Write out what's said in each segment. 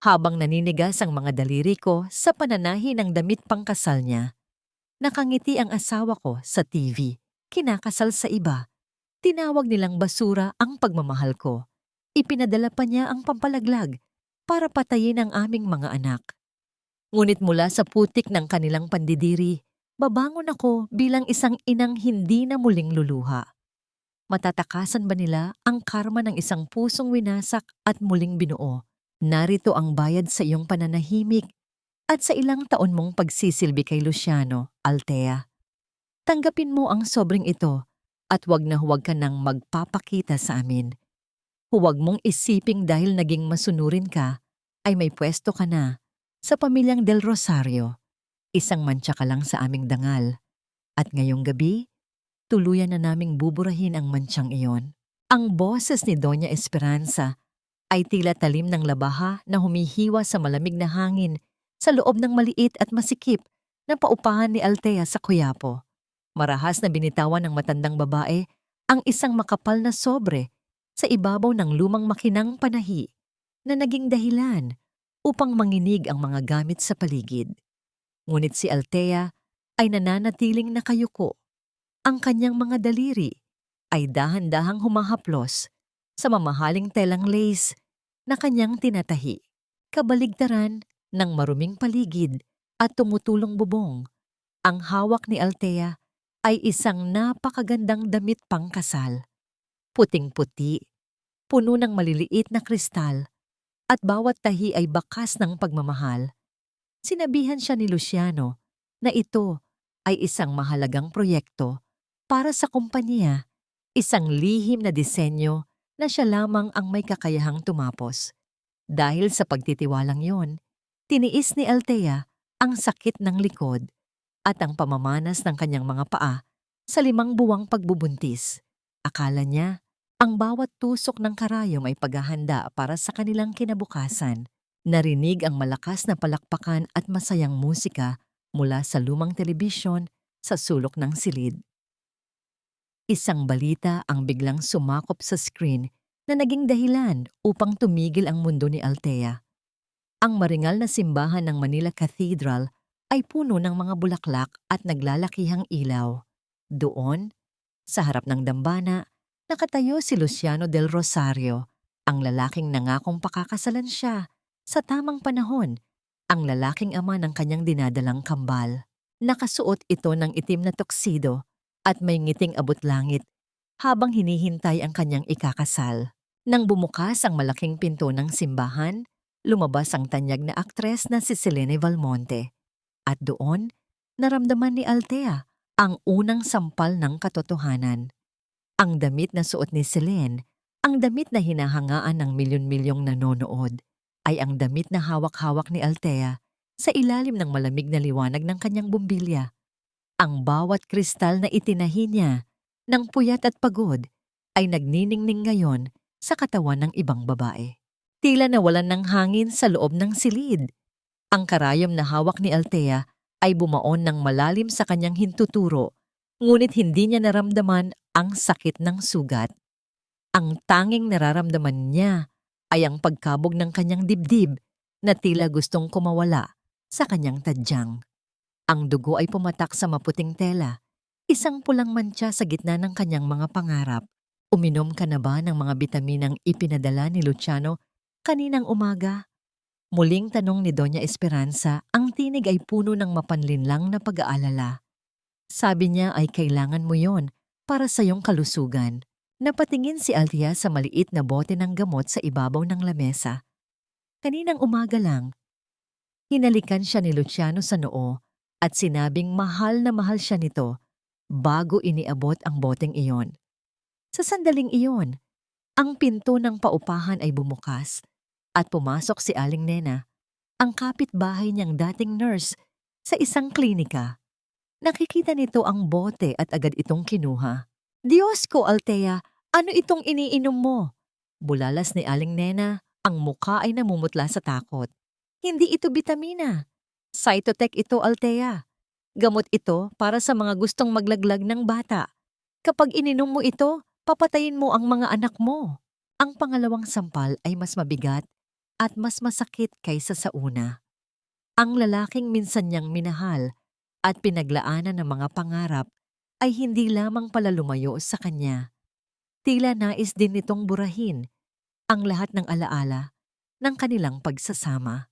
Habang naninigas ang mga daliri ko sa pananahi ng damit pangkasal niya, nakangiti ang asawa ko sa TV. Kinakasal sa iba. Tinawag nilang basura ang pagmamahal ko. Ipinadala pa niya ang pampalaglag para patayin ang aming mga anak. Ngunit mula sa putik ng kanilang pandidiri, babangon ako bilang isang inang hindi na muling luluha. Matatakasan ba nila ang karma ng isang pusong winasak at muling binuo? Narito ang bayad sa iyong pananahimik at sa ilang taon mong pagsisilbi kay Luciano, Althea. Tanggapin mo ang sobrang ito at huwag ka nang magpapakita sa amin. Huwag mong isiping dahil naging masunurin ka ay may pwesto ka na sa pamilyang Del Rosario. Isang mantsa ka lang sa aming dangal. At ngayong gabi, tuluyan na naming buburahin ang mantsang iyon. Ang boses ni Doña Esperanza ay tila talim ng labaha na humihiwa sa malamig na hangin sa loob ng maliit at masikip na paupahan ni Althea sa Quiapo. Marahas na binitawan ng matandang babae ang isang makapal na sobre sa ibabaw ng lumang makinang panahi na naging dahilan upang manginig ang mga gamit sa paligid. Ngunit si Althea ay nananatiling nakayuko. Ang kanyang mga daliri ay dahan-dahang humahaplos sa mamahaling telang lace na kanyang tinatahi. Kabaligtaran ng maruming paligid at tumutulong bubong. Ang hawak ni Althea ay isang napakagandang damit pangkasal. Puting-puti, puno ng maliliit na kristal, at bawat tahi ay bakas ng pagmamahal. Sinabihan siya ni Luciano na ito ay isang mahalagang proyekto para sa kumpanya, isang lihim na disenyo na siya lamang ang may kakayahang tumapos. Dahil sa pagtitiwalang yon, tiniis ni Althea ang sakit ng likod at ang pamamanas ng kanyang mga paa sa 5 buwang pagbubuntis. Akala niya, ang bawat tusok ng karayom ay paghahanda para sa kanilang kinabukasan. Narinig ang malakas na palakpakan at masayang musika mula sa lumang telebisyon sa sulok ng silid. Isang balita ang biglang sumakop sa screen na naging dahilan upang tumigil ang mundo ni Althea. Ang maringal na simbahan ng Manila Cathedral ay puno ng mga bulaklak at naglalakihang ilaw. Doon, sa harap ng dambana, nakatayo si Luciano del Rosario, ang lalaking nangakong pakakasalan siya sa tamang panahon, ang lalaking ama ng kanyang dinadalang kambal. Nakasuot ito ng itim na tuxedo at may ngiting abot-langit habang hinihintay ang kanyang ikakasal. Nang bumukas ang malaking pinto ng simbahan, lumabas ang tanyag na aktres na si Selene Valmonte. At doon, naramdaman ni Althea ang unang sampal ng katotohanan. Ang damit na suot ni Selene, ang damit na hinahangaan ng milyon-milyong nanonood, ay ang damit na hawak-hawak ni Althea sa ilalim ng malamig na liwanag ng kanyang bumbilya. Ang bawat kristal na itinahi niya ng puyat at pagod ay nagniningning ngayon sa katawan ng ibang babae. Tila nawalan ng hangin sa loob ng silid. Ang karayom na hawak ni Althea ay bumaon ng malalim sa kanyang hintuturo, ngunit hindi niya naramdaman ang sakit ng sugat. Ang tanging nararamdaman niya ay ang pagkabog ng kanyang dibdib na tila gustong kumawala sa kanyang tadyang. Ang dugo ay pumatak sa maputing tela, isang pulang mantsa sa gitna ng kanyang mga pangarap. Uminom ka na ba ng mga bitaminang ipinadala ni Luciano kaninang umaga? Muling tanong ni Doña Esperanza, ang tinig ay puno ng mapanlinlang na pag-aalala. Sabi niya ay kailangan mo yon para sa iyong kalusugan. Napatingin si Althea sa maliit na bote ng gamot sa ibabaw ng lamesa. Kaninang umaga lang, hinalikan siya ni Luciano sa noo at sinabing mahal na mahal siya nito bago iniabot ang boteng iyon. Sa sandaling iyon, ang pinto ng paupahan ay bumukas at pumasok si Aling Nena, ang kapitbahay niyang dating nurse sa isang klinika. Nakikita nito ang bote at agad itong kinuha. Diyos ko, Althea, ano itong iniinom mo? Bulalas ni Aling Nena, ang mukha ay namumutla sa takot. Hindi ito bitamina. Cytotec ito, Althea. Gamot ito para sa mga gustong maglaglag ng bata. Kapag ininom mo ito, papatayin mo ang mga anak mo. Ang pangalawang sampal ay mas mabigat at mas masakit kaysa sa una. Ang lalaking minsan niyang minahal at pinaglaanan ng mga pangarap ay hindi lamang pala lumayo sa kanya. Tila nais din nitong burahin ang lahat ng alaala ng kanilang pagsasama.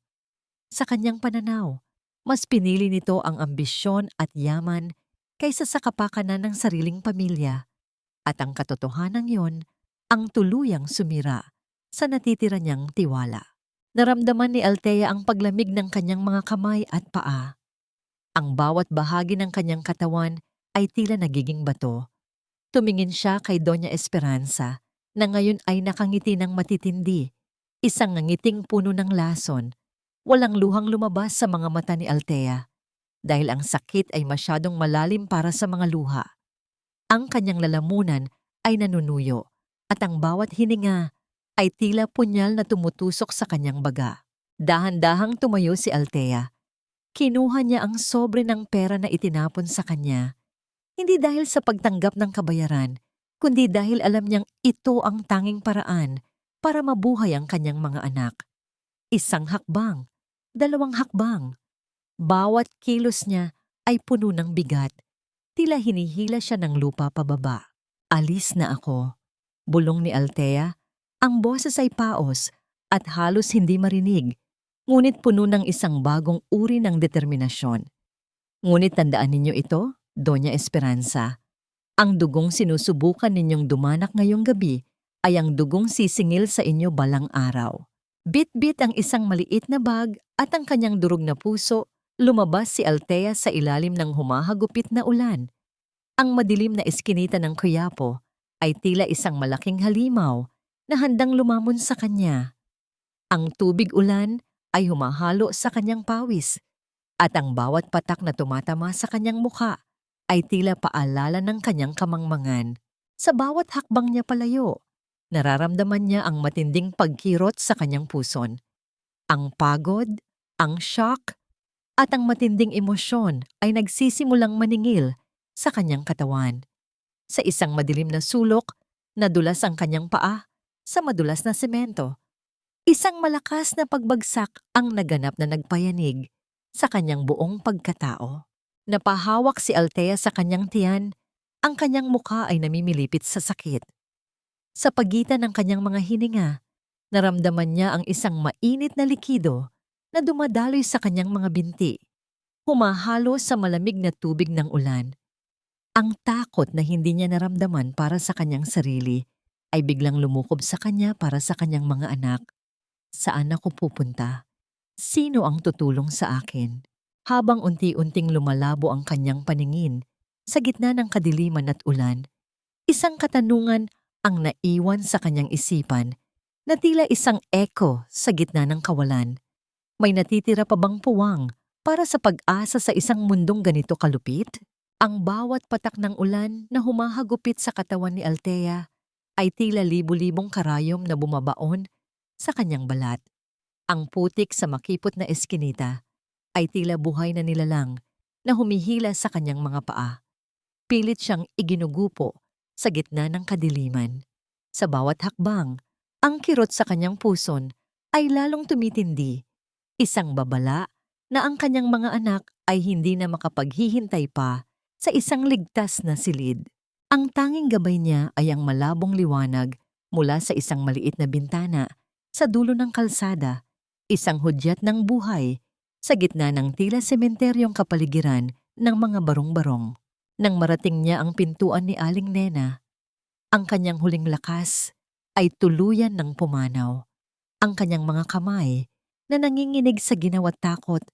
Sa kanyang pananaw, mas pinili nito ang ambisyon at yaman kaysa sa kapakanan ng sariling pamilya. At ang katotohanan yon ang tuluyang sumira sa natitira niyang tiwala. Naramdaman ni Althea ang paglamig ng kanyang mga kamay at paa. Ang bawat bahagi ng kanyang katawan ay tila nagiging bato. Tumingin siya kay Doña Esperanza na ngayon ay nakangiti ng matitindi, isang ngiting puno ng lason. Walang luhang lumabas sa mga mata ni Althea dahil ang sakit ay masyadong malalim para sa mga luha. Ang kanyang lalamunan ay nanunuyo at ang bawat hininga ay tila punyal na tumutusok sa kanyang baga. Dahan-dahang tumayo si Althea. Kinuha niya ang sobre ng pera na itinapon sa kanya. Hindi dahil sa pagtanggap ng kabayaran, kundi dahil alam niyang ito ang tanging paraan para mabuhay ang kanyang mga anak. Isang hakbang, 2 hakbang. Bawat kilos niya ay puno ng bigat. Tila hinihila siya ng lupa pababa. Alis na ako. Bulong ni Althea. Ang boses ay paos at halos hindi marinig, ngunit puno ng isang bagong uri ng determinasyon. Ngunit tandaan ninyo ito, Doña Esperanza. Ang dugong sinusubukan ninyong dumanak ngayong gabi ay ang dugong sisingil sa inyo balang araw. Bit-bit ang isang maliit na bag at ang kanyang durog na puso, lumabas si Althea sa ilalim ng humahagupit na ulan. Ang madilim na eskinita ng Quiapo ay tila isang malaking halimaw na handang lumamon sa kanya. Ang tubig ulan ay humahalo sa kanyang pawis at ang bawat patak na tumatama sa kanyang mukha ay tila paalala ng kanyang kamangmangan. Sa bawat hakbang niya palayo, nararamdaman niya ang matinding pagkirot sa kanyang puson. Ang pagod, ang shock, at ang matinding emosyon ay nagsisimulang maningil sa kanyang katawan. Sa isang madilim na sulok, nadulas ang kanyang paa sa madulas na semento. Isang malakas na pagbagsak ang naganap na nagpayanig sa kanyang buong pagkatao. Napahawak si Althea sa kanyang tiyan, ang kanyang mukha ay namimilipit sa sakit. Sa pagitan ng kanyang mga hininga, naramdaman niya ang isang mainit na likido na dumadaloy sa kanyang mga binti, humahalo sa malamig na tubig ng ulan. Ang takot na hindi niya naramdaman para sa kanyang sarili ay biglang lumukob sa kanya para sa kanyang mga anak. Saan ako pupunta? Sino ang tutulong sa akin? Habang unti-unting lumalabo ang kanyang paningin sa gitna ng kadiliman at ulan, isang katanungan ang naiwan sa kanyang isipan na tila isang echo sa gitna ng kawalan. May natitira pa bang puwang para sa pag-asa sa isang mundong ganito kalupit? Ang bawat patak ng ulan na humahagupit sa katawan ni Althea ay tila libu-libong karayom na bumabaon sa kanyang balat. Ang putik sa makipot na eskinita ay tila buhay na nilalang na humihila sa kanyang mga paa. Pilit siyang iginugupo sa gitna ng kadiliman. Sa bawat hakbang, ang kirot sa kanyang puson ay lalong tumitindi. Isang babala na ang kanyang mga anak ay hindi na makapaghihintay pa sa isang ligtas na silid. Ang tanging gabay niya ay ang malabong liwanag mula sa isang maliit na bintana sa dulo ng kalsada, isang hudyat ng buhay sa gitna ng tila sementeryong kapaligiran ng mga barong-barong. Nang marating niya ang pintuan ni Aling Nena, ang kanyang huling lakas ay tuluyan ng pumanaw. Ang kanyang mga kamay na nanginginig sa ginawa at takot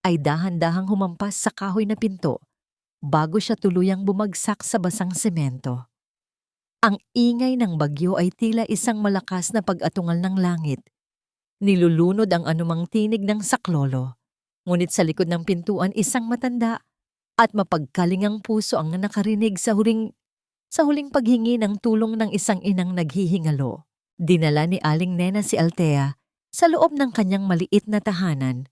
ay dahan-dahang humampas sa kahoy na pinto bago siya tuluyang bumagsak sa basang semento. Ang ingay ng bagyo ay tila isang malakas na pag-atungal ng langit. Nilulunod ang anumang tinig ng saklolo. Ngunit sa likod ng pintuan isang matanda at mapagkalingang puso ang nakarinig sa huling paghingi ng tulong ng isang inang naghihingalo. Dinala ni Aling Nena si Althea sa loob ng kanyang maliit na tahanan.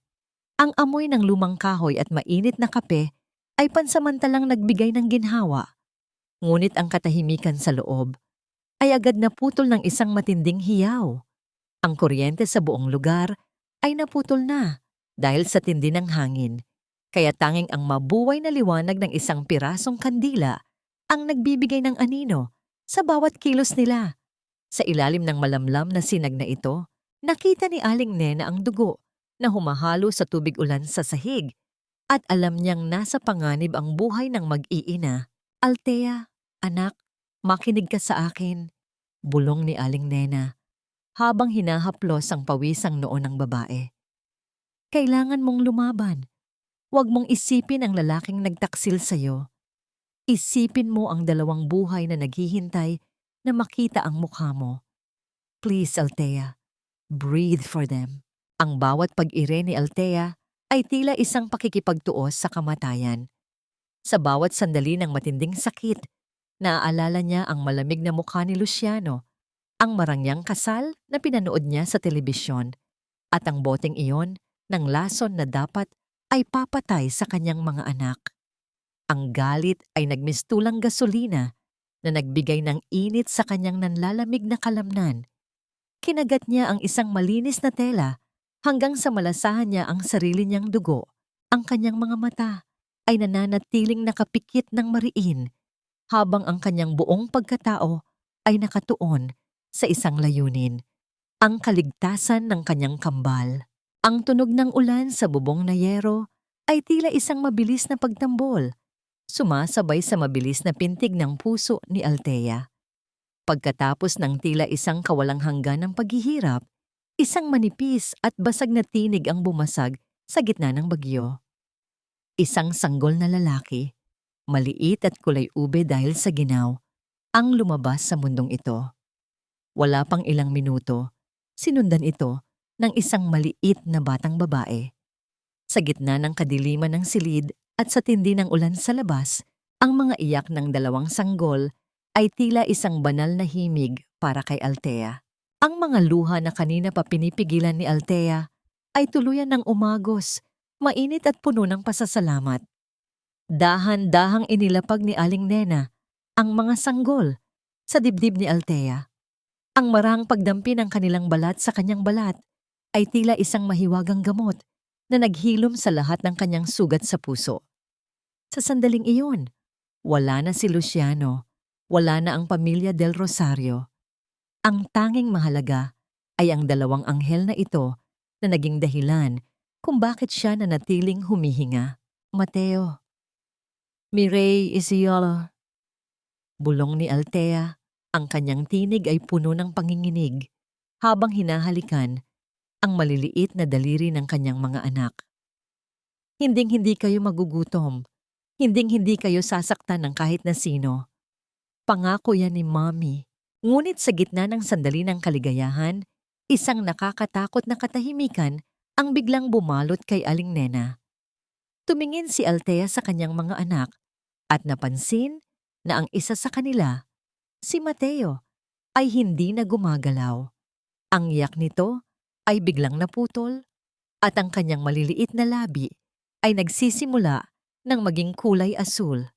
Ang amoy ng lumang kahoy at mainit na kape ay pansamantalang nagbigay ng ginhawa. Ngunit ang katahimikan sa loob ay agad naputol ng isang matinding hiyaw. Ang kuryente sa buong lugar ay naputol na dahil sa tindi ng hangin, kaya tanging ang mabuhay na liwanag ng isang pirasong kandila ang nagbibigay ng anino sa bawat kilos nila. Sa ilalim ng malamlam na sinag na ito, nakita ni Aling Nena ang dugo na humahalo sa tubig ulan sa sahig at alam niyang nasa panganib ang buhay ng mag-iina. "Althea, anak, makinig ka sa akin," bulong ni Aling Nena habang hinahaplos ang pawisang noo ng babae. "Kailangan mong lumaban. Huwag mong isipin ang lalaking nagtaksil sa'yo. Isipin mo ang dalawang buhay na naghihintay na makita ang mukha mo. Please, Althea, breathe for them." Ang bawat pag-ire ni Althea ay tila isang pakikipagtuos sa kamatayan. Sa bawat sandali ng matinding sakit, naaalala niya ang malamig na mukha ni Luciano, ang marangyang kasal na pinanood niya sa telebisyon, at ang boteng iyon ng lason na dapat ay papatay sa kanyang mga anak. Ang galit ay nagmistulang gasolina na nagbigay ng init sa kanyang nanlalamig na kalamnan. Kinagat niya ang isang malinis na tela hanggang sa malasahan niya ang sarili niyang dugo. Ang kanyang mga mata ay nananatiling nakapikit ng mariin habang ang kanyang buong pagkatao ay nakatuon sa isang layunin, ang kaligtasan ng kanyang kambal. Ang tunog ng ulan sa bubong na yero ay tila isang mabilis na pagtambol, sumasabay sa mabilis na pintig ng puso ni Althea. Pagkatapos ng tila isang kawalang hanggan ng paghihirap, isang manipis at basag na tinig ang bumasag sa gitna ng bagyo. Isang sanggol na lalaki, maliit at kulay ube dahil sa ginaw, ang lumabas sa mundong ito. Wala pang ilang minuto, sinundan ito ng isang maliit na batang babae. Sa gitna ng kadiliman ng silid at sa tindi ng ulan sa labas, ang mga iyak ng dalawang sanggol ay tila isang banal na himig para kay Althea. Ang mga luha na kanina pa pinipigilan ni Althea ay tuluyan ng umagos, mainit at puno ng pasasalamat. Dahan-dahang inilapag ni Aling Nena ang mga sanggol sa dibdib ni Althea. Ang marahang pagdampi ng kanilang balat sa kanyang balat ay tila isang mahiwagang gamot na naghilom sa lahat ng kanyang sugat sa puso. Sa sandaling iyon, wala na si Luciano, wala na ang pamilya Del Rosario. Ang tanging mahalaga ay ang dalawang anghel na ito na naging dahilan kung bakit siya nanatiling humihinga. "Mateo, Mireille Isiolo," bulong ni Althea. Ang kanyang tinig ay puno ng panginginig habang hinahalikan ang maliliit na daliri ng kanyang mga anak. "Hinding-hindi kayo magugutom. Hinding-hindi kayo sasaktan ng kahit na sino. Pangako yan ni Mommy." Ngunit sa gitna ng sandali ng kaligayahan, isang nakakatakot na katahimikan ang biglang bumalot kay Aling Nena. Tumingin si Althea sa kanyang mga anak at napansin na ang isa sa kanila, si Mateo, ay hindi na gumagalaw. Ang iyak nito ay biglang naputol at ang kanyang maliliit na labi ay nagsisimula ng maging kulay asul.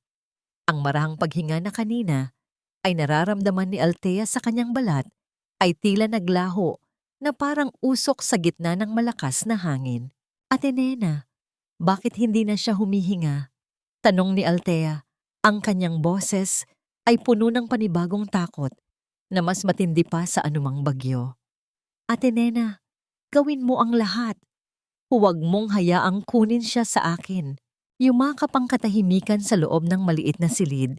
Ang marahang paghinga na kanina ay nararamdaman ni Althea sa kanyang balat ay tila naglaho na parang usok sa gitna ng malakas na hangin. "Ate Nena, bakit hindi na siya humihinga?" tanong ni Althea. Ang kanyang boses ay puno ng panibagong takot na mas matindi pa sa anumang bagyo. "Ate Nena, gawin mo ang lahat. Huwag mong hayaang kunin siya sa akin." Yumakap ang katahimikan sa loob ng maliit na silid,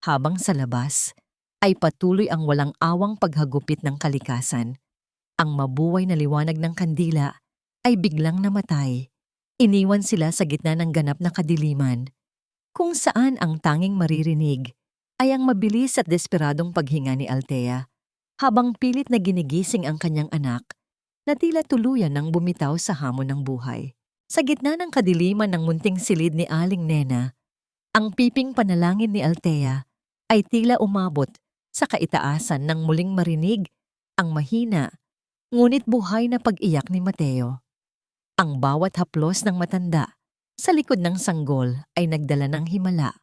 habang sa labas ay patuloy ang walang awang paghagupit ng kalikasan. Ang mabuhay na liwanag ng kandila ay biglang namatay. Iniwan sila sa gitna ng ganap na kadiliman, kung saan ang tanging maririnig ay ang mabilis at desperadong paghinga ni Althea, habang pilit na ginigising ang kanyang anak na tila tuluyan ng bumitaw sa hamon ng buhay. Sa gitna ng kadiliman ng munting silid ni Aling Nena, ang piping panalangin ni Althea ay tila umabot sa kaitaasan nang muling marinig ang mahina, ngunit buhay na pag-iyak ni Mateo. Ang bawat haplos ng matanda sa likod ng sanggol ay nagdala ng himala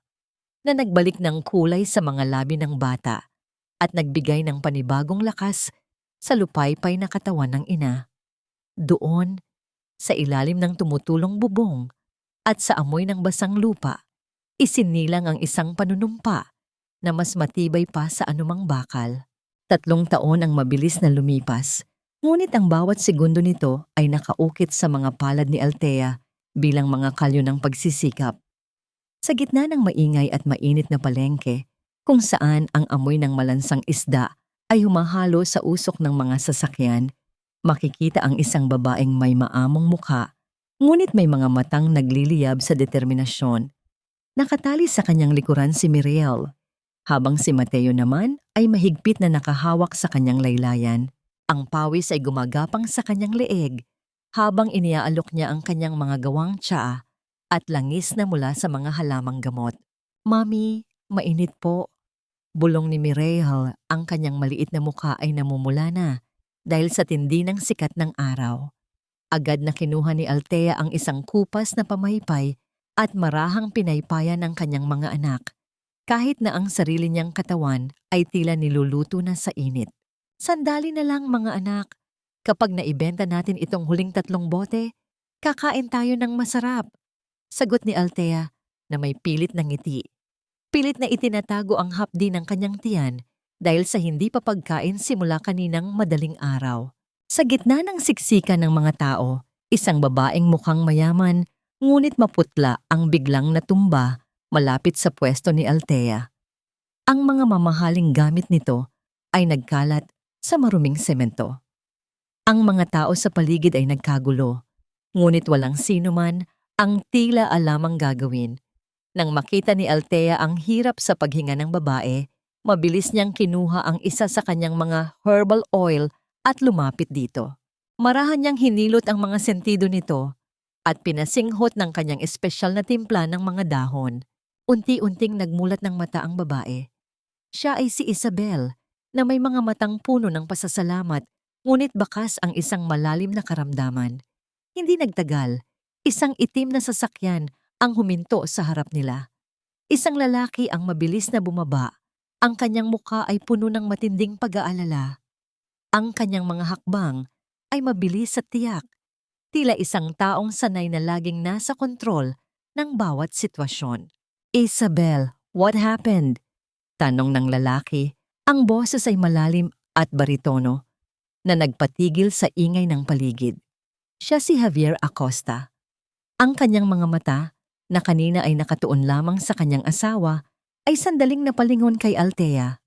na nagbalik ng kulay sa mga labi ng bata at nagbigay ng panibagong lakas sa lupaypay na katawan ng ina. Doon, sa ilalim ng tumutulong bubong at sa amoy ng basang lupa, isinilang ang isang panunumpa na mas matibay pa sa anumang bakal. 3 taon ang mabilis na lumipas, ngunit ang bawat segundo nito ay nakaukit sa mga palad ni Althea bilang mga kalyo ng pagsisikap. Sa gitna ng maingay at mainit na palengke, kung saan ang amoy ng malansang isda ay humahalo sa usok ng mga sasakyan, makikita ang isang babaeng may maamong mukha, ngunit may mga matang nagliliyab sa determinasyon. Nakatali sa kanyang likuran si Miriel, habang si Mateo naman ay mahigpit na nakahawak sa kanyang laylayan. Ang pawis ay gumagapang sa kanyang leeg, habang iniaalok niya ang kanyang mga gawang tsaa at langis na mula sa mga halamang gamot. "Mami, mainit po." Bulong ni Miriel, ang kanyang maliit na mukha ay namumula na dahil sa tindi ng sikat ng araw. Agad na kinuha ni Althea ang isang kupas na pamaypay at marahang pinaypayan ng kanyang mga anak, kahit na ang sarili niyang katawan ay tila niluluto na sa init. "Sandali na lang mga anak, kapag naibenta natin itong huling 3 bote, kakain tayo ng masarap." Sagot ni Althea na may pilit na ngiti. Pilit na itinatago ang hapdi ng kanyang tiyan dahil sa hindi pa pagkain simula kaninang madaling araw. Sa gitna ng siksikan ng mga tao, isang babaeng mukhang mayaman ngunit maputla ang biglang natumba malapit sa pwesto ni Althea. Ang mga mamahaling gamit nito ay nagkalat sa maruming semento. Ang mga tao sa paligid ay nagkagulo, ngunit walang sino man ang tila alamang gagawin. Nang makita ni Althea ang hirap sa paghinga ng babae, mabilis niyang kinuha ang isa sa kanyang mga herbal oil at lumapit dito. Marahan niyang hinilot ang mga sentido nito at pinasinghot ng kanyang espesyal na timpla ng mga dahon. Unti-unting nagmulat ng mata ang babae. Siya ay si Isabel, na may mga matang puno ng pasasalamat, ngunit bakas ang isang malalim na karamdaman. Hindi nagtagal, isang itim na sasakyan ang huminto sa harap nila. Isang lalaki ang mabilis na bumaba. Ang kanyang mukha ay puno ng matinding pag-aalala. Ang kanyang mga hakbang ay mabilis at tiyak. Tila isang taong sanay na laging nasa kontrol ng bawat sitwasyon. "Isabel, what happened?" Tanong ng lalaki. Ang boses ay malalim at baritono na nagpatigil sa ingay ng paligid. Siya si Javier Acosta. Ang kanyang mga mata, na kanina ay nakatuon lamang sa kanyang asawa, ay sandaling napalingon kay Althea.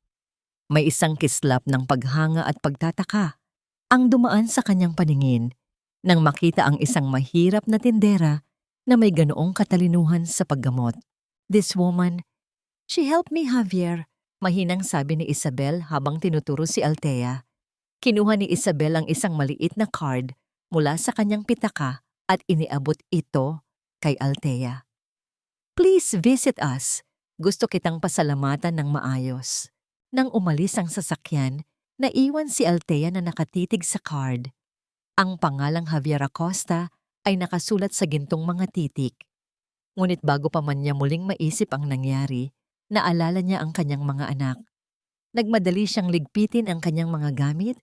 May isang kislap ng paghanga at pagtataka ang dumaan sa kanyang paningin nang makita ang isang mahirap na tindera na may ganoong katalinuhan sa paggamot. "This woman, she helped me, Javier," mahinang sabi ni Isabel habang tinuturo si Althea. Kinuha ni Isabel ang isang maliit na card mula sa kanyang pitaka at iniabot ito kay Althea. "Please visit us. Gusto kitang pasalamatan ng maayos." Nang umalis ang sasakyan, naiwan si Althea na nakatitig sa card. Ang pangalang Javier Acosta ay nakasulat sa gintong mga titik. Ngunit bago pa man niya muling maisip ang nangyari, naalala niya ang kanyang mga anak. Nagmadali siyang ligpitin ang kanyang mga gamit,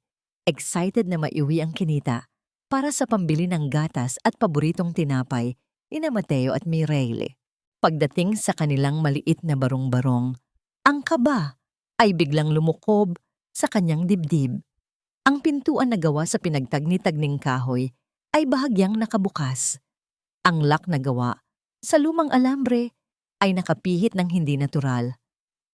excited na maiuwi ang kinita para sa pambili ng gatas at paboritong tinapay ni Mateo at Mireille. Pagdating sa kanilang maliit na barong-barong, ang kaba ay biglang lumukob sa kanyang dibdib. Ang pintuan na gawa sa pinagtagni-tagning kahoy ay bahagyang nakabukas. Ang lock na gawa sa lumang alambre ay nakapihit ng hindi natural.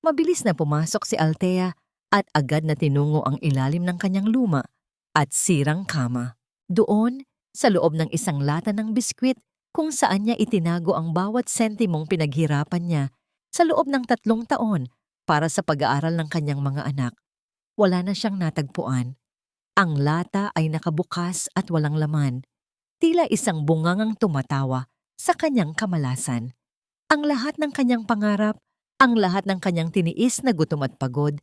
Mabilis na pumasok si Althea at agad na tinungo ang ilalim ng kanyang luma at sirang kama. Doon, sa loob ng isang lata ng biskwit, kung saan niya itinago ang bawat sentimong pinaghirapan niya sa loob ng 3 taon para sa pag-aaral ng kanyang mga anak. Wala na siyang natagpuan. Ang lata ay nakabukas at walang laman. Tila isang bungangang tumatawa sa kanyang kamalasan. Ang lahat ng kanyang pangarap, ang lahat ng kanyang tiniis na gutom at pagod,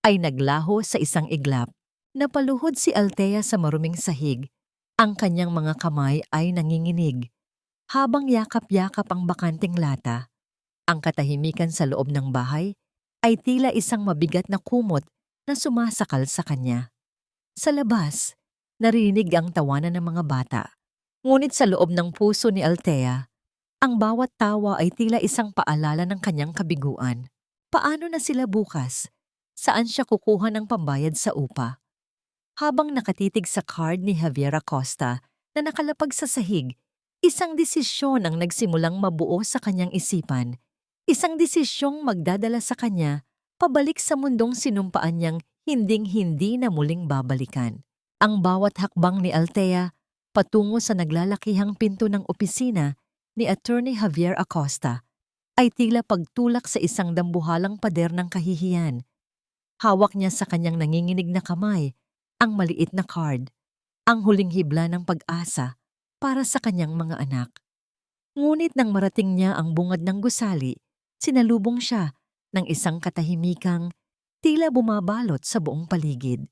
ay naglaho sa isang iglap. Napaluhod si Althea sa maruming sahig. Ang kanyang mga kamay ay nanginginig. Habang yakap-yakap ang bakanting lata, ang katahimikan sa loob ng bahay ay tila isang mabigat na kumot na sumasakal sa kanya. Sa labas, narinig ang tawanan ng mga bata. Ngunit sa loob ng puso ni Althea, ang bawat tawa ay tila isang paalala ng kanyang kabiguan. Paano na sila bukas? Saan siya kukuha ng pambayad sa upa? Habang nakatitig sa card ni Javier Acosta na nakalapag sa sahig, isang desisyon ang nagsimulang mabuo sa kanyang isipan. Isang desisyong magdadala sa kanya pabalik sa mundong sinumpaan niyang hinding-hindi na muling babalikan. Ang bawat hakbang ni Althea patungo sa naglalakihang pinto ng opisina ni Attorney Javier Acosta ay tila pagtulak sa isang dambuhalang pader ng kahihiyan. Hawak niya sa kanyang nanginginig na kamay ang maliit na card, ang huling hibla ng pag-asa para sa kanyang mga anak. Ngunit nang marating niya ang bungad ng gusali, sinalubong siya ng isang katahimikang tila bumabalot sa buong paligid.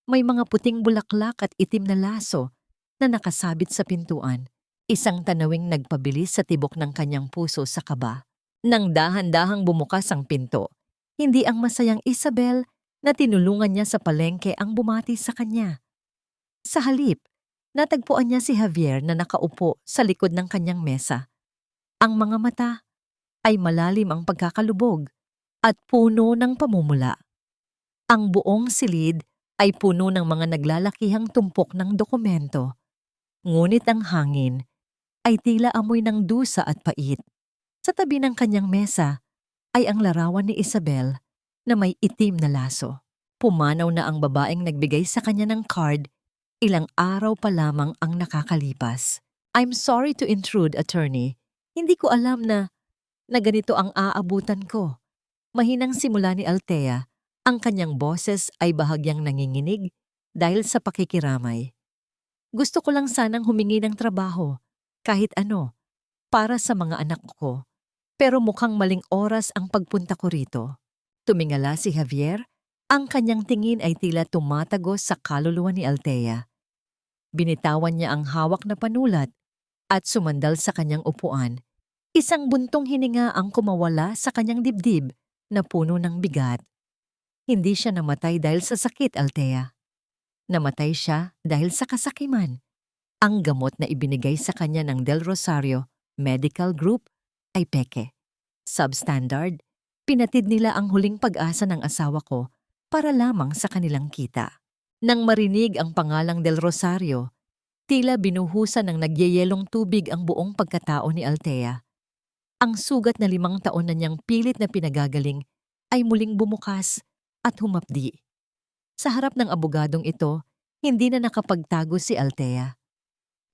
May mga puting bulaklak at itim na laso na nakasabit sa pintuan, isang tanawing nagpabilis sa tibok ng kanyang puso sa kaba. Nang dahan-dahang bumukas ang pinto, hindi ang masayang Isabel na tinulungan niya sa palengke ang bumati sa kanya. Sa halip, natagpuan niya si Javier na nakaupo sa likod ng kanyang mesa. Ang mga mata ay malalim ang pagkakalubog at puno ng pamumula. Ang buong silid ay puno ng mga naglalakihang tumpok ng dokumento. Ngunit ang hangin ay tila amoy ng dusa at pait. Sa tabi ng kanyang mesa ay ang larawan ni Isabel na may itim na laso. Pumanaw na ang babaeng nagbigay sa kanya ng card, ilang araw pa lamang ang nakakalipas. I'm sorry to intrude, attorney. Hindi ko alam na ganito ang aabutan ko. Mahinang simula ni Althea, ang kanyang boses ay bahagyang nanginginig dahil sa pakikiramay. Gusto ko lang sanang humingi ng trabaho, kahit ano, para sa mga anak ko. Pero mukhang maling oras ang pagpunta ko rito. Tumingala si Javier, ang kanyang tingin ay tila tumatagos sa kaluluwa ni Althea. Binitawan niya ang hawak na panulat at sumandal sa kanyang upuan. Isang buntong hininga ang kumawala sa kanyang dibdib na puno ng bigat. Hindi siya namatay dahil sa sakit, Althea. Namatay siya dahil sa kasakiman. Ang gamot na ibinigay sa kanya ng Del Rosario Medical Group ay peke. Substandard, pinatid nila ang huling pag-asa ng asawa ko para lamang sa kanilang kita. Nang marinig ang pangalang Del Rosario, tila binuhusan ng nagyeyelong tubig ang buong pagkatao ni Althea. Ang sugat na 5 taon na niyang pilit na pinagagaling ay muling bumukas at humapdi. Sa harap ng abogadong ito, hindi na nakapagtago si Althea.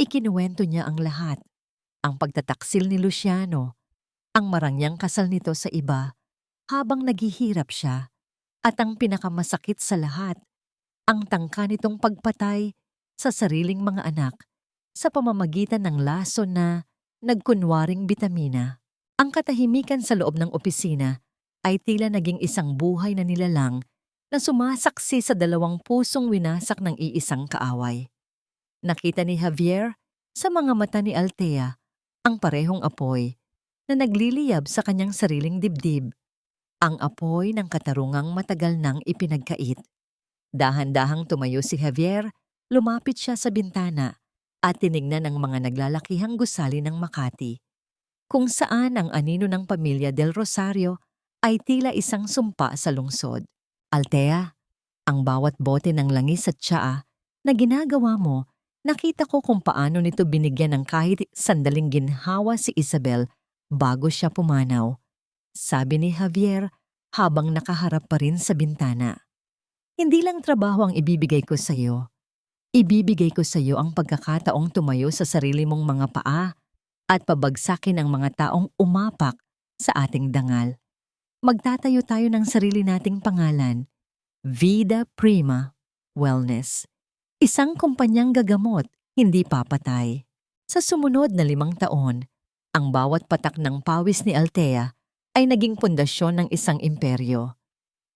Ikinuwento niya ang lahat, ang pagtataksil ni Luciano, ang marangyang kasal nito sa iba habang naghihirap siya, at ang pinakamasakit sa lahat, ang tangka nitong pagpatay sa sariling mga anak sa pamamagitan ng laso na nagkunwaring bitamina. Ang katahimikan sa loob ng opisina ay tila naging isang buhay na nilalang na sumasaksi sa 2 pusong winasak ng iisang kaaway. Nakita ni Javier sa mga mata ni Althea ang parehong apoy na nagliliyab sa kanyang sariling dibdib. Ang apoy ng katarungang matagal nang ipinagkait. Dahan-dahang tumayo si Javier, lumapit siya sa bintana at tinignan ang mga naglalakihang gusali ng Makati, kung saan ang anino ng pamilya Del Rosario ay tila isang sumpa sa lungsod. Althea, ang bawat bote ng langis at tsaa na ginagawa mo, nakita ko kung paano nito binigyan ng kahit sandaling ginhawa si Isabel bago siya pumanaw, sabi ni Javier habang nakaharap pa rin sa bintana. Hindi lang trabaho ang ibibigay ko sa iyo. Ibibigay ko sa iyo ang pagkakataong tumayo sa sarili mong mga paa at pabagsakin ang mga taong umapak sa ating dangal. Magtatayo tayo ng sarili nating pangalan, Vida Prima Wellness. Isang kumpanyang gagamot, hindi papatay. Sa sumunod na 5 taon, ang bawat patak ng pawis ni Althea ay naging pundasyon ng isang imperyo.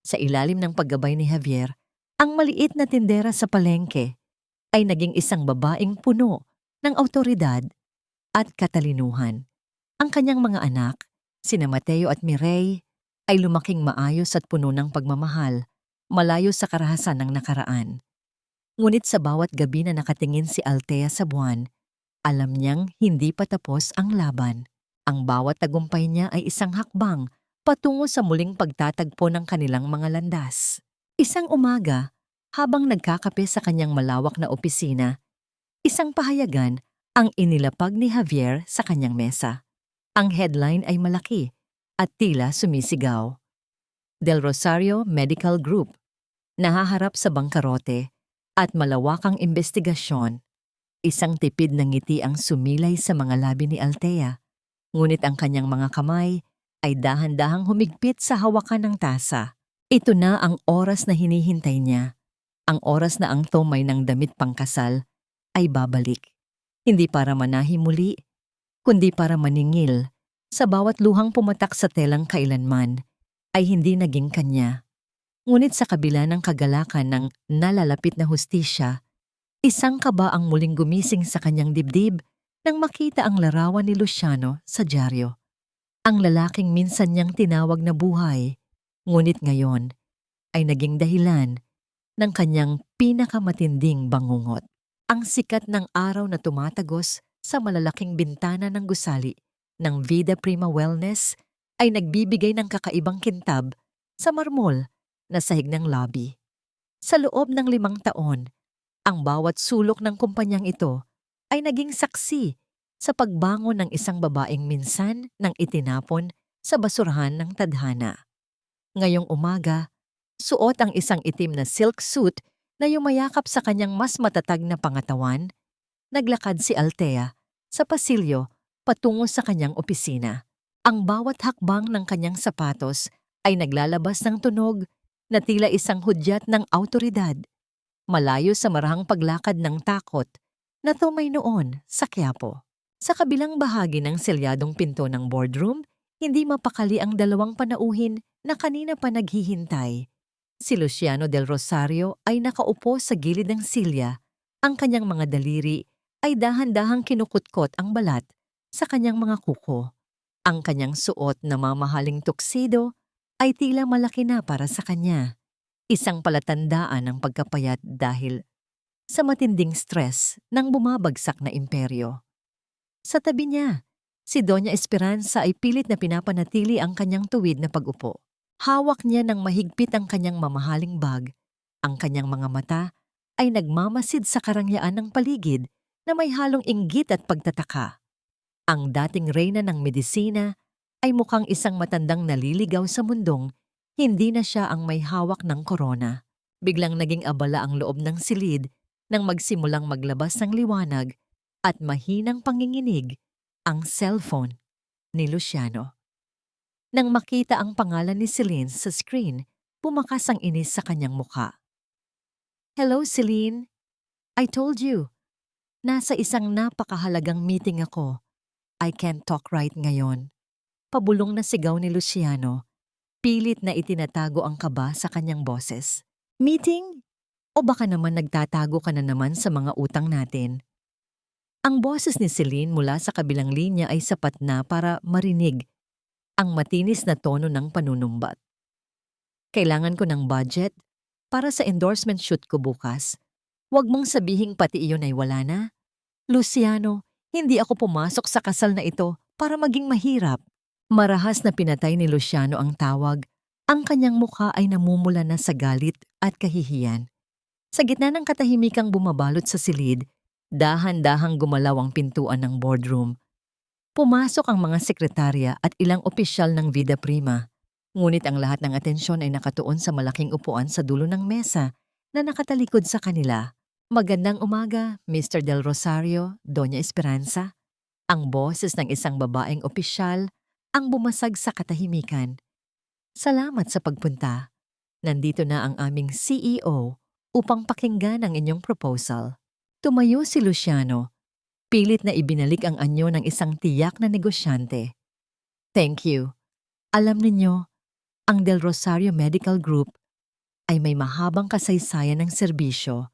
Sa ilalim ng paggabay ni Javier, ang maliit na tindera sa palengke ay naging isang babaeng puno ng awtoridad at katalinuhan. Ang kanyang mga anak, sina Mateo at Mireille, ay lumaking maayos at puno ng pagmamahal, malayo sa karahasan ng nakaraan. Ngunit sa bawat gabi na nakatingin si Althea sa buwan, alam niyang hindi pa tapos ang laban. Ang bawat tagumpay niya ay isang hakbang patungo sa muling pagtatagpo ng kanilang mga landas. Isang umaga, habang nagkakape sa kanyang malawak na opisina, isang pahayagan ang inilapag ni Javier sa kanyang mesa. Ang headline ay malaki at tila sumisigaw. Del Rosario Medical Group, nahaharap sa bangkarote at malawakang investigasyon. Isang tipid na ngiti ang sumilay sa mga labi ni Althea, ngunit ang kanyang mga kamay ay dahan-dahang humigpit sa hawakan ng tasa. Ito na ang oras na hinihintay niya, ang oras na ang tumay ng damit pangkasal ay babalik. Hindi para manahi muli, kundi para maningil sa bawat luhang pumatak sa telang kailanman ay hindi naging kanya. Ngunit sa kabila ng kagalakan ng nalalapit na hustisya, isang kaba ang muling gumising sa kanyang dibdib nang makita ang larawan ni Luciano sa dyaryo. Ang lalaking minsan niyang tinawag na buhay, ngunit ngayon ay naging dahilan ng kanyang pinakamatinding bangungot. Ang sikat ng araw na tumatagos sa malalaking bintana ng gusali ng Vida Prima Wellness ay nagbibigay ng kakaibang kintab sa marmol na sahig ng lobby. Sa loob ng 5 taon, ang bawat sulok ng kumpanyang ito ay naging saksi sa pagbangon ng isang babaeng minsan nang itinapon sa basurahan ng tadhana. Ngayong umaga, suot ang isang itim na silk suit na yumayakap sa kanyang mas matatag na pangatawan, naglakad si Althea sa pasilyo patungo sa kanyang opisina. Ang bawat hakbang ng kanyang sapatos ay naglalabas ng tunog na tila isang hudyat ng awtoridad, malayo sa marahang paglakad ng takot na tumay noon sa Quiapo. Sa kabilang bahagi ng selyadong pinto ng boardroom, hindi mapakali ang 2 panauhin na kanina pa naghihintay. Si Luciano del Rosario ay nakaupo sa gilid ng silya. Ang kanyang mga daliri ay dahan-dahang kinukutkot ang balat sa kanyang mga kuko. Ang kanyang suot na mamahaling tuxedo ay tila malaki na para sa kanya. Isang palatandaan ng pagkapayat dahil sa matinding stress ng bumabagsak na imperyo. Sa tabi niya, si Doña Esperanza ay pilit na pinapanatili ang kanyang tuwid na pag-upo. Hawak niya ng mahigpit ang kanyang mamahaling bag. Ang kanyang mga mata ay nagmamasid sa karangyaan ng paligid na may halong inggit at pagtataka. Ang dating reyna ng medisina ay mukhang isang matandang naliligaw sa mundong hindi na siya ang may hawak ng korona. Biglang naging abala ang loob ng silid nang magsimulang maglabas ng liwanag at mahinang panginginig ang cellphone ni Luciano. Nang makita ang pangalan ni Celine sa screen, bumakas ang inis sa kanyang mukha. "Hello, Celine. I told you. Nasa isang napakahalagang meeting ako. I can't talk right ngayon." Pabulong na sigaw ni Luciano. Pilit na itinatago ang kaba sa kanyang boses. "Meeting? O baka naman nagtatago ka na naman sa mga utang natin?" Ang boses ni Celine mula sa kabilang linya ay sapat na para marinig ang matinis na tono ng panunumbat. "Kailangan ko ng budget para sa endorsement shoot ko bukas. Huwag mong sabihing pati iyon ay wala na. Luciano, hindi ako pumasok sa kasal na ito para maging mahirap." Marahas na pinatay ni Luciano ang tawag. Ang kanyang mukha ay namumula na sa galit at kahihiyan. Sa gitna ng katahimikang bumabalot sa silid, dahan-dahang gumalaw ang pintuan ng boardroom. Pumasok ang mga sekretarya at ilang opisyal ng Vida Prima. Ngunit ang lahat ng atensyon ay nakatuon sa malaking upuan sa dulo ng mesa na nakatalikod sa kanila. "Magandang umaga, Mr. Del Rosario, Doña Esperanza." Ang boses ng isang babaeng opisyal ang bumasag sa katahimikan. "Salamat sa pagpunta. Nandito na ang aming CEO upang pakinggan ang inyong proposal." Tumayo si Luciano. Pilit na ibinalik ang anyo ng isang tiyak na negosyante. "Thank you. Alam ninyo, ang Del Rosario Medical Group ay may mahabang kasaysayan ng serbisyo.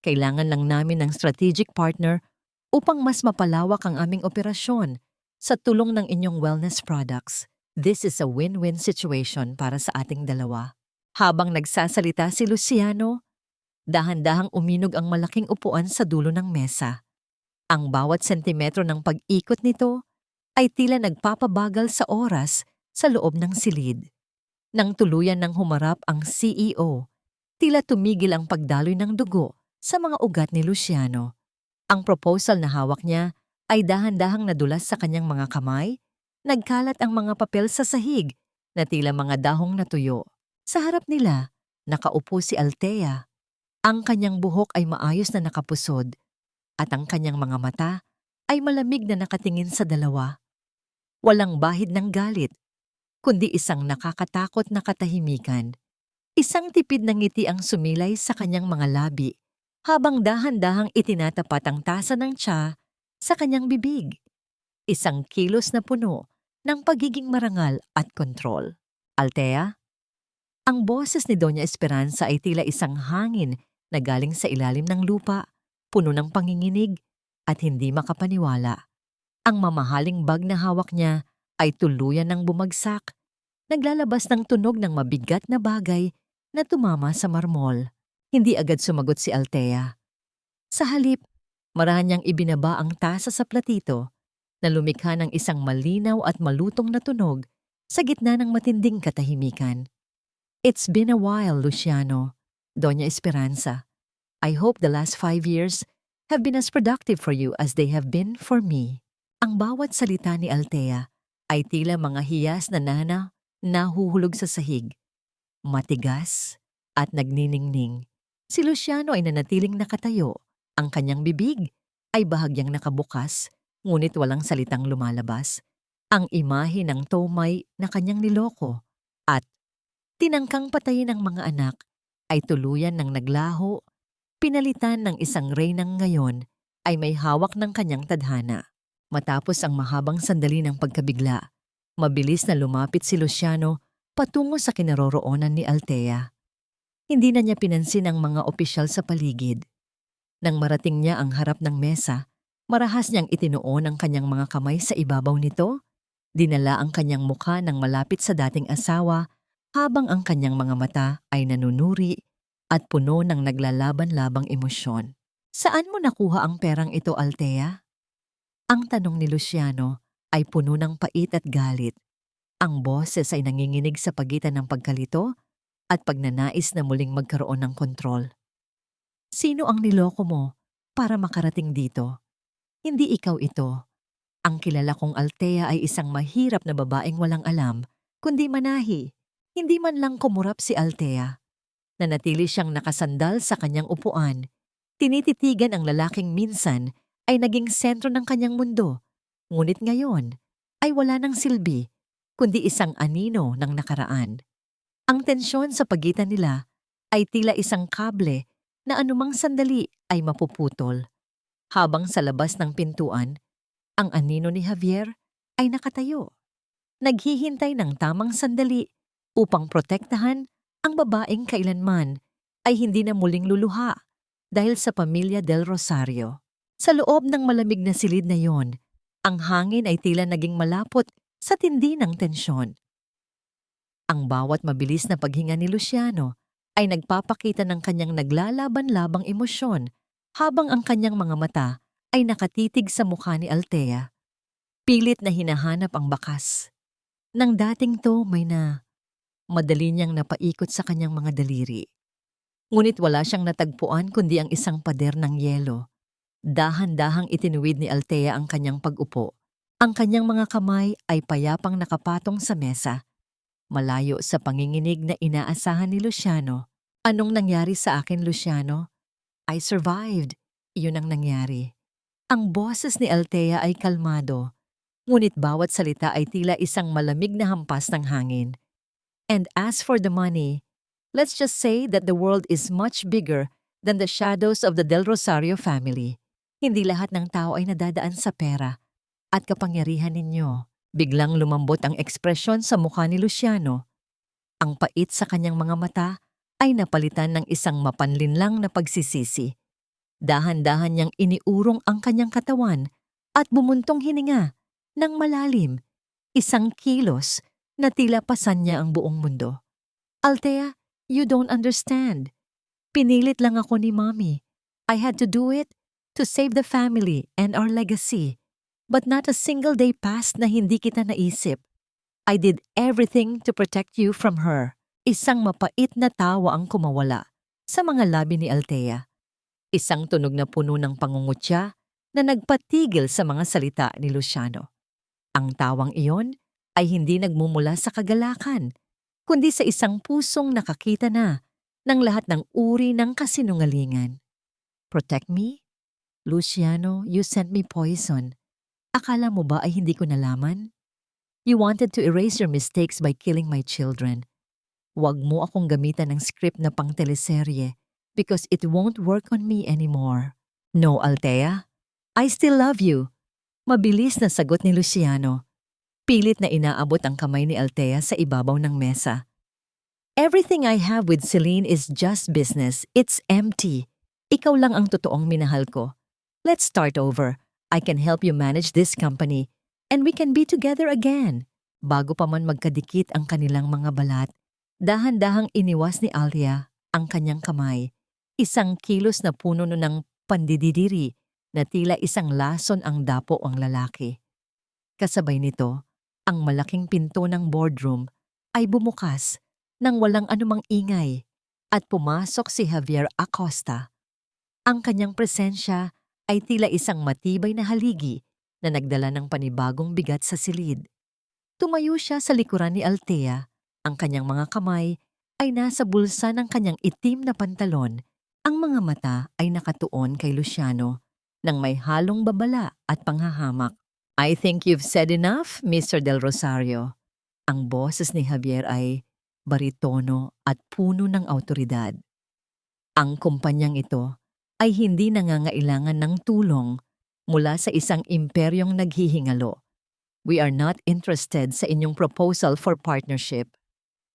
Kailangan lang namin ng strategic partner upang mas mapalawak ang aming operasyon sa tulong ng inyong wellness products. This is a win-win situation para sa ating dalawa." Habang nagsasalita si Luciano, Dahan-dahang uminog ang malaking upuan sa dulo ng mesa. Ang bawat sentimetro ng pag-ikot nito ay tila nagpapabagal sa oras sa loob ng silid. Nang tuluyan ng humarap ang CEO, tila tumigil ang pagdaloy ng dugo sa mga ugat ni Luciano. Ang proposal na hawak niya ay dahan-dahang nadulas sa kanyang mga kamay, nagkalat ang mga papel sa sahig na tila mga dahong natuyo. Sa harap nila, nakaupo si Althea. Ang kanyang buhok ay maayos na nakapusod at ang kanyang mga mata ay malamig na nakatingin sa dalawa. Walang bahid ng galit, kundi isang nakakatakot na katahimikan. Isang tipid ng ngiti ang sumilay sa kanyang mga labi habang dahan-dahang itinatapat ang tasa ng tsa sa kanyang bibig. Isang kilos na puno ng pagiging marangal at kontrol. Althea? Ang boses ni Doña Esperanza ay tila isang hangin na galing sa ilalim ng lupa, puno ng panginginig at hindi makapaniwala. Ang mamahaling bag na hawak niya ay tuluyan ng bumagsak, naglalabas ng tunog ng mabigat na bagay na tumama sa marmol. Hindi agad sumagot si Althea. Sa halip, marahan niyang ibinaba ang tasa sa platito na lumikha ng isang malinaw at malutong na tunog sa gitna ng matinding katahimikan. It's been a while, Luciano, Doña Esperanza. I hope the last 5 years have been as productive for you as they have been for me. Ang bawat salita ni Althea ay tila mga hiyas na nahuhulog sa sahig. Matigas at nagniningning. Si Luciano ay nanatiling nakatayo. Ang kanyang bibig ay bahagyang nakabukas, ngunit walang salitang lumalabas. Ang imahe ng tomay na kanyang niloko at tinangkang patayin ng mga anak ay tuluyan ng naglaho, pinalitan ng isang reynang ngayon ay may hawak ng kanyang tadhana. Matapos ang mahabang sandali ng pagkabigla, mabilis na lumapit si Luciano patungo sa kinaroroonan ni Althea. Hindi na niya pinansin ang mga opisyal sa paligid. Nang marating niya ang harap ng mesa, marahas niyang itinuon ang kanyang mga kamay sa ibabaw nito, dinala ang kanyang mukha ng malapit sa dating asawa habang ang kanyang mga mata ay nanunuri at puno ng naglalaban-labang emosyon. Saan mo nakuha ang perang ito, Althea? Ang tanong ni Luciano ay puno ng pait at galit. Ang boses ay nanginginig sa pagitan ng pagkalito at pagnanais na muling magkaroon ng kontrol. Sino ang niloko mo para makarating dito? Hindi ikaw ito. Ang kilala kong Althea ay isang mahirap na babaeng walang alam, kundi manahi. Hindi man lang kumurap si Althea. Nanatili siyang nakasandal sa kanyang upuan. Tinititigan ang lalaking minsan ay naging sentro ng kanyang mundo. Ngunit ngayon ay wala ng silbi, kundi isang anino ng nakaraan. Ang tensyon sa pagitan nila ay tila isang kable na anumang sandali ay mapuputol. Habang sa labas ng pintuan, ang anino ni Javier ay nakatayo. Naghihintay ng tamang sandali upang protektahan ang babaeng kailanman ay hindi na muling luluha dahil sa pamilya Del Rosario. Sa loob ng malamig na silid na yon, ang hangin ay tila naging malapot sa tindi ng tensyon. Ang bawat mabilis na paghinga ni Luciano ay nagpapakita ng kanyang naglalaban-labang emosyon habang ang kanyang mga mata ay nakatitig sa mukha ni Althea. Pilit na hinahanap ang bakas. Nang dating to madali niyang napaikot sa kanyang mga daliri. Ngunit wala siyang natagpuan kundi ang isang pader ng yelo. Dahan-dahang itinuwid ni Althea ang kanyang pag-upo. Ang kanyang mga kamay ay payapang nakapatong sa mesa. Malayo sa panginginig na inaasahan ni Luciano. Anong nangyari sa akin, Luciano? I survived. Iyon ang nangyari. Ang boses ni Althea ay kalmado, ngunit bawat salita ay tila isang malamig na hampas ng hangin. And as for the money, let's just say that the world is much bigger than the shadows of the Del Rosario family. Hindi lahat ng tao ay nadadaan sa pera at kapangyarihan ninyo. Biglang lumambot ang ekspresyon sa mukha ni Luciano. Ang pait sa kanyang mga mata ay napalitan ng isang mapanlinlang na pagsisisi. Dahan-dahan niyang iniurong ang kanyang katawan at bumuntong hininga ng malalim, isang kilos na tila pasan niya ang buong mundo. Althea, you don't understand. Pinilit lang ako ni Mommy. I had to do it to save the family and our legacy. But not a single day passed na hindi kita naisip. I did everything to protect you from her. Isang mapait na tawa ang kumawala sa mga labi ni Althea. Isang tunog na puno ng pangungutya na nagpatigil sa mga salita ni Luciano. Ang tawang iyon ay hindi nagmumula sa kagalakan, kundi sa isang pusong nakakita na ng lahat ng uri ng kasinungalingan. Protect me? Luciano, you sent me poison. Akala mo ba ay hindi ko nalaman? You wanted to erase your mistakes by killing my children. Huwag mo akong gamitan ng script na pang teleserye because it won't work on me anymore. No, Althea. I still love you. Mabilis na sagot ni Luciano. Pilit na inaabot ang kamay ni Althea sa ibabaw ng mesa. Everything I have with Celine is just business. It's empty. Ikaw lang ang totoong minahal ko. Let's start over. I can help you manage this company and we can be together again. Bago pa man magkadikit ang kanilang mga balat, dahan-dahang iniwas ni Alia ang kanyang kamay. Isang kilos na puno ng pandididiri na tila isang lason ang dapo ang lalaki. Kasabay nito, ang malaking pinto ng boardroom ay bumukas nang walang anumang ingay at pumasok si Javier Acosta. Ang kanyang presensya ay tila isang matibay na haligi na nagdala ng panibagong bigat sa silid. Tumayo siya sa likuran ni Althea. Ang kanyang mga kamay ay nasa bulsa ng kanyang itim na pantalon. Ang mga mata ay nakatuon kay Luciano nang may halong babala at panghahamak. I think you've said enough, Mr. Del Rosario. Ang boses ni Javier ay baritono at puno ng awtoridad. Ang kumpanyang ito ay hindi nangangailangan ng tulong mula sa isang imperyong naghihingalo. We are not interested sa inyong proposal for partnership.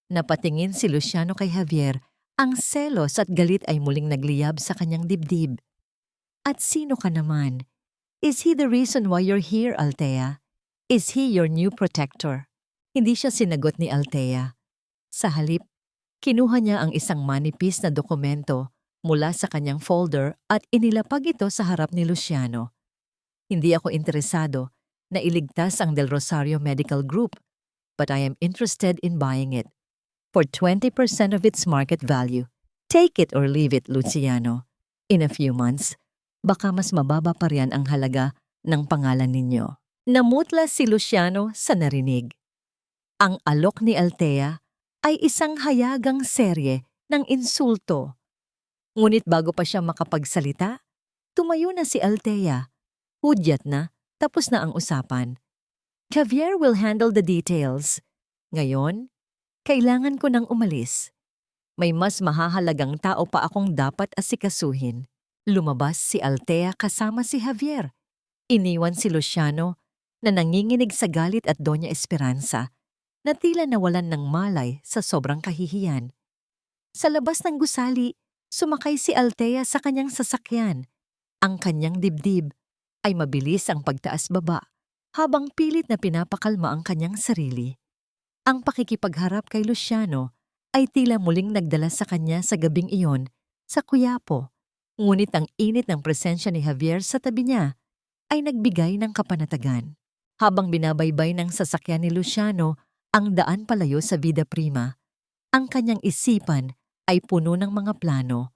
Napatingin si Luciano kay Javier, ang selos at galit ay muling nagliyab sa kanyang dibdib. At sino ka naman? Is he the reason why you're here, Althea? Is he your new protector? Hindi siya sinagot ni Althea. Sa halip, kinuha niya ang isang manipis na dokumento mula sa kanyang folder at inilapag ito sa harap ni Luciano. Hindi ako interesado na iligtas ang Del Rosario Medical Group, but I am interested in buying it for 20% of its market value. Take it or leave it, Luciano. In a few months, baka mas mababa pa riyan ang halaga ng pangalan ninyo. Namutla si Luciano sa narinig. Ang alok ni Althea ay isang hayagang serye ng insulto. Ngunit bago pa siya makapagsalita, tumayo na si Althea. Hudyat na, tapos na ang usapan. Javier will handle the details. Ngayon, kailangan ko nang umalis. May mas mahahalagang tao pa akong dapat asikasuhin. Lumabas si Althea kasama si Javier. Iniwan si Luciano na nanginginig sa galit at Doña Esperanza na tila nawalan ng malay sa sobrang kahihiyan. Sa labas ng gusali, sumakay si Althea sa kanyang sasakyan. Ang kanyang dibdib ay mabilis ang pagtaas-baba habang pilit na pinapakalma ang kanyang sarili. Ang pakikipagharap kay Luciano ay tila muling nagdala sa kanya sa gabing iyon sa Quiapo. Ngunit ang init ng presensya ni Javier sa tabi niya ay nagbigay ng kapanatagan. Habang binabaybay ng sasakyan ni Luciano ang daan palayo sa Vida Prima, ang kanyang isipan ay puno ng mga plano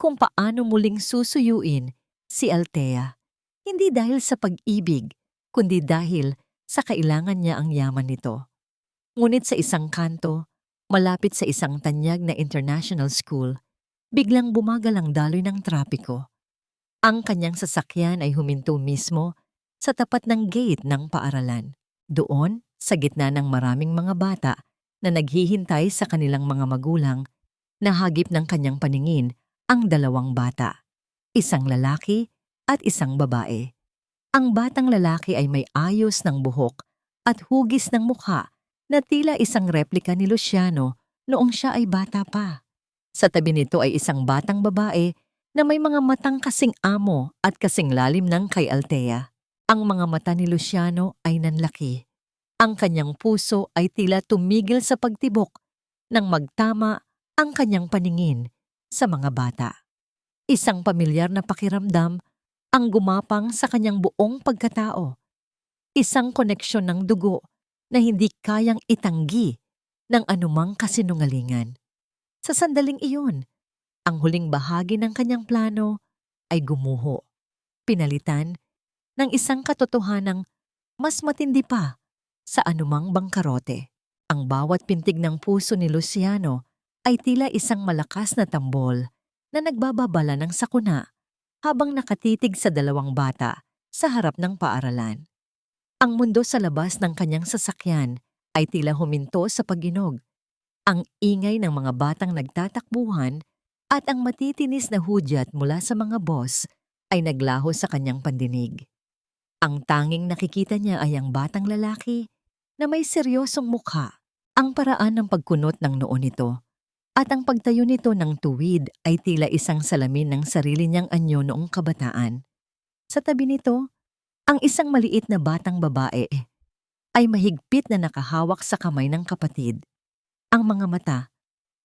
kung paano muling susuyuin si Althea. Hindi dahil sa pag-ibig, kundi dahil sa kailangan niya ang yaman nito. Ngunit sa isang kanto, malapit sa isang tanyag na international school, biglang bumagal ang daloy ng trapiko. Ang kanyang sasakyan ay huminto mismo sa tapat ng gate ng paaralan. Doon, sa gitna ng maraming mga bata na naghihintay sa kanilang mga magulang, nahagip ng kanyang paningin ang dalawang bata, isang lalaki at isang babae. Ang batang lalaki ay may ayos ng buhok at hugis ng mukha na tila isang replika ni Luciano noong siya ay bata pa. Sa tabi nito ay isang batang babae na may mga matang kasing amo at kasing lalim ng kay Althea. Ang mga mata ni Luciano ay nanlaki. Ang kanyang puso ay tila tumigil sa pagtibok nang magtama ang kanyang paningin sa mga bata. Isang pamilyar na pakiramdam ang gumapang sa kanyang buong pagkatao. Isang koneksyon ng dugo na hindi kayang itanggi ng anumang kasinungalingan. Sa sandaling iyon, ang huling bahagi ng kanyang plano ay gumuho, pinalitan ng isang katotohanang mas matindi pa sa anumang bangkarote. Ang bawat pintig ng puso ni Luciano ay tila isang malakas na tambol na nagbababala ng sakuna habang nakatitig sa dalawang bata sa harap ng paaralan. Ang mundo sa labas ng kanyang sasakyan ay tila huminto sa pag-inog. Ang ingay ng mga batang nagtatakbuhan at ang matitinis na hudyat mula sa mga boss ay naglaho sa kanyang pandinig. Ang tanging nakikita niya ay ang batang lalaki na may seryosong mukha, ang paraan ng pagkunot ng noo nito, at ang pagtayo nito ng tuwid ay tila isang salamin ng sarili niyang anyo noong kabataan. Sa tabi nito, ang isang maliit na batang babae ay mahigpit na nakahawak sa kamay ng kapatid. Ang mga mata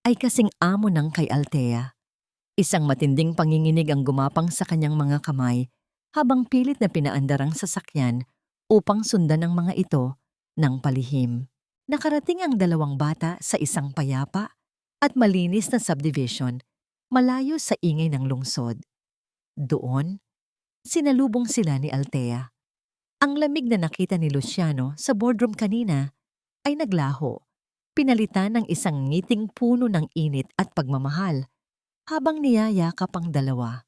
ay kasing amo ng kay Althea. Isang matinding panginginig ang gumapang sa kanyang mga kamay habang pilit na pinaandar ang sasakyan upang sundan ng mga ito ng palihim. Nakarating ang dalawang bata sa isang payapa at malinis na subdivision malayo sa ingay ng lungsod. Doon, sinalubong sila ni Althea. Ang lamig na nakita ni Luciano sa boardroom kanina ay naglaho, pinalitan ng isang ngiting puno ng init at pagmamahal habang niyayakap ang dalawa.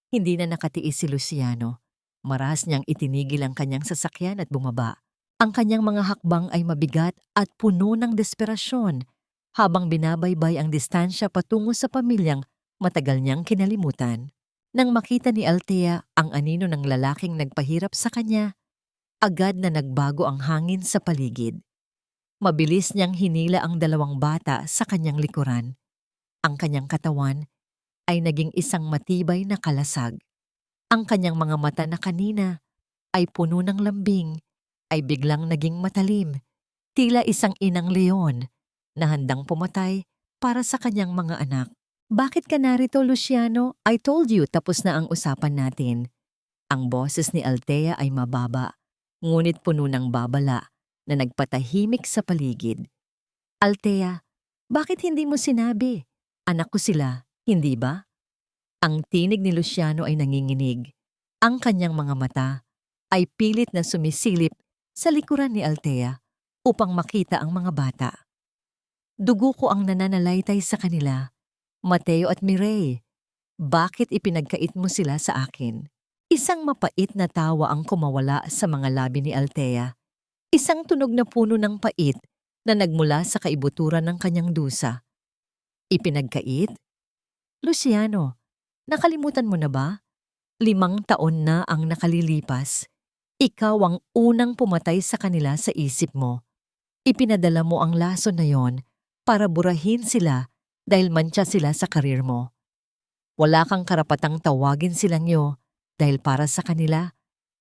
Hindi na nakatiis si Luciano. Maras niyang itinigil ang kanyang sasakyan at bumaba. Ang kanyang mga hakbang ay mabigat at puno ng desperasyon habang binabaybay ang distansya patungo sa pamilyang matagal niyang kinalimutan. Nang makita ni Althea ang anino ng lalaking nagpahirap sa kanya, agad na nagbago ang hangin sa paligid. Mabilis niyang hinila ang dalawang bata sa kanyang likuran. Ang kanyang katawan ay naging isang matibay na kalasag. Ang kanyang mga mata na kanina ay puno ng lambing ay biglang naging matalim, tila isang inang leon na handang pumatay para sa kanyang mga anak. Bakit ka narito, Luciano? I told you tapos na ang usapan natin. Ang boses ni Althea ay mababa, ngunit puno ng babala na nagpatahimik sa paligid. Althea, bakit hindi mo sinabi? Anak ko sila, hindi ba? Ang tinig ni Luciano ay nanginginig. Ang kanyang mga mata ay pilit na sumisilip sa likuran ni Althea upang makita ang mga bata. Dugo ko ang nananalaytay sa kanila, Mateo at Mireille. Bakit ipinagkait mo sila sa akin? Isang mapait na tawa ang kumawala sa mga labi ni Althea. Isang tunog na puno ng pait na nagmula sa kaibuturan ng kanyang dusa. Ipinagkait? Luciano, nakalimutan mo na ba? 5 taon na ang nakalilipas. Ikaw ang unang pumatay sa kanila sa isip mo. Ipinadala mo ang lason na yon para burahin sila dahil mantsa sila sa karir mo. Wala kang karapatang tawagin silang yo dahil para sa kanila,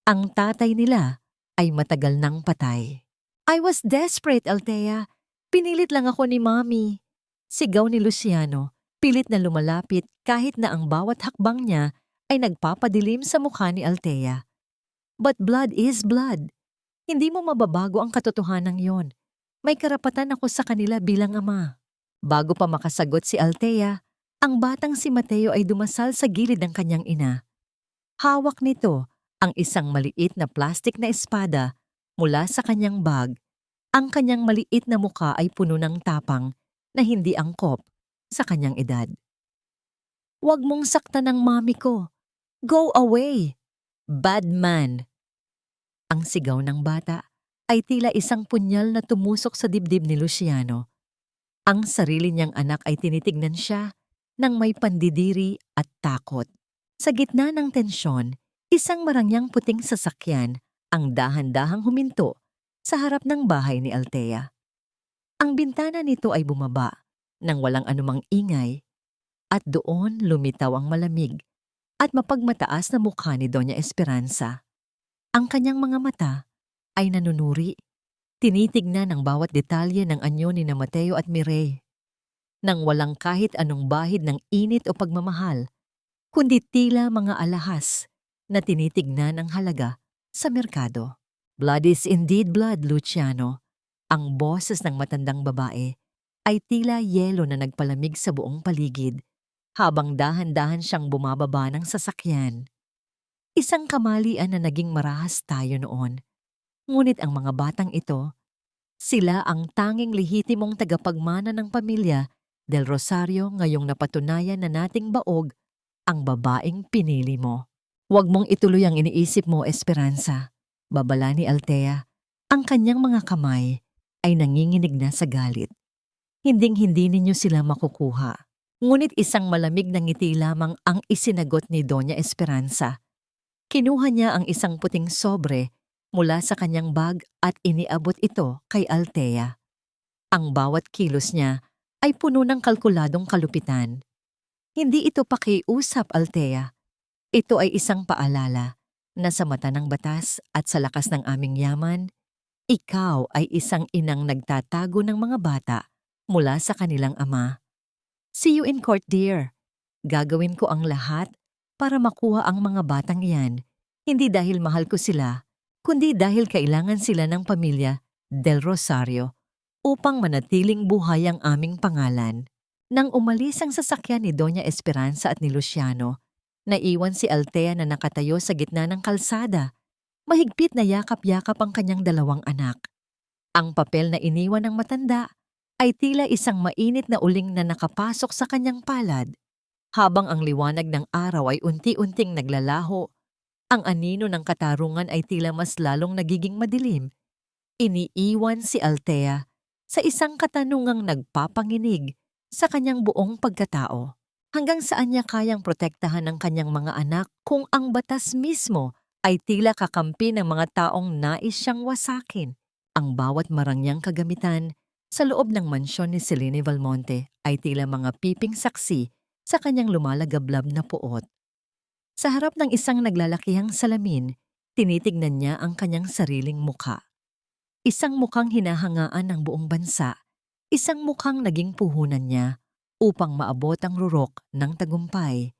ang tatay nila ay matagal nang patay. I was desperate, Althea. Pinilit lang ako ni Mommy. Sigaw ni Luciano, pilit na lumalapit kahit na ang bawat hakbang niya ay nagpapadilim sa mukha ni Althea. But blood is blood. Hindi mo mababago ang katotohanan yon. May karapatan ako sa kanila bilang ama. Bago pa makasagot si Althea, ang batang si Mateo ay dumasal sa gilid ng kanyang ina. Hawak nito ang isang maliit na plastik na espada mula sa kanyang bag. Ang kanyang maliit na mukha ay puno ng tapang na hindi angkop sa kanyang edad. Huwag mong saktan ang mami ko. Go away! Bad man! Ang sigaw ng bata ay tila isang punyal na tumusok sa dibdib ni Luciano. Ang sarili niyang anak ay tinitignan siya ng may pandidiri at takot. Sa gitna ng tensyon, isang marangyang puting sasakyan ang dahan-dahang huminto sa harap ng bahay ni Althea. Ang bintana nito ay bumaba nang walang anumang ingay at doon lumitaw ang malamig at mapagmataas na mukha ni Doña Esperanza. Ang kanyang mga mata ay nanunuri, tinitignan ang bawat detalye ng anyo ni na Mateo at Mireille. nang walang kahit anong bahid ng init o pagmamahal, kundi tila mga alahas na tinitignan ng halaga sa merkado. Blood is indeed blood, Luciano. Ang boses ng matandang babae ay tila yelo na nagpalamig sa buong paligid habang dahan-dahan siyang bumababa ng sasakyan. Isang kamalian na naging marahas tayo noon. Ngunit ang mga batang ito, sila ang tanging lehitimong tagapagmana ng pamilya Del Rosario ngayong napatunayan na nating baog ang babaeng pinili mo. Huwag mong ituloy ang iniisip mo, Esperanza. Babala ni Althea. Ang kanyang mga kamay ay nanginginig na sa galit. Hinding-hindi ninyo sila makukuha. Ngunit isang malamig na ngiti lamang ang isinagot ni Doña Esperanza. Kinuha niya ang isang puting sobre mula sa kanyang bag at iniabot ito kay Althea. Ang bawat kilos niya ay puno ng kalkuladong kalupitan. Hindi ito pakiusap, Althea. Ito ay isang paalala na sa mata ng batas at sa lakas ng aming yaman, ikaw ay isang inang nagtatago ng mga bata mula sa kanilang ama. See you in court, dear. Gagawin ko ang lahat para makuha ang mga batang iyan, hindi dahil mahal ko sila, kundi dahil kailangan sila ng pamilya Del Rosario upang manatiling buhay ang aming pangalan. Nang umalis ang sasakyan ni Doña Esperanza at ni Luciano, naiwan si Althea na nakatayo sa gitna ng kalsada. Mahigpit na yakap-yakap ang kanyang dalawang anak. Ang papel na iniwan ng matanda ay tila isang mainit na uling na nakapasok sa kanyang palad. Habang ang liwanag ng araw ay unti-unting naglalaho, ang anino ng katarungan ay tila mas lalong nagiging madilim. Iniiwan si Althea sa isang katanungang nagpapanginig sa kanyang buong pagkatao. Hanggang saan niya kayang protektahan ng kanyang mga anak kung ang batas mismo ay tila kakampi ng mga taong nais siyang wasakin? Ang bawat marangyang kagamitan sa loob ng mansyon ni Selene Valmonte ay tila mga piping saksi sa kanyang lumalagablab na puot. Sa harap ng isang naglalakihang salamin, tinitignan niya ang kanyang sariling mukha. Isang mukhang hinahangaan ng buong bansa, isang mukhang naging puhunan niya upang maabot ang rurok ng tagumpay.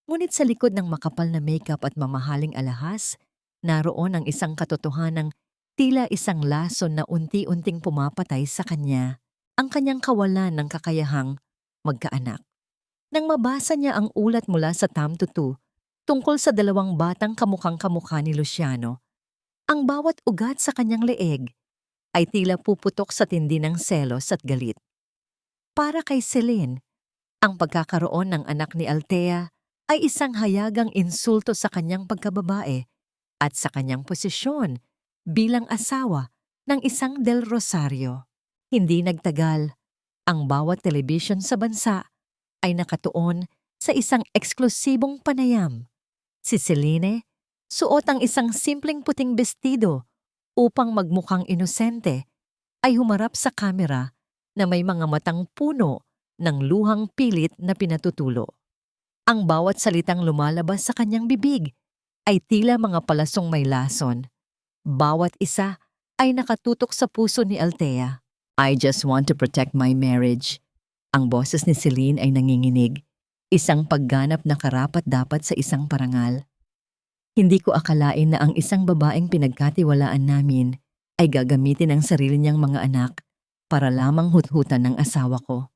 Ngunit sa likod ng makapal na makeup at mamahaling alahas, naroon ang isang katotohanang tila isang lason na unti-unting pumapatay sa kanya, ang kanyang kawalan ng kakayahang magkaanak. Nang mabasa niya ang ulat mula sa Tamtutu tungkol sa dalawang batang kamukhang-kamukha ni Luciano, ang bawat ugat sa kanyang leeg ay tila puputok sa tindi ng selos at galit. Para kay Selene, ang pagkakaroon ng anak ni Althea ay isang hayagang insulto sa kanyang pagkababae at sa kanyang posisyon bilang asawa ng isang Del Rosario. Hindi nagtagal, ang bawat telebisyon sa bansa ay nakatuon sa isang eksklusibong panayam. Si Selene, suot ang isang simpleng puting bestido upang magmukhang inosente, ay humarap sa kamera na may mga matang puno ng luhang pilit na pinatutulo. Ang bawat salitang lumalabas sa kanyang bibig ay tila mga palasong may lason. Bawat isa ay nakatutok sa puso ni Althea. I just want to protect my marriage. Ang boses ni Selene ay nanginginig, isang pagganap na karapat-dapat sa isang parangal. Hindi ko akalain na ang isang babaeng pinagkatiwalaan namin ay gagamitin ang sarili niyang mga anak para lamang huthutan ng asawa ko.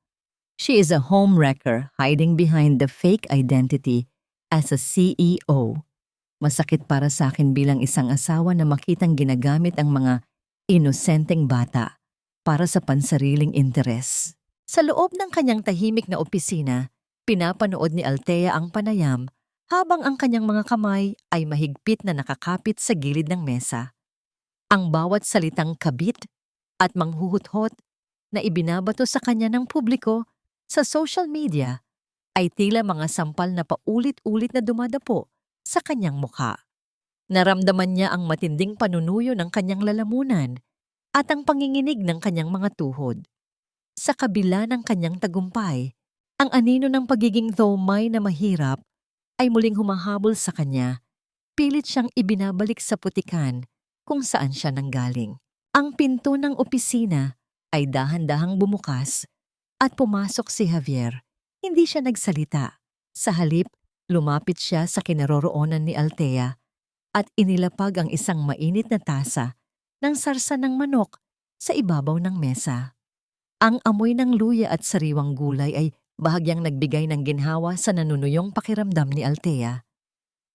She is a homewrecker hiding behind the fake identity as a CEO. Masakit para sa akin bilang isang asawa na makitang ginagamit ang mga inosenteng bata para sa pansariling interes. Sa loob ng kanyang tahimik na opisina, pinapanood ni Althea ang panayam habang ang kanyang mga kamay ay mahigpit na nakakapit sa gilid ng mesa. Ang bawat salitang kabit at manghuhuthot na ibinabato sa kanya ng publiko sa social media ay tila mga sampal na paulit-ulit na dumadapo sa kanyang mukha. Naramdaman niya ang matinding panunuyo ng kanyang lalamunan at ang panginginig ng kanyang mga tuhod. Sa kabila ng kanyang tagumpay, ang anino ng pagiging thomay na mahirap ay muling humahabol sa kanya. Pilit siyang ibinabalik sa putikan kung saan siya nanggaling. Ang pinto ng opisina ay dahan-dahang bumukas At pumasok si Javier. Hindi siya nagsalita. Sa halip, lumapit siya sa kinaroroonan ni Althea at inilapag ang isang mainit na tasa ng sarsa ng manok sa ibabaw ng mesa. Ang amoy ng luya at sariwang gulay ay bahagyang nagbigay ng ginhawa sa nanunuyong pakiramdam ni Althea.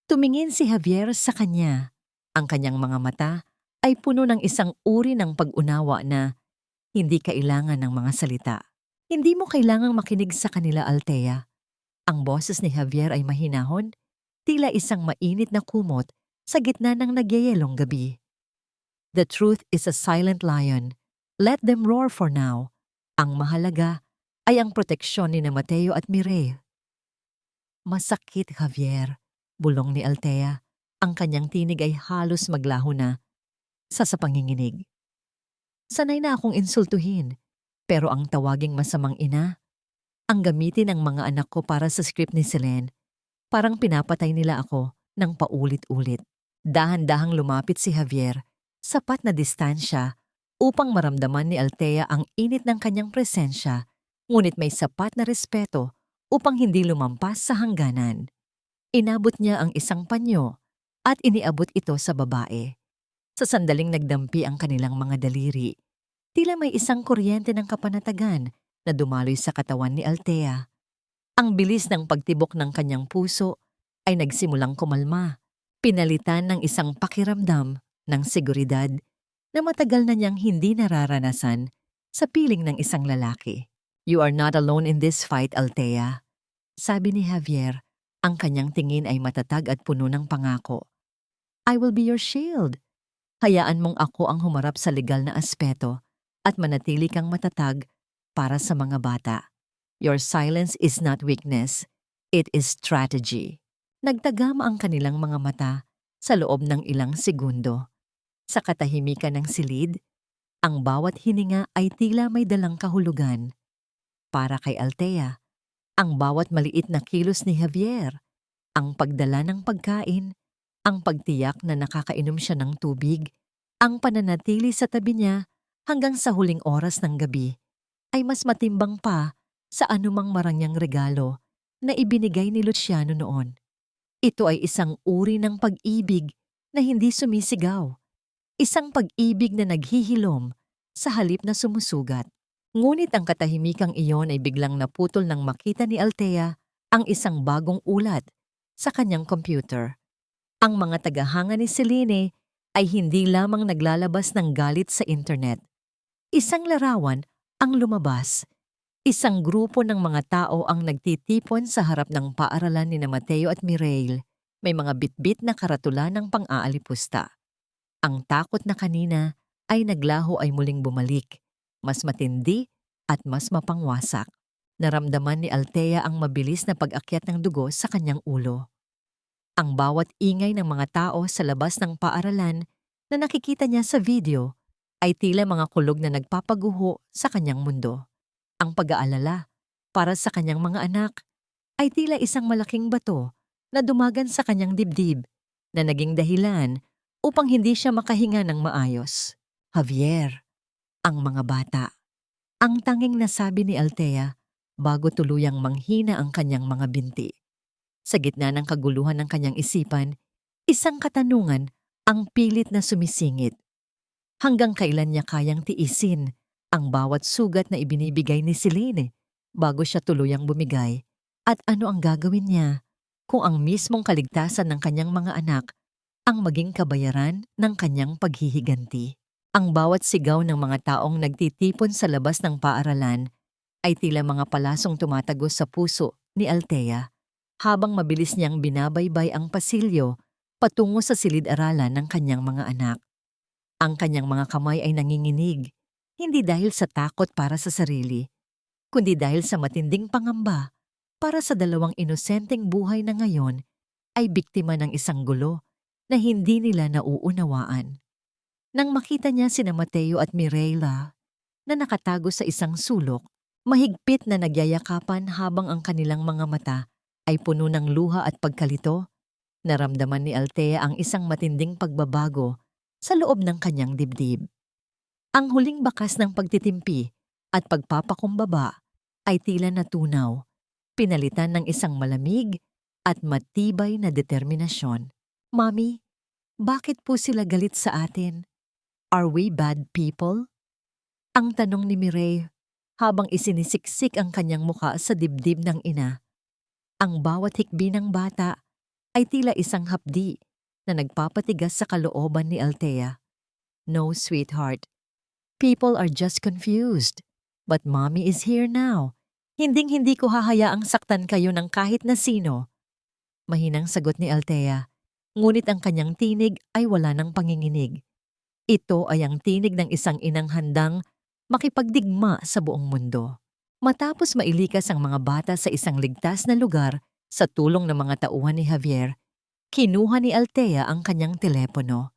Tumingin si Javier sa kanya. Ang kanyang mga mata ay puno ng isang uri ng pag-unawa na hindi kailangan ng mga salita. Hindi mo kailangang makinig sa kanila, Althea. Ang boses ni Javier ay mahinahon, tila isang mainit na kumot sa gitna ng nagyayelong gabi. The truth is a silent lion. Let them roar for now. Ang mahalaga ay ang proteksyon ni Mateo at Mireille. Masakit, Javier, bulong ni Althea. Ang kanyang tinig ay halos maglaho na sa panginginig. Sanay na akong insultuhin, pero ang tawaging masamang ina, ang gamitin ng mga anak ko para sa script ni Selene, parang pinapatay nila ako ng paulit-ulit. Dahan-dahang lumapit si Javier, sapat na distansya upang maramdaman ni Althea ang init ng kanyang presensya, ngunit may sapat na respeto upang hindi lumampas sa hangganan. Inabot niya ang isang panyo at iniabot ito sa babae. Sa sandaling nagdampi ang kanilang mga daliri, tila may isang kuryente ng kapanatagan na dumaloy sa katawan ni Althea. Ang bilis ng pagtibok ng kanyang puso ay nagsimulang kumalma, pinalitan ng isang pakiramdam ng seguridad na matagal na niyang hindi nararanasan sa piling ng isang lalaki. You are not alone in this fight, Althea. Sabi ni Javier, ang kanyang tingin ay matatag at puno ng pangako. I will be your shield. Hayaan mong ako ang humarap sa legal na aspeto at manatili kang matatag para sa mga bata. Your silence is not weakness, it is strategy. Nagtagama ang kanilang mga mata sa loob ng ilang segundo. Sa katahimikan ng silid, ang bawat hininga ay tila may dalang kahulugan. Para kay Althea, ang bawat maliit na kilos ni Javier, ang pagdala ng pagkain, ang pagtiyak na nakakainom siya ng tubig, ang pananatili sa tabi niya hanggang sa huling oras ng gabi, ay mas matimbang pa sa anumang marangyang regalo na ibinigay ni Luciano noon. Ito ay isang uri ng pag-ibig na hindi sumisigaw. Isang pag-ibig na naghihilom sa halip na sumusugat. Ngunit ang katahimikang iyon ay biglang naputol nang makita ni Althea ang isang bagong ulat sa kanyang computer. Ang mga tagahanga ni Selene ay hindi lamang naglalabas ng galit sa internet. Isang larawan ang lumabas. Isang grupo ng mga tao ang nagtitipon sa harap ng paaralan ni Mateo at Mireille. May mga bitbit na karatula ng pang-aalipusta. Ang takot na kanina ay naglaho ay muling bumalik, mas matindi at mas mapangwasak. Naramdaman ni Althea ang mabilis na pag-akyat ng dugo sa kanyang ulo. Ang bawat ingay ng mga tao sa labas ng paaralan na nakikita niya sa video ay tila mga kulog na nagpapaguho sa kanyang mundo. Ang pag-aalala para sa kanyang mga anak ay tila isang malaking bato na dumagan sa kanyang dibdib na naging dahilan upang hindi siya makahinga ng maayos. Javier, ang mga bata. Ang tanging nasabi ni Althea bago tuluyang manghina ang kanyang mga binti. Sa gitna ng kaguluhan ng kanyang isipan, isang katanungan ang pilit na sumisingit. Hanggang kailan niya kayang tiisin ang bawat sugat na ibinibigay ni Selene bago siya tuluyang bumigay? At ano ang gagawin niya kung ang mismong kaligtasan ng kanyang mga anak ang maging kabayaran ng kanyang paghihiganti? Ang bawat sigaw ng mga taong nagtitipon sa labas ng paaralan ay tila mga palasong tumatagos sa puso ni Althea habang mabilis niyang binabaybay ang pasilyo patungo sa silid-aralan ng kanyang mga anak. Ang kanyang mga kamay ay nanginginig, hindi dahil sa takot para sa sarili, kundi dahil sa matinding pangamba para sa dalawang inosenteng buhay na ngayon ay biktima ng isang gulo na hindi nila nauunawaan. Nang makita niya sina Mateo at Mireille na nakatago sa isang sulok, mahigpit na nagyayakapan habang ang kanilang mga mata ay puno ng luha at pagkalito, naramdaman ni Althea ang isang matinding pagbabago sa loob ng kanyang dibdib. Ang huling bakas ng pagtitimpi at pagpapakumbaba ay tila natunaw, pinalitan ng isang malamig at matibay na determinasyon. Mommy, bakit po sila galit sa atin? Are we bad people? Ang tanong ni Mireille habang isinisiksik ang kanyang muka sa dibdib ng ina. Ang bawat hikbi ng bata ay tila isang hapdi na nagpapatigas sa kalooban ni Althea. No, sweetheart. People are just confused. But mommy is here now. Hinding-hindi ko hahayaang saktan kayo ng kahit na sino. Mahinang sagot ni Althea, ngunit ang kanyang tinig ay wala ng panginginig. Ito ay ang tinig ng isang inang handang makipagdigma sa buong mundo. Matapos mailikas ang mga bata sa isang ligtas na lugar sa tulong ng mga tauhan ni Javier, kinuha ni Althea ang kanyang telepono.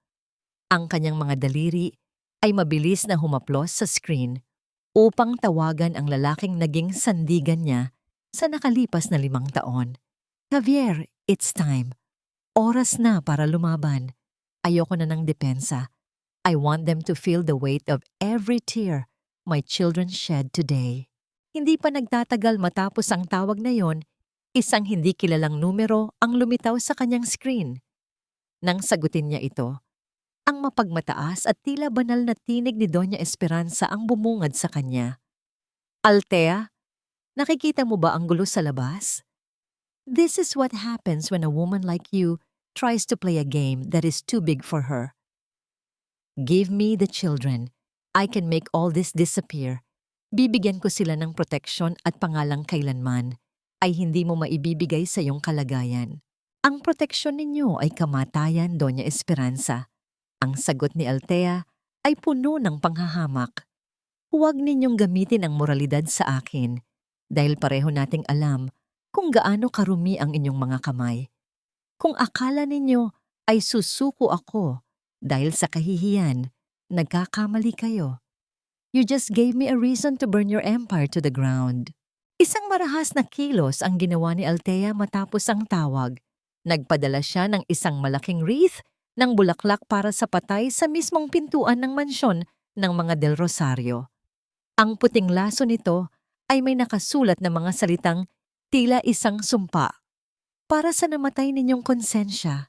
Ang kanyang mga daliri ay mabilis na humaplos sa screen upang tawagan ang lalaking naging sandigan niya sa nakalipas na 5 taon. Javier, it's time. Oras na para lumaban. Ayoko na ng depensa. I want them to feel the weight of every tear my children shed today. Hindi pa nagtatagal matapos ang tawag na yon, isang hindi kilalang numero ang lumitaw sa kanyang screen. Nang sagutin niya ito, ang mapagmataas at tila banal na tinig ni Doña Esperanza ang bumungad sa kanya. Althea, nakikita mo ba ang gulo sa labas? This is what happens when a woman like you tries to play a game that is too big for her. Give me the children. I can make all this disappear. Bibigyan ko sila ng proteksyon at pangalang kailanman ay hindi mo maibibigay sa iyong kalagayan. Ang proteksyon ninyo ay kamatayan, Doña Esperanza. Ang sagot ni Althea ay puno ng panghahamak. Huwag ninyong gamitin ang moralidad sa akin dahil pareho nating alam kung gaano karumi ang inyong mga kamay. Kung akala ninyo ay susuko ako dahil sa kahihiyan, nagkakamali kayo. You just gave me a reason to burn your empire to the ground. Isang marahas na kilos ang ginawa ni Althea matapos ang tawag. Nagpadala siya ng isang malaking wreath ng bulaklak para sa patay sa mismong pintuan ng mansyon ng mga Del Rosario. Ang puting laso nito ay may nakasulat na mga salitang tila isang sumpa. Para sa namatay ninyong konsensya,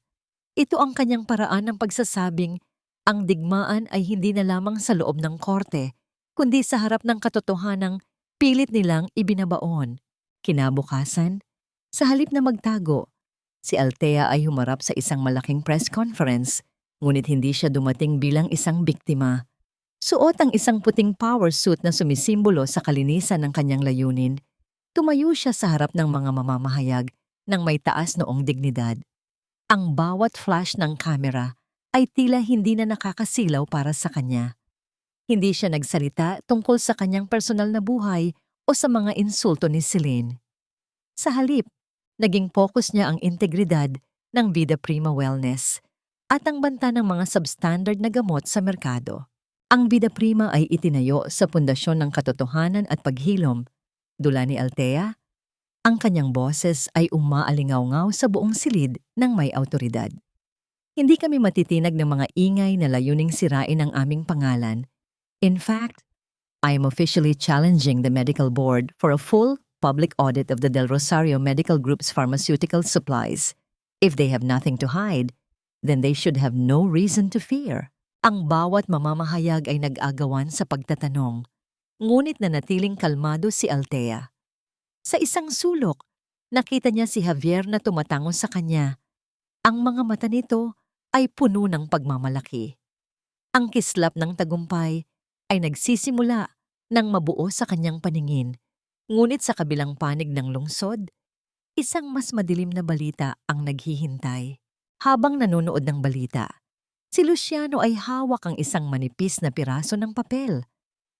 ito ang kanyang paraan ng pagsasabing ang digmaan ay hindi na lamang sa loob ng korte, kundi sa harap ng katotohanang pilit nilang ibinabaon. Kinabukasan, sa halip na magtago, si Althea ay humarap sa isang malaking press conference, ngunit hindi siya dumating bilang isang biktima. Suot ang isang puting power suit na sumisimbolo sa kalinisan ng kanyang layunin. Tumayo siya sa harap ng mga mamamahayag ng may taas noong dignidad. Ang bawat flash ng kamera ay tila hindi na nakakasilaw para sa kanya. Hindi siya nagsalita tungkol sa kanyang personal na buhay o sa mga insulto ni Celine. Sa halip, naging focus niya ang integridad ng Vida Prima Wellness at ang banta ng mga substandard na gamot sa merkado. Ang Vida Prima ay itinayo sa pundasyon ng katotohanan at paghilom. Dula ni Althea, ang kanyang boses ay umaalingaw-ngaw sa buong silid ng may awtoridad. Hindi kami matitinag ng mga ingay na layuning sirain ang aming pangalan. In fact, I am officially challenging the medical board for a full public audit of the Del Rosario Medical Group's pharmaceutical supplies. If they have nothing to hide, then they should have no reason to fear. Ang bawat mamamahayag ay nag-agawan sa pagtatanong, ngunit nanatiling kalmado si Althea. Sa isang sulok, nakita niya si Javier na tumatango sa kanya. Ang mga mata nito ay puno ng pagmamalaki. Ang kislap ng tagumpay ay nagsisimula ng mabuo sa kanyang paningin. Ngunit sa kabilang panig ng lungsod, isang mas madilim na balita ang naghihintay. Habang nanonood ng balita, si Luciano ay hawak ang isang manipis na piraso ng papel.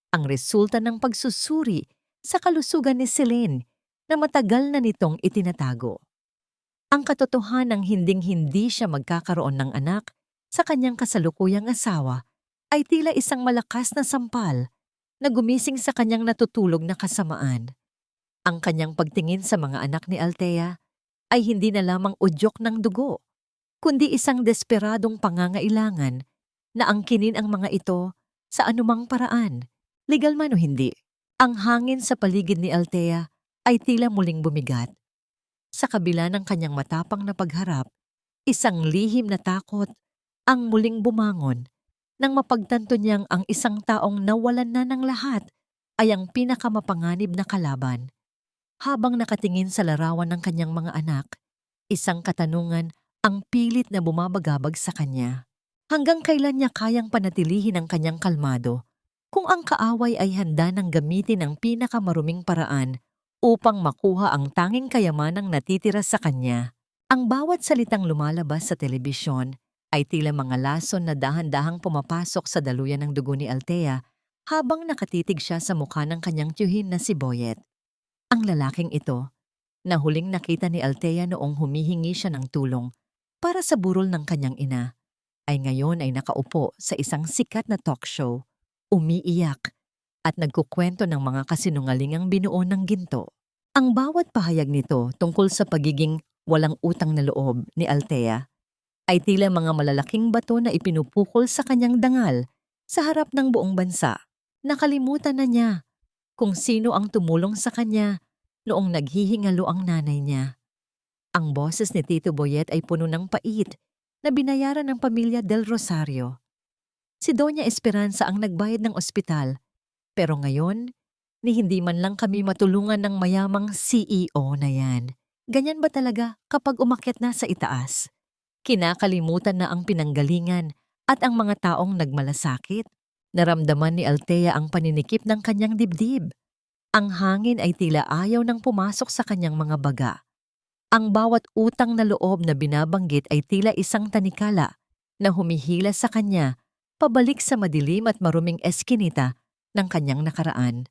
Ang resulta ng pagsusuri sa kalusugan ni Celine na matagal na nitong itinatago. Ang katotohanang hinding-hindi siya magkakaroon ng anak sa kanyang kasalukuyang asawa ay tila isang malakas na sampal na gumising sa kanyang natutulog na kasamaan. Ang kanyang pagtingin sa mga anak ni Althea ay hindi na lamang udyok ng dugo, kundi isang desperadong pangangailangan na angkinin ang mga ito sa anumang paraan, legal man o hindi. Ang hangin sa paligid ni Althea ay tila muling bumigat. Sa kabila ng kanyang matapang na pagharap, isang lihim na takot ang muling bumangon nang mapagtanto niyang ang isang taong nawalan na ng lahat ay ang pinakamapanganib na kalaban. Habang nakatingin sa larawan ng kanyang mga anak, isang katanungan ang pilit na bumabagabag sa kanya. Hanggang kailan niya kayang panatilihin ang kanyang kalmado kung ang kaaway ay handa nang gamitin ang pinakamaruming paraan upang makuha ang tanging kayamanang natitira sa kanya? Ang bawat salitang lumalabas sa telebisyon ay tila mga lason na dahan-dahang pumapasok sa daluyan ng dugo ni Althea habang nakatitig siya sa mukha ng kanyang tiyuhin na si Boyet. Ang lalaking ito, na huling nakita ni Althea noong humihingi siya ng tulong para sa burol ng kanyang ina, ay ngayon ay nakaupo sa isang sikat na talk show, umiiyak at nagkukwento ng mga kasinungalingang binuo ng ginto. Ang bawat pahayag nito tungkol sa pagiging walang utang na loob ni Althea ay tila mga malalaking bato na ipinupukol sa kanyang dangal sa harap ng buong bansa. Nakalimutan na niya kung sino ang tumulong sa kanya noong naghihingalo ang nanay niya. Ang boses ni Tito Boyet ay puno ng pait na binayaran ng pamilya Del Rosario. Si Doña Esperanza ang nagbayad ng ospital, pero ngayon, ni hindi man lang kami matulungan ng mayamang CEO na yan. Ganyan ba talaga kapag umakyat na sa itaas? Kinakalimutan na ang pinanggalingan at ang mga taong nagmalasakit. Naramdaman ni Althea ang paninikip ng kanyang dibdib. Ang hangin ay tila ayaw nang pumasok sa kanyang mga baga. Ang bawat utang na loob na binabanggit ay tila isang tanikala na humihila sa kanya pabalik sa madilim at maruming eskinita ng kanyang nakaraan.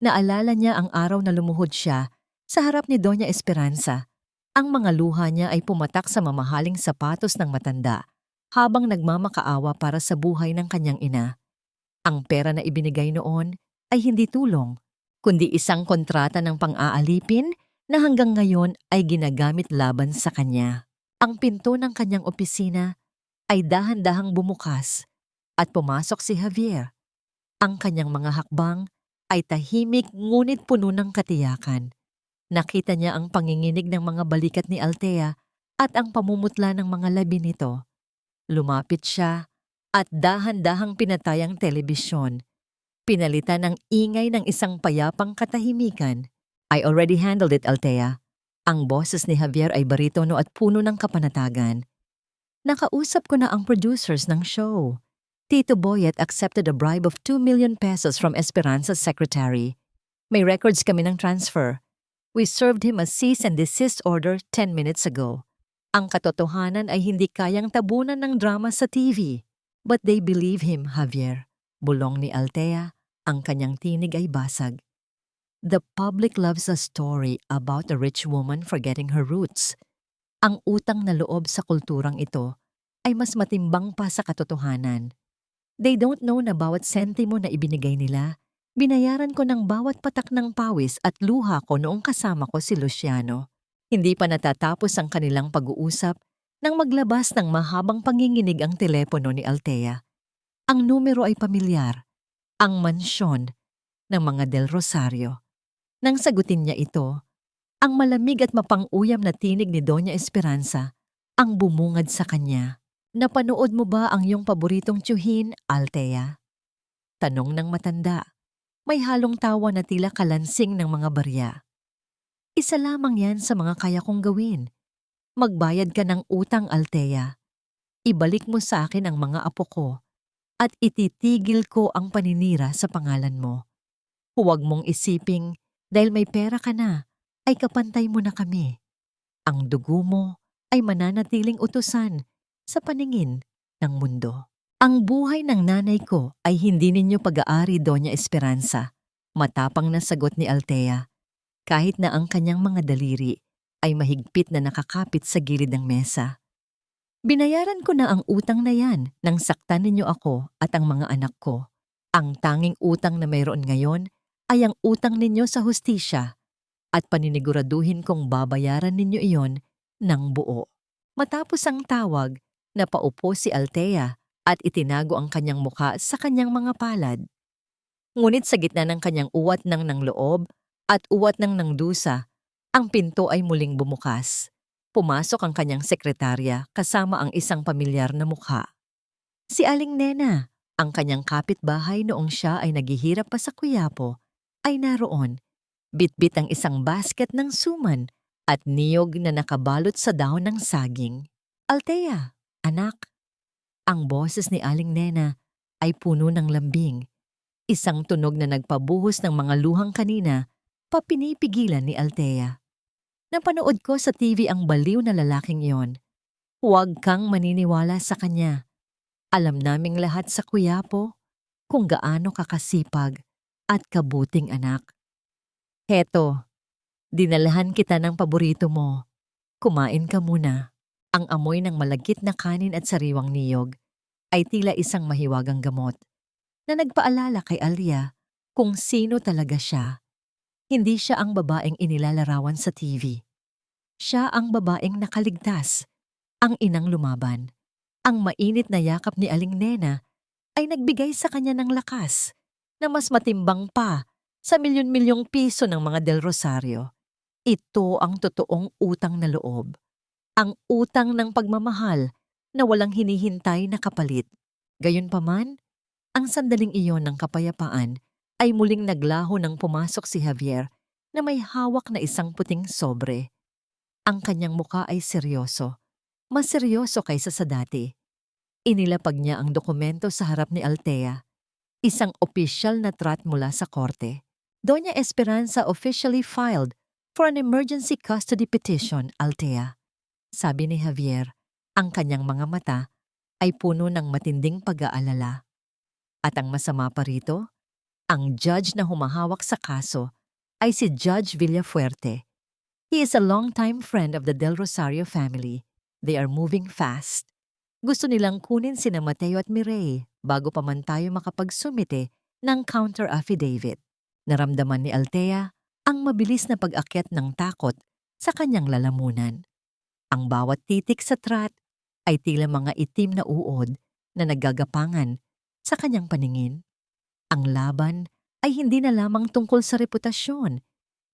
Naalala niya ang araw na lumuhod siya sa harap ni Doña Esperanza. Ang mga luha niya ay pumatak sa mamahaling sapatos ng matanda habang nagmamakaawa para sa buhay ng kanyang ina. Ang pera na ibinigay noon ay hindi tulong, kundi isang kontrata ng pang-aalipin na hanggang ngayon ay ginagamit laban sa kanya. Ang pinto ng kanyang opisina ay dahan-dahang bumukas at pumasok si Javier. Ang kanyang mga hakbang ay tahimik ngunit puno ng katiyakan. Nakita niya ang panginginig ng mga balikat ni Althea at ang pamumutla ng mga labi nito. Lumapit siya at dahan-dahang pinatay ang telebisyon. Pinalitan ng ingay ng isang payapang katahimikan. "I already handled it, Althea." Ang boses ni Javier ay baritono at puno ng kapanatagan. "Nakausap ko na ang producers ng show. Tito Boyet accepted a bribe of 2 million pesos from Esperanza's secretary. May records kami ng transfer. We served him a cease and desist order 10 minutes ago." Ang katotohanan ay hindi kayang tabunan ng drama sa TV. "But they believe him, Javier." Bulong ni Althea, ang kanyang tinig ay basag. "The public loves a story about a rich woman forgetting her roots." Ang utang na loob sa kulturang ito ay mas matimbang pa sa katotohanan. They don't know na bawat sentimo na ibinigay nila, binayaran ko ng bawat patak ng pawis at luha ko noong kasama ko si Luciano. Hindi pa natatapos ang kanilang pag-uusap nang maglabas ng mahabang panginginig ang telepono ni Althea. Ang numero ay pamilyar, ang mansyon ng mga Del Rosario. Nang sagutin niya ito, ang malamig at mapang-uyam na tinig ni Doña Esperanza ang bumungad sa kanya. "Napanood mo ba ang iyong paboritong tiyuhin, Althea?" Tanong ng matanda. May halong tawa na tila kalansing ng mga barya. "Isa lamang yan sa mga kaya kong gawin. Magbayad ka ng utang, Althea. Ibalik mo sa akin ang mga apo ko at ititigil ko ang paninira sa pangalan mo. Huwag mong isiping dahil may pera ka na ay kapantay mo na kami. Ang dugo mo ay mananatiling utusan sa paningin ng mundo." "Ang buhay ng nanay ko ay hindi ninyo pag-aari, Doña Esperanza." Matapang na sagot ni Althea, kahit na ang kanyang mga daliri ay mahigpit na nakakapit sa gilid ng mesa. "Binayaran ko na ang utang na yan nang saktan ninyo ako at ang mga anak ko. Ang tanging utang na mayroon ngayon ay ang utang ninyo sa hustisya at paniniguraduhin kong babayaran ninyo iyon ng buo." Matapos ang tawag, napaupo si Althea at itinago ang kanyang muka sa kanyang mga palad. Ngunit sa gitna ng kanyang uwat ng loob at uwat ng dusa, ang pinto ay muling bumukas. Pumasok ang kanyang sekretarya kasama ang isang pamilyar na mukha. Si Aling Nena, ang kanyang kapitbahay noong siya ay naghihirap pa sa Quiapo, ay naroon. Bitbit ang isang basket ng suman at niyog na nakabalot sa dahon ng saging. "Althea, anak." Ang boses ni Aling Nena ay puno ng lambing. Isang tunog na nagpabuhos ng mga luhang kanina, papinipigilan ni Althea. "Napanood ko sa TV ang baliw na lalaking iyon. Huwag kang maniniwala sa kanya. Alam naming lahat sa Quiapo kung gaano kakasipag at kabuting anak. Heto, dinalahan kita ng paborito mo. Kumain ka muna." Ang amoy ng malagkit na kanin at sariwang niyog ay tila isang mahiwagang gamot na nagpaalala kay Alia kung sino talaga siya. Hindi siya ang babaeng inilalarawan sa TV. Siya ang babaeng nakaligtas, ang inang lumaban. Ang mainit na yakap ni Aling Nena ay nagbigay sa kanya ng lakas na mas matimbang pa sa milyon-milyong piso ng mga Del Rosario. Ito ang totoong utang na loob. Ang utang ng pagmamahal na walang hinihintay na kapalit. Gayunpaman, ang sandaling iyon ng kapayapaan ay muling naglaho nang pumasok si Javier na may hawak na isang puting sobre. Ang kanyang muka ay seryoso, mas seryoso kaysa sa dati. Inilapag niya ang dokumento sa harap ni Althea, isang opisyal na trat mula sa korte. "Doña Esperanza officially filed for an emergency custody petition, Althea," sabi ni Javier. Ang kanyang mga mata ay puno ng matinding pag-aalala. At ang masama pa rito, ang judge na humahawak sa kaso ay si Judge Villafuerte. He is a longtime friend of the Del Rosario family. They are moving fast. Gusto nilang kunin sina Mateo at Mireille bago pa man tayo makapagsumite ng counter affidavit. Naramdaman ni Althea ang mabilis na pag-akyat ng takot sa kanyang lalamunan. Ang bawat titik sa trat ay tila mga itim na uod na naggagapangan sa kanyang paningin. Ang laban ay hindi na lamang tungkol sa reputasyon.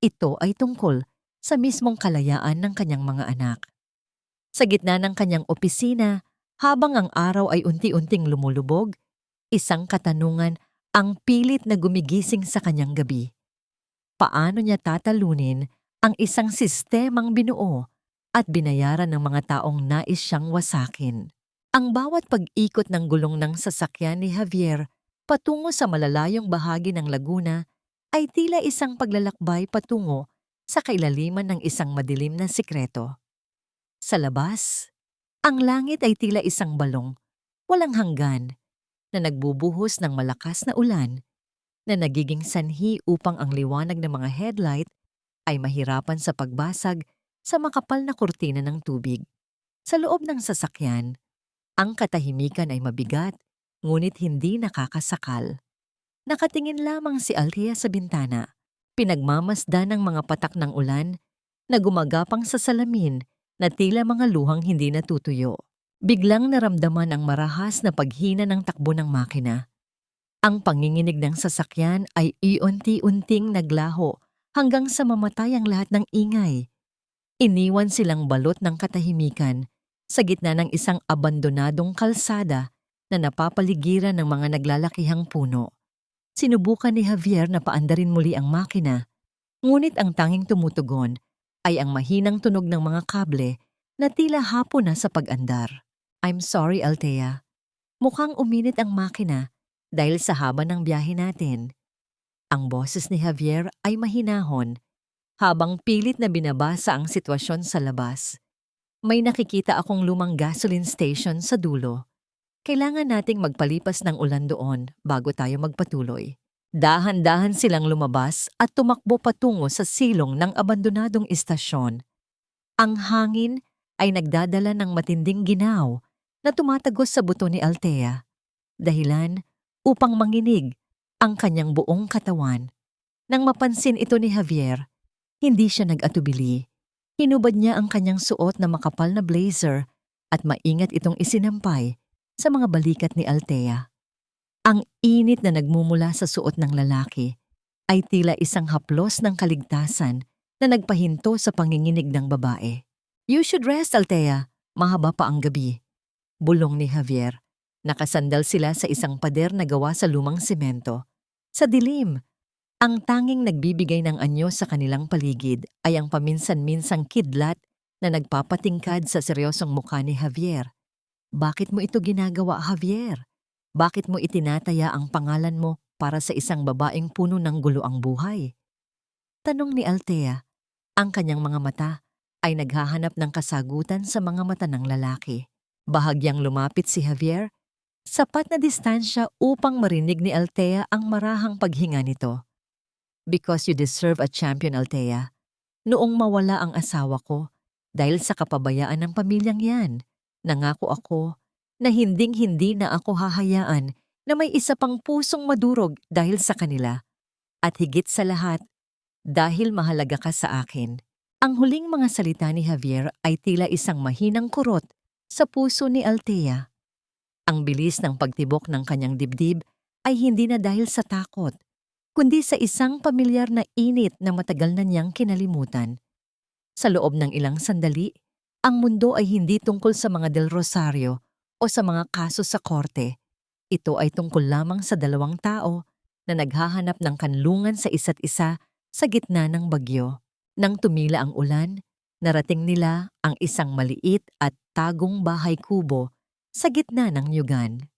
Ito ay tungkol sa mismong kalayaan ng kanyang mga anak. Sa gitna ng kanyang opisina, habang ang araw ay unti-unting lumulubog, isang katanungan ang pilit na gumigising sa kanyang gabi. Paano niya tatalunin ang isang sistemang binuo at binayaran ng mga taong nais siyang wasakin? Ang bawat pag-ikot ng gulong ng sasakyan ni Javier patungo sa malalayong bahagi ng Laguna ay tila isang paglalakbay patungo sa kailaliman ng isang madilim na sikreto. Sa labas, ang langit ay tila isang balong, walang hanggan, na nagbubuhos ng malakas na ulan na nagiging sanhi upang ang liwanag ng mga headlight ay mahirapan sa pagbasag sa makapal na kurtina ng tubig. Sa loob ng sasakyan, ang katahimikan ay mabigat, ngunit hindi nakakasakal. Nakatingin lamang si Althea sa bintana, pinagmamasdan ng mga patak ng ulan na gumagapang sa salamin na tila mga luhang hindi natutuyo. Biglang naramdaman ang marahas na paghina ng takbo ng makina. Ang panginginig ng sasakyan ay iunti-unting naglaho hanggang sa mamatay ang lahat ng ingay. Iniwan silang balot ng katahimikan sa gitna ng isang abandonadong kalsada na napapaligiran ng mga naglalakihang puno. Sinubukan ni Javier na paandarin muli ang makina, ngunit ang tanging tumutugon ay ang mahinang tunog ng mga kable na tila hapon na sa pag-andar. "I'm sorry, Althea. Mukhang uminit ang makina dahil sa haba ng biyahe natin." Ang boses ni Javier ay mahinahon habang pilit na binabasa ang sitwasyon sa labas. "May nakikita akong lumang gasoline station sa dulo. Kailangan nating magpalipas ng ulan doon bago tayo magpatuloy." Dahan-dahan silang lumabas at tumakbo patungo sa silong ng abandonadong istasyon. Ang hangin ay nagdadala ng matinding ginaw na tumatagos sa buto ni Althea, dahilan upang manginig ang kanyang buong katawan. Nang mapansin ito ni Javier, hindi siya nag-atubili. Hinubad niya ang kanyang suot na makapal na blazer at maingat itong isinampay sa mga balikat ni Althea. Ang init na nagmumula sa suot ng lalaki ay tila isang haplos ng kaligtasan na nagpahinto sa panginginig ng babae. "You should rest, Althea. Mahaba pa ang gabi." Bulong ni Javier. Nakasandal sila sa isang pader na gawa sa lumang semento. Sa dilim, ang tanging nagbibigay ng anyo sa kanilang paligid ay ang paminsan-minsang kidlat na nagpapatingkad sa seryosong mukha ni Javier. "Bakit mo ito ginagawa, Javier? Bakit mo itinataya ang pangalan mo para sa isang babaeng puno ng gulo ang buhay?" Tanong ni Althea. Ang kanyang mga mata ay naghahanap ng kasagutan sa mga mata ng lalaki. Bahagyang lumapit si Javier, sapat na distansya upang marinig ni Althea ang marahang paghinga nito. "Because you deserve a champion, Althea. Noong mawala ang asawa ko, dahil sa kapabayaan ng pamilyang yan, nangako ako na hinding-hindi na ako hahayaan na may isa pang pusong madurog dahil sa kanila. At higit sa lahat, dahil mahalaga ka sa akin." Ang huling mga salita ni Javier ay tila isang mahinang kurot sa puso ni Althea. Ang bilis ng pagtibok ng kanyang dibdib ay hindi na dahil sa takot, kundi sa isang pamilyar na init na matagal na niyang kinalimutan. Sa loob ng ilang sandali, ang mundo ay hindi tungkol sa mga Del Rosario o sa mga kaso sa korte. Ito ay tungkol lamang sa dalawang tao na naghahanap ng kanlungan sa isa't isa sa gitna ng bagyo. Nang tumila ang ulan, narating nila ang isang maliit at tagong bahay kubo sa gitna ng nyugan.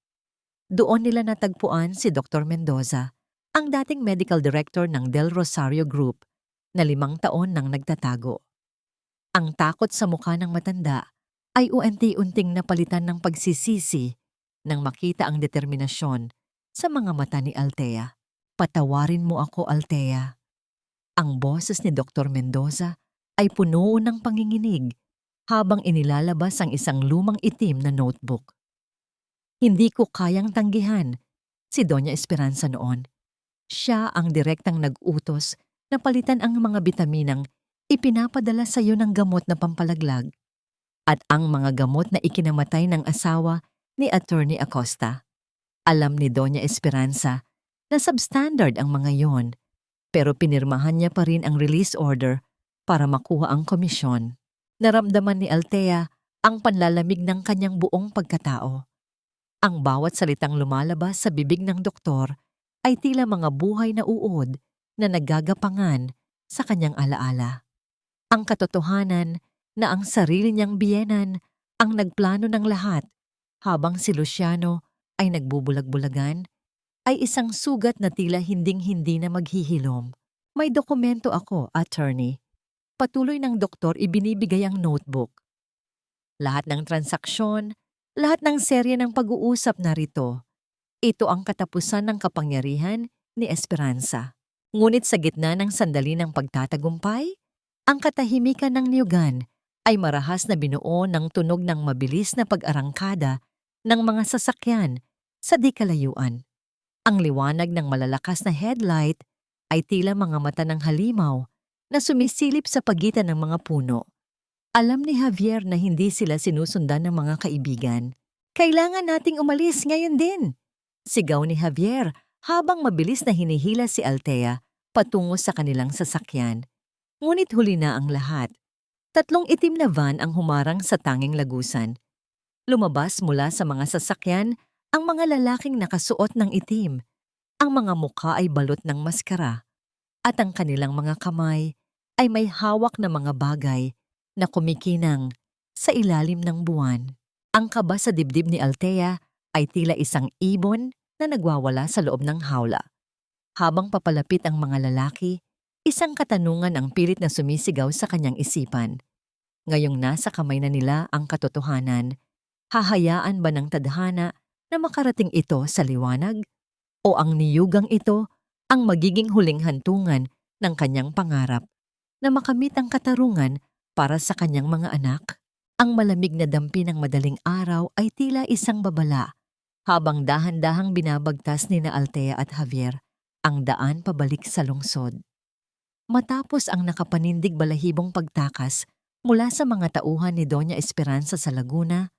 Doon nila natagpuan si Dr. Mendoza, ang dating medical director ng Del Rosario Group na 5 taon nang nagtatago. Ang takot sa mukha ng matanda ay unti-unting napalitan ng pagsisisi nang makita ang determinasyon sa mga mata ni Althea. "Patawarin mo ako, Althea." Ang boses ni Dr. Mendoza ay puno ng panginginig habang inilalabas ang isang lumang itim na notebook. "Hindi ko kayang tanggihan si Doña Esperanza noon. Siya ang direktang nag-utos na palitan ang mga bitaminang ipinapadala sa iyo ng gamot na pampalaglag at ang mga gamot na ikinamatay ng asawa ni Attorney Acosta. Alam ni Doña Esperanza na substandard ang mga yon, pero pinirmahan niya pa rin ang release order para makuha ang komisyon." Naramdaman ni Althea ang panlalamig ng kanyang buong pagkatao. Ang bawat salitang lumalabas sa bibig ng doktor ay tila mga buhay na uod na naggagapangan sa kanyang alaala. Ang katotohanan na ang sarili niyang biyenan ang nagplano ng lahat habang si Luciano ay nagbubulag-bulagan ay isang sugat na tila hinding-hindi na maghihilom. "May dokumento ako, attorney." Patuloy ng doktor, ibinibigay ang notebook. "Lahat ng transaksyon, lahat ng serye ng pag-uusap narito. Ito ang katapusan ng kapangyarihan ni Esperanza." Ngunit sa gitna ng sandali ng pagtatagumpay, ang katahimikan ng niyugan ay marahas na binuo ng tunog ng mabilis na pag-arangkada ng mga sasakyan sa di kalayuan. Ang liwanag ng malalakas na headlight ay tila mga mata ng halimaw na sumisilip sa pagitan ng mga puno. Alam ni Javier na hindi sila sinusundan ng mga kaibigan. "Kailangan nating umalis ngayon din," sigaw ni Javier habang mabilis na hinihila si Althea patungo sa kanilang sasakyan. Ngunit huli na ang lahat. 3 itim na van ang humarang sa tanging lagusan. Lumabas mula sa mga sasakyan ang mga lalaking nakasuot ng itim. Ang mga mukha ay balot ng maskara at ang kanilang mga kamay ay may hawak na mga bagay na kumikinang sa ilalim ng buwan. Ang kaba sa dibdib ni Althea ay tila isang ibon na nagwawala sa loob ng hawla. Habang papalapit ang mga lalaki, isang katanungan ang pilit na sumisigaw sa kanyang isipan. Ngayong nasa kamay na nila ang katotohanan, hahayaan ba ng tadhana na makarating ito sa liwanag? O ang niyugang ito ang magiging huling hantungan ng kanyang pangarap na makamit ang katarungan para sa kanyang mga anak? Ang malamig na dampi ng madaling araw ay tila isang babala habang dahan-dahang binabagtas ni na Althea at Javier ang daan pabalik sa lungsod. Matapos ang nakapanindig balahibong pagtakas mula sa mga tauhan ni Doña Esperanza sa Laguna,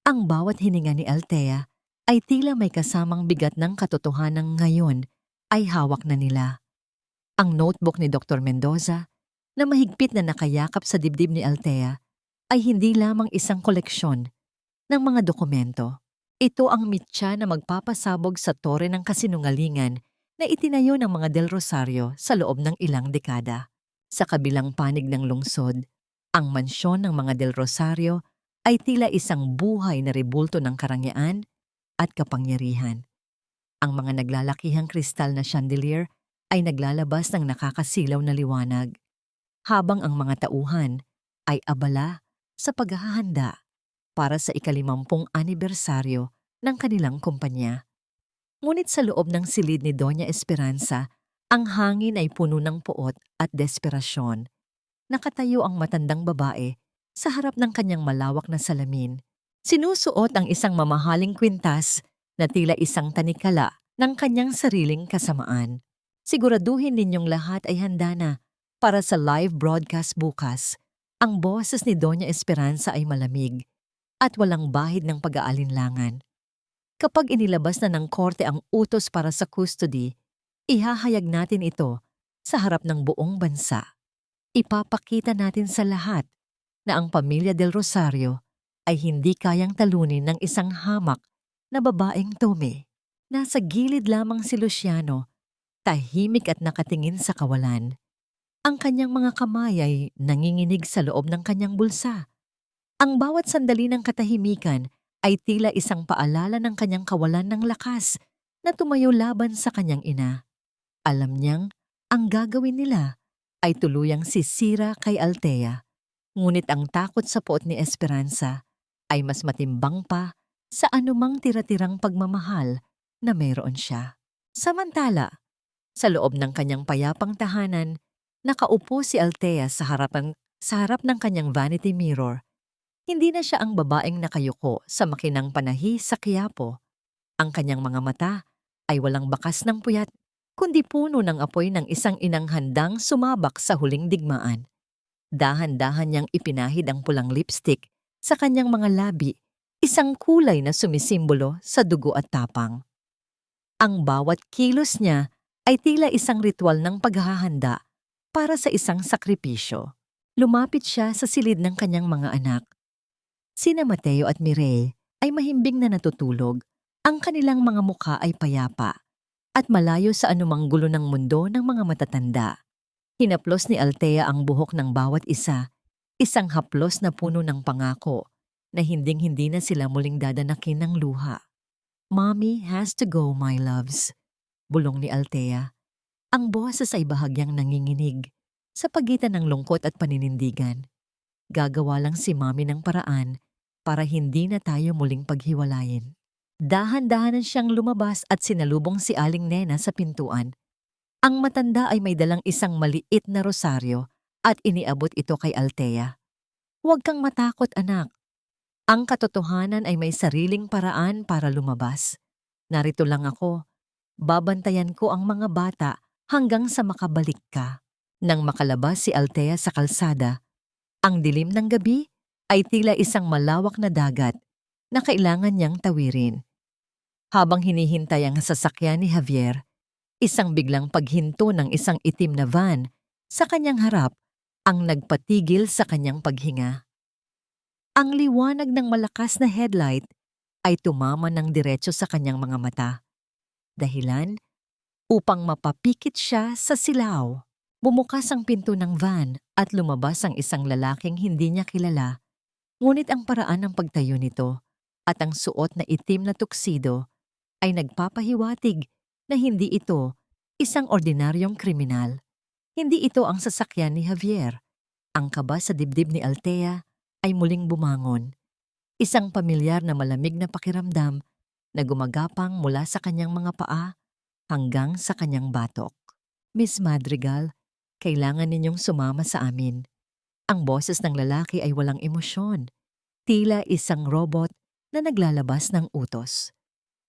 ang bawat hininga ni Althea ay tila may kasamang bigat ng katotohanan ngayon ay hawak na nila. Ang notebook ni Dr. Mendoza na mahigpit na nakayakap sa dibdib ni Althea ay hindi lamang isang koleksyon ng mga dokumento. Ito ang mitya na magpapasabog sa tore ng kasinungalingan na itinayo ng mga Del Rosario sa loob ng ilang dekada. Sa kabilang panig ng lungsod, ang mansyon ng mga Del Rosario ay tila isang buhay na rebulto ng karangyaan at kapangyarihan. Ang mga naglalakihang kristal na chandelier ay naglalabas ng nakakasilaw na liwanag, habang ang mga tauhan ay abala sa paghahanda para sa ika-50 anibersaryo ng kanilang kumpanya. Ngunit sa loob ng silid ni Doña Esperanza, ang hangin ay puno ng puot at desperasyon. Nakatayo ang matandang babae sa harap ng kanyang malawak na salamin. Sinusuot ang isang mamahaling kwintas na tila isang tanikala ng kanyang sariling kasamaan. Siguraduhin ninyong lahat ay handa na para sa live broadcast bukas. Ang boses ni Doña Esperanza ay malamig at walang bahid ng pag-aalinlangan. Kapag inilabas na ng korte ang utos para sa custody, ihahayag natin ito sa harap ng buong bansa. Ipapakita natin sa lahat na ang pamilya Del Rosario ay hindi kayang talunin ng isang hamak na babaeng Tome. Nasa gilid lamang si Luciano, tahimik at nakatingin sa kawalan. Ang kanyang mga kamay ay nanginginig sa loob ng kanyang bulsa. Ang bawat sandali ng katahimikan ay tila isang paalala ng kanyang kawalan ng lakas na tumayo laban sa kanyang ina. Alam niyang ang gagawin nila ay tuluyang sisira kay Althea, ngunit ang takot sa puot ni Esperanza ay mas matimbang pa sa anumang tira-tirang pagmamahal na mayroon siya. Samantala, sa loob ng kanyang payapang tahanan, nakaupo si Althea sa harap ng kanyang vanity mirror. Hindi na siya ang babaeng nakayuko sa makinang panahi sa Quiapo. Ang kanyang mga mata ay walang bakas ng puyat, kundi puno ng apoy ng isang inang handang sumabak sa huling digmaan. Dahan-dahan niyang ipinahid ang pulang lipstick sa kanyang mga labi, isang kulay na sumisimbolo sa dugo at tapang. Ang bawat kilos niya ay tila isang ritual ng paghahanda para sa isang sakripisyo. Lumapit siya sa silid ng kanyang mga anak. Sina Mateo at Mireille ay mahimbing na natutulog. Ang kanilang mga mukha ay payapa at malayo sa anumang gulo ng mundo ng mga matatanda. Hinaplos ni Althea ang buhok ng bawat isa, isang haplos na puno ng pangako na hinding-hindi na sila muling dadanakin ng luha. "Mommy has to go, my loves," bulong ni Althea. Ang boses ay bahagyang nanginginig sa pagitan ng lungkot at paninindigan. Gagawa lang si Mommy ng paraan para hindi na tayo muling paghiwalayin. Dahan-dahanan siyang lumabas at sinalubong si Aling Nena sa pintuan. Ang matanda ay may dalang isang maliit na rosaryo at iniabot ito kay Althea. "Huwag kang matakot, anak. Ang katotohanan ay may sariling paraan para lumabas. Narito lang ako. Babantayan ko ang mga bata hanggang sa makabalik ka." Nang makalabas si Althea sa kalsada, ang dilim ng gabi ay tila isang malawak na dagat na kailangan niyang tawirin. Habang hinihintay ang sasakyan ni Javier, isang biglang paghinto ng isang itim na van sa kanyang harap ang nagpatigil sa kanyang paghinga. Ang liwanag ng malakas na headlight ay tumama ng diretso sa kanyang mga mata. Dahilan upang mapapikit siya sa silaw. Bumukas ang pinto ng van at lumabas ang isang lalaking hindi niya kilala. Ngunit ang paraan ng pagtayo nito at ang suot na itim na tuksido ay nagpapahiwatig na hindi ito isang ordinaryong kriminal. Hindi ito ang sasakyan ni Javier. Ang kaba sa dibdib ni Althea ay muling bumangon. Isang pamilyar na malamig na pakiramdam na gumagapang mula sa kanyang mga paa hanggang sa kanyang batok. "Miss Madrigal, kailangan ninyong sumama sa amin." Ang boses ng lalaki ay walang emosyon, tila isang robot na naglalabas ng utos.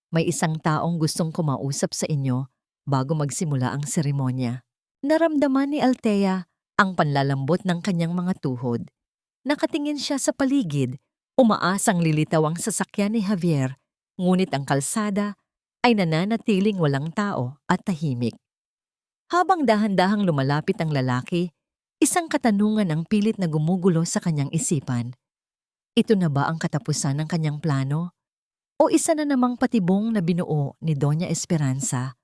"May isang taong gustong kumausap sa inyo bago magsimula ang seremonya." Naramdaman ni Althea ang panlalambot ng kanyang mga tuhod. Nakatingin siya sa paligid, umaasang lilitaw ang sasakyan ni Javier Ngunit ang kalsada ay nananatiling walang tao at tahimik. Habang dahan-dahang lumalapit ang lalaki, isang katanungan ang pilit na gumugulo sa kanyang isipan. Ito na ba ang katapusan ng kanyang plano? O isa na namang patibong na binuo ni Doña Esperanza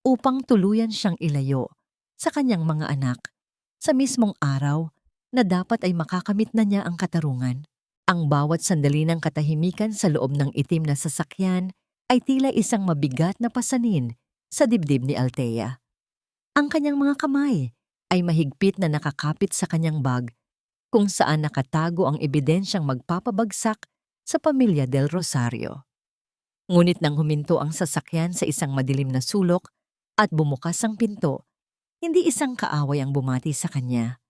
upang tuluyan siyang ilayo sa kanyang mga anak sa mismong araw na dapat ay makakamit na niya ang katarungan? Ang bawat sandali ng katahimikan sa loob ng itim na sasakyan ay tila isang mabigat na pasanin sa dibdib ni Althea. Ang kanyang mga kamay ay mahigpit na nakakapit sa kanyang bag kung saan nakatago ang ebidensyang magpapabagsak sa pamilya del Rosario. Ngunit nang huminto ang sasakyan sa isang madilim na sulok at bumukas ang pinto, hindi isang kaaway ang bumati sa kanya.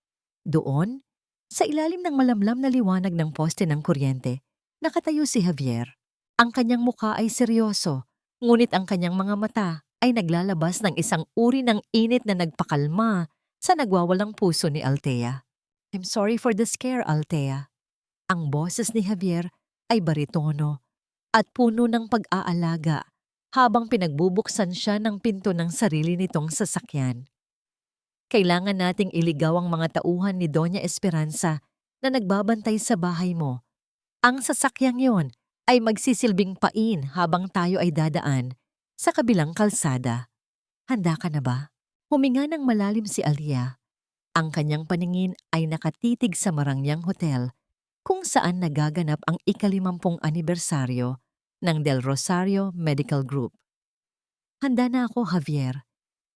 Doon, sa ilalim ng malamlam na liwanag ng poste ng kuryente, nakatayo si Javier. Ang kanyang mukha ay seryoso, ngunit ang kanyang mga mata ay naglalabas ng isang uri ng init na nagpakalma sa nagwawalang puso ni Althea. "I'm sorry for the scare, Althea." Ang boses ni Javier ay baritono at puno ng pag-aalaga habang pinagbubuksan siya ng pinto ng sarili nitong sasakyan. "Kailangan nating iligaw ang mga tauhan ni Doña Esperanza na nagbabantay sa bahay mo. Ang sasakyang yon ay magsisilbing pain habang tayo ay dadaan sa kabilang kalsada. Handa ka na ba?" Huminga ng malalim si Alia. Ang kanyang paningin ay nakatitig sa Marangyang Hotel kung saan nagaganap ang ika-50 anibersaryo ng Del Rosario Medical Group. "Handa na ako, Javier.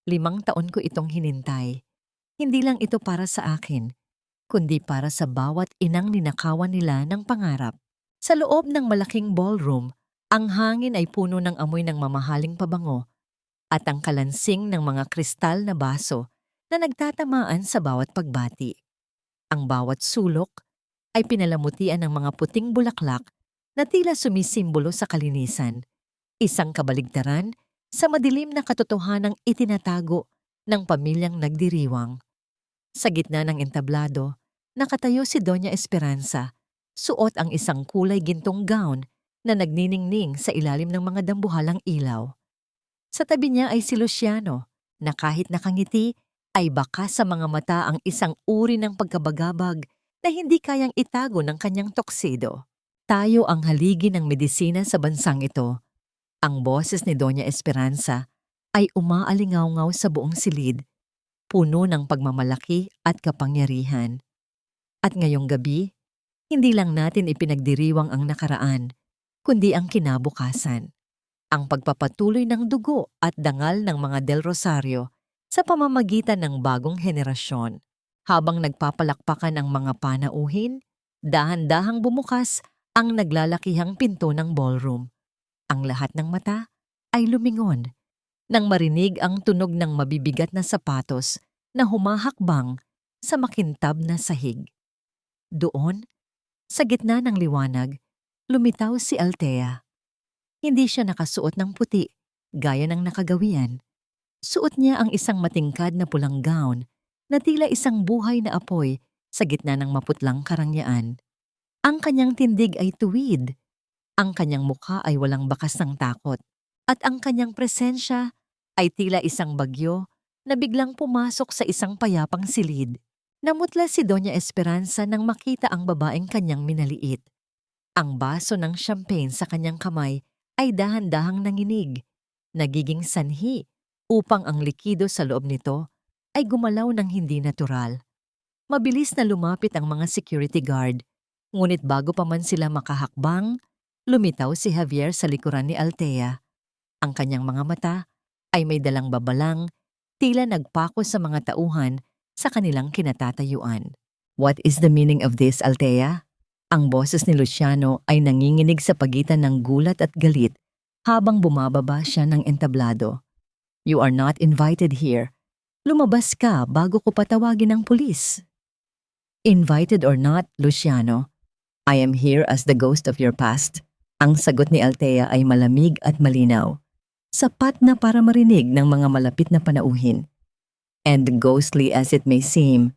5 taon ko itong hinintay. Hindi lang ito para sa akin, kundi para sa bawat inang ninakawan nila ng pangarap." Sa loob ng malaking ballroom, ang hangin ay puno ng amoy ng mamahaling pabango at ang kalansing ng mga kristal na baso na nagtatamaan sa bawat pagbati. Ang bawat sulok ay pinalamutian ng mga puting bulaklak na tila sumisimbolo sa kalinisan, isang kabaligtaran sa madilim na katotohanang itinatago ng pamilyang nagdiriwang. Sa gitna ng entablado, nakatayo si Doña Esperanza, suot ang isang kulay gintong gown na nagniningning sa ilalim ng mga dambuhalang ilaw. Sa tabi niya ay si Luciano, na kahit nakangiti ay baka sa mga mata ang isang uri ng pagkabagabag na hindi kayang itago ng kanyang tuxedo. Tayo ang haligi ng medisina sa bansang ito. Ang boses ni Doña Esperanza ay umaalingaw-ngaw sa buong silid, puno ng pagmamalaki at kapangyarihan. At ngayong gabi, hindi lang natin ipinagdiriwang ang nakaraan, kundi ang kinabukasan. Ang pagpapatuloy ng dugo at dangal ng mga Del Rosario sa pamamagitan ng bagong henerasyon. Habang nagpapalakpakan ang mga panauhin, dahan-dahang bumukas ang naglalakihang pinto ng ballroom. Ang lahat ng mata ay lumingon nang marinig ang tunog ng mabibigat na sapatos na humahakbang sa makintab na sahig. Doon, sa gitna ng liwanag, lumitaw si Althea. Hindi siya nakasuot ng puti, gaya ng nakagawian. Suot niya ang isang matingkad na pulang gown na tila isang buhay na apoy sa gitna ng maputlang karangyaan. Ang kanyang tindig ay tuwid, ang kanyang mukha ay walang bakas ng takot, at ang kanyang presensya ay tila isang bagyo na biglang pumasok sa isang payapang silid. Namutla si Doña Esperanza nang makita ang babaeng kanyang minaliit. Ang baso ng champagne sa kanyang kamay ay dahan-dahang nanginig, nagiging sanhi upang ang likido sa loob nito ay gumalaw ng hindi natural. Mabilis na lumapit ang mga security guard, ngunit bago pa man sila makahakbang, lumitaw si Javier sa likuran ni Althea. Ang kanyang mga mata ay may dalang babalang, tila nagpako sa mga tauhan sa kanilang kinatatayuan. "What is the meaning of this, Althea?" Ang boses ni Luciano ay nanginginig sa pagitan ng gulat at galit habang bumababa siya ng entablado. "You are not invited here. Lumabas ka bago ko patawagin ang pulis." "Invited or not, Luciano, I am here as the ghost of your past." Ang sagot ni Althea ay malamig at malinaw, sapat na para marinig ng mga malapit na panauhin. "And ghostly as it may seem,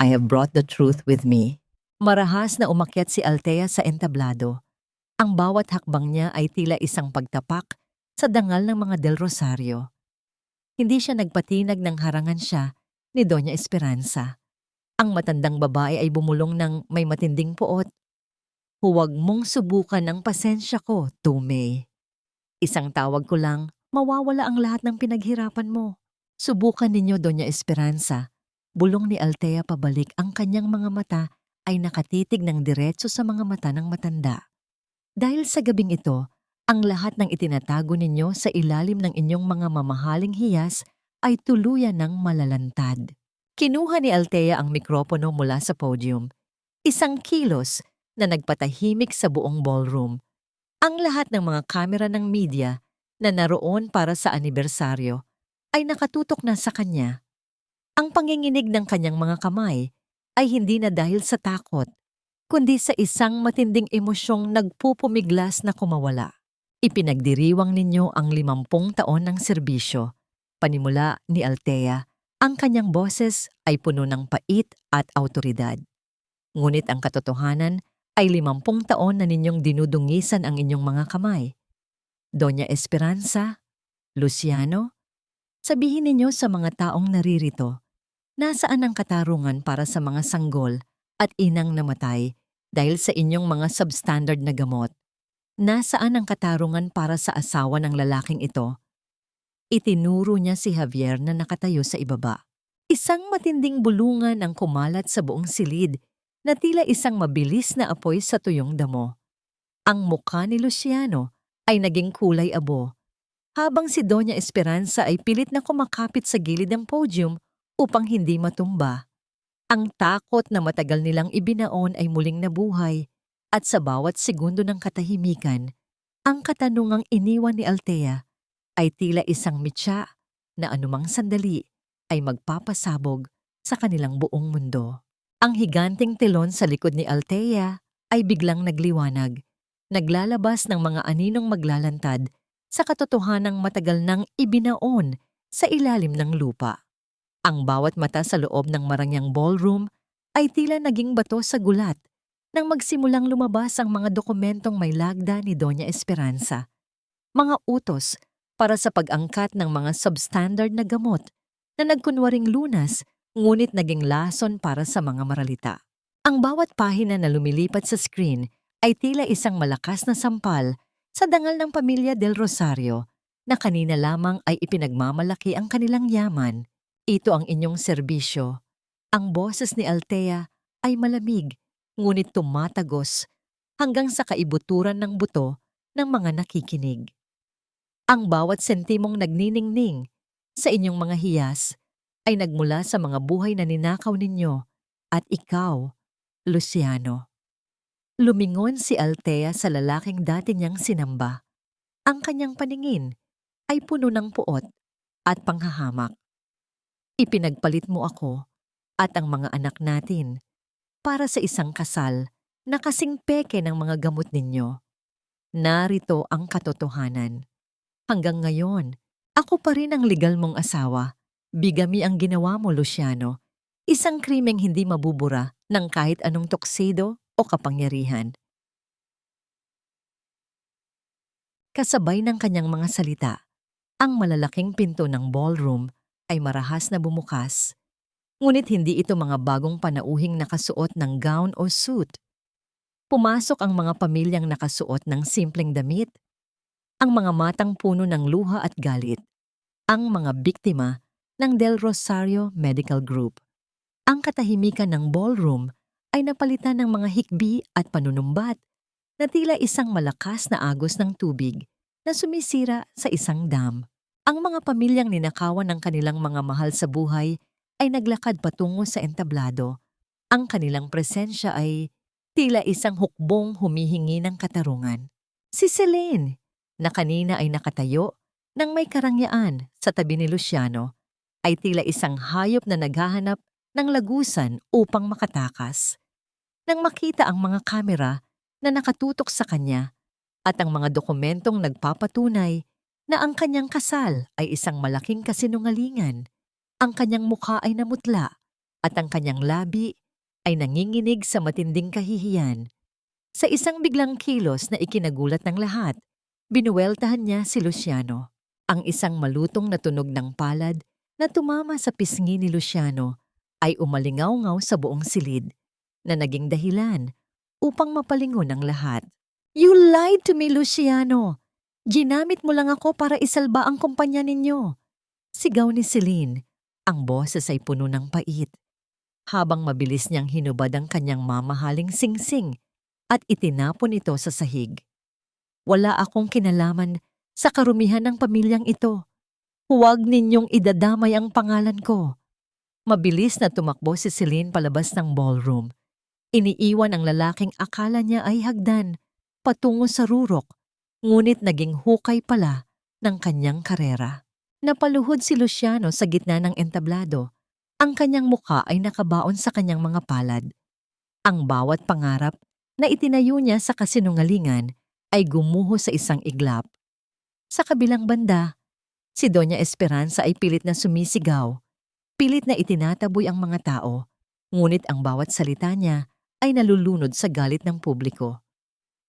I have brought the truth with me." Marahas na umakyat si Althea sa entablado. Ang bawat hakbang niya ay tila isang pagtapak sa dangal ng mga Del Rosario. Hindi siya nagpatinag ng harangan siya ni Doña Esperanza. Ang matandang babae ay bumulong ng may matinding puot. Huwag mong subukan ang pasensya ko, Tumay. Isang tawag ko lang, mawawala ang lahat ng pinaghirapan mo. Subukan ninyo, Doña Esperanza. Bulong ni Althea pabalik, ang kanyang mga mata ay nakatitig ng diretso sa mga mata ng matanda. Dahil sa gabing ito, ang lahat ng itinatago ninyo sa ilalim ng inyong mga mamahaling hiyas ay tuluyan ng malalantad. Kinuha ni Althea ang mikropono mula sa podium. Isang kilos na nagpatahimik sa buong ballroom. Ang lahat ng mga kamera ng media na naroon para sa anibersaryo ay nakatutok na sa kanya. Ang panginginig ng kanyang mga kamay ay hindi na dahil sa takot, kundi sa isang matinding emosyong nagpupumiglas na kumawala. Ipinagdiriwang ninyo ang 50 taon ng serbisyo. Panimula ni Althea, ang kanyang boses ay puno ng pait at awtoridad. Ngunit ang katotohanan ay 50 taon na ninyong dinudungisan ang inyong mga kamay. Doña Esperanza, Luciano, sabihin ninyo sa mga taong naririto, nasaan ang katarungan para sa mga sanggol at inang namatay dahil sa inyong mga substandard na gamot? Nasaan ang katarungan para sa asawa ng lalaking ito? Itinuro niya si Javier na nakatayo sa ibaba. Isang matinding bulungan ang kumalat sa buong silid na tila isang mabilis na apoy sa tuyong damo. Ang mukha ni Luciano ay naging kulay abo, habang si Doña Esperanza ay pilit na kumakapit sa gilid ng podium upang hindi matumba. Ang takot na matagal nilang ibinaon ay muling nabuhay, at sa bawat segundo ng katahimikan, ang katanungang iniwan ni Althea ay tila isang mitya na anumang sandali ay magpapasabog sa kanilang buong mundo. Ang higanting telon sa likod ni Althea ay biglang nagliwanag, naglalabas ng mga aninong maglalantad sa katotohanang matagal nang ibinaon sa ilalim ng lupa. Ang bawat mata sa loob ng marangyang ballroom ay tila naging bato sa gulat nang magsimulang lumabas ang mga dokumentong may lagda ni Doña Esperanza. Mga utos para sa pag-angkat ng mga substandard na gamot na nagkunwaring lunas ngunit naging lason para sa mga maralita. Ang bawat pahina na lumilipat sa screen ay tila isang malakas na sampal sa dangal ng pamilya Del Rosario na kanina lamang ay ipinagmamalaki ang kanilang yaman. Ito ang inyong serbisyo. Ang boses ni Althea ay malamig, ngunit tumatagos hanggang sa kaibuturan ng buto ng mga nakikinig. Ang bawat sentimong nagniningning sa inyong mga hiyas ay nagmula sa mga buhay na ninakaw ninyo at ikaw, Luciano. Lumingon si Althea sa lalaking dati niyang sinamba. Ang kanyang paningin ay puno ng puot at panghahamak. Ipinagpalit mo ako at ang mga anak natin para sa isang kasal na kasing peke ng mga gamot ninyo. Narito ang katotohanan. Hanggang ngayon, ako pa rin ang legal mong asawa. Bigami ang ginawa mo, Luciano. Isang krimeng hindi mabubura ng kahit anong tuxedo o kapangyarihan. Kasabay ng kanyang mga salita, ang malalaking pinto ng ballroom ay marahas na bumukas. Ngunit hindi ito mga bagong panauhing nakasuot ng gown o suit. Pumasok ang mga pamilyang nakasuot ng simpleng damit, ang mga matang puno ng luha at galit, ang mga biktima ng Del Rosario Medical Group. Ang katahimikan ng ballroom ay napalitan ng mga hikbi at panunumbat na tila isang malakas na agos ng tubig na sumisira sa isang dam. Ang mga pamilyang ninakawan ng kanilang mga mahal sa buhay ay naglakad patungo sa entablado. Ang kanilang presensya ay tila isang hukbong humihingi ng katarungan. Si Selene, na kanina ay nakatayo nang may karangyaan sa tabi ni Luciano, ay tila isang hayop na naghahanap ng lagusan upang makatakas. Nang makita ang mga kamera na nakatutok sa kanya at ang mga dokumentong nagpapatunay na ang kanyang kasal ay isang malaking kasinungalingan, ang kanyang mukha ay namutla at ang kanyang labi ay nanginginig sa matinding kahihiyan. Sa isang biglang kilos na ikinagulat ng lahat, binuweltahan niya si Luciano. Ang isang malutong na tunog ng palad na tumama sa pisngi ni Luciano ay umalingaw-ngaw sa buong silid na naging dahilan upang mapalingon ang lahat. You lied to me, Luciano! Ginamit mo lang ako para isalba ang kumpanya ninyo. Sigaw ni Celine. Ang boses ay puno ng pait. Habang mabilis niyang hinubad ang kanyang mamahaling singsing at itinapon ito sa sahig. Wala akong kinalaman sa karumihan ng pamilyang ito. Huwag ninyong idadamay ang pangalan ko. Mabilis na tumakbo si Celine palabas ng ballroom. Iniiwan ang lalaking akala niya ay hagdan patungo sa rurok, ngunit naging hukay pala ng kanyang karera. Napaluhod si Luciano sa gitna ng entablado. Ang kanyang mukha ay nakabaon sa kanyang mga palad. Ang bawat pangarap na itinayo niya sa kasinungalingan ay gumuho sa isang iglap. Sa kabilang banda, si Doña Esperanza ay pilit na sumisigaw. Pilit na itinataboy ang mga tao, ngunit ang bawat salita niya ay nalulunod sa galit ng publiko.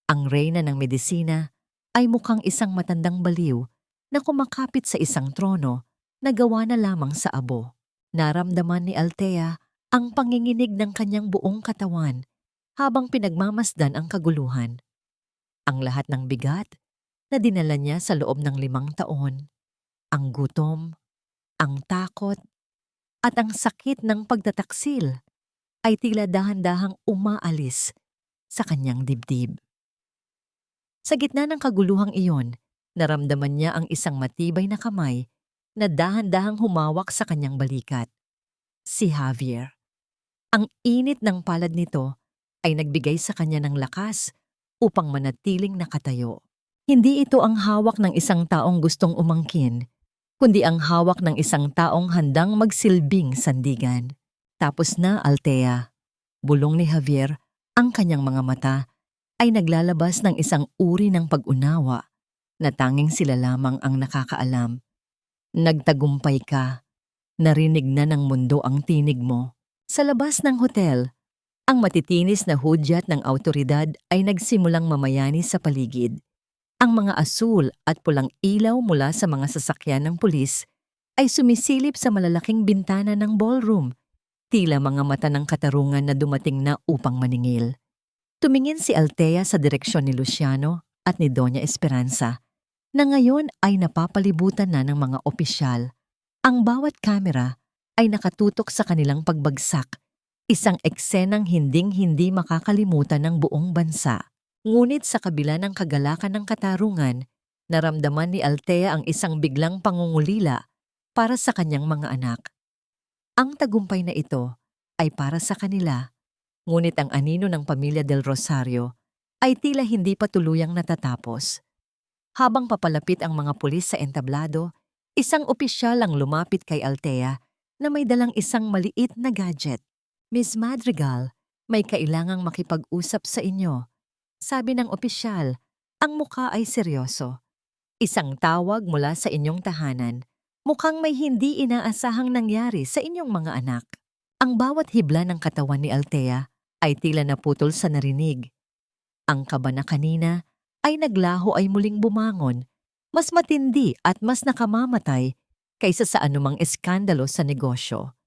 Ang reyna ng medisina ay mukhang isang matandang baliw na kumakapit sa isang trono na gawa na lamang sa abo. Naramdaman ni Althea ang panginginig ng kanyang buong katawan habang pinagmamasdan ang kaguluhan. Ang lahat ng bigat na dinala niya sa loob ng 5 taon, ang gutom, ang takot, at ang sakit ng pagtataksil ay tila dahan-dahang umaalis sa kanyang dibdib. Sa gitna ng kaguluhang iyon, naramdaman niya ang isang matibay na kamay na dahan-dahang humawak sa kanyang balikat. Si Javier. Ang init ng palad nito ay nagbigay sa kanya ng lakas upang manatiling nakatayo. Hindi ito ang hawak ng isang taong gustong umangkin, kundi ang hawak ng isang taong handang magsilbing sandigan. Tapos na, Althea. Bulong ni Javier, ang kanyang mga mata ay naglalabas ng isang uri ng pag-unawa na tanging sila lamang ang nakakaalam. Nagtagumpay ka. Narinig na ng mundo ang tinig mo. Sa labas ng hotel, ang matitinis na hudyat ng awtoridad ay nagsimulang mamayani sa paligid. Ang mga asul at pulang ilaw mula sa mga sasakyan ng pulis ay sumisilip sa malalaking bintana ng ballroom, tila mga mata ng katarungan na dumating na upang maningil. Tumingin si Althea sa direksyon ni Luciano at ni Doña Esperanza, na ngayon ay napapalibutan na ng mga opisyal. Ang bawat kamera ay nakatutok sa kanilang pagbagsak, isang eksenang hinding-hindi makakalimutan ng buong bansa. Ngunit sa kabila ng kagalakan ng katarungan, naramdaman ni Althea ang isang biglang pangungulila para sa kanyang mga anak. Ang tagumpay na ito ay para sa kanila, ngunit ang anino ng pamilya del Rosario ay tila hindi pa tuluyang natatapos. Habang papalapit ang mga pulis sa entablado, isang opisyal ang lumapit kay Althea na may dalang isang maliit na gadget. Miss Madrigal, may kailangang makipag-usap sa inyo. Sabi ng opisyal, ang mukha ay seryoso. Isang tawag mula sa inyong tahanan. Mukhang may hindi inaasahang nangyari sa inyong mga anak. Ang bawat hibla ng katawan ni Althea ay tila naputol sa narinig. Ang kaba na kanina ay naglaho ay muling bumangon, mas matindi at mas nakamamatay kaysa sa anumang eskandalo sa negosyo.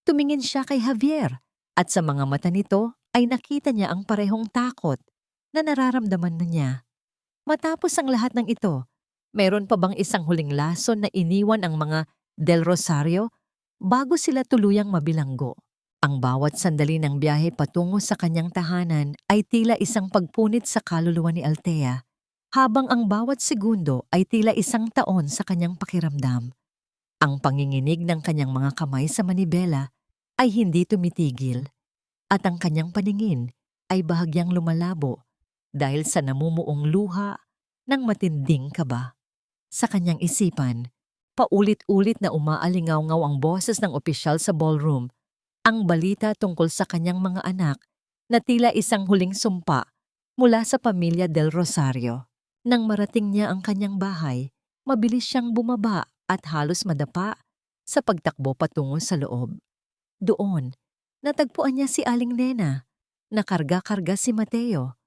Tumingin siya kay Javier at sa mga mata nito ay nakita niya ang parehong takot na nararamdaman niya. Matapos ang lahat ng ito, meron pa bang isang huling lason na iniwan ang mga Del Rosario bago sila tuluyang mabilanggo? Ang bawat sandali ng biyahe patungo sa kanyang tahanan ay tila isang pagpunit sa kaluluwa ni Althea, habang ang bawat segundo ay tila isang taon sa kanyang pakiramdam. Ang panginginig ng kanyang mga kamay sa manibela ay hindi tumitigil, at ang kanyang paningin ay bahagyang lumalabo dahil sa namumuong luha ng matinding kaba. Sa kanyang isipan, paulit-ulit na umaalingaw-ngaw ang boses ng opisyal sa ballroom, ang balita tungkol sa kanyang mga anak na tila isang huling sumpa mula sa pamilya del Rosario. Nang marating niya ang kanyang bahay, mabilis siyang bumaba at halos madapa sa pagtakbo patungo sa loob. Doon, natagpuan niya si Aling Nena, na karga-karga si Mateo.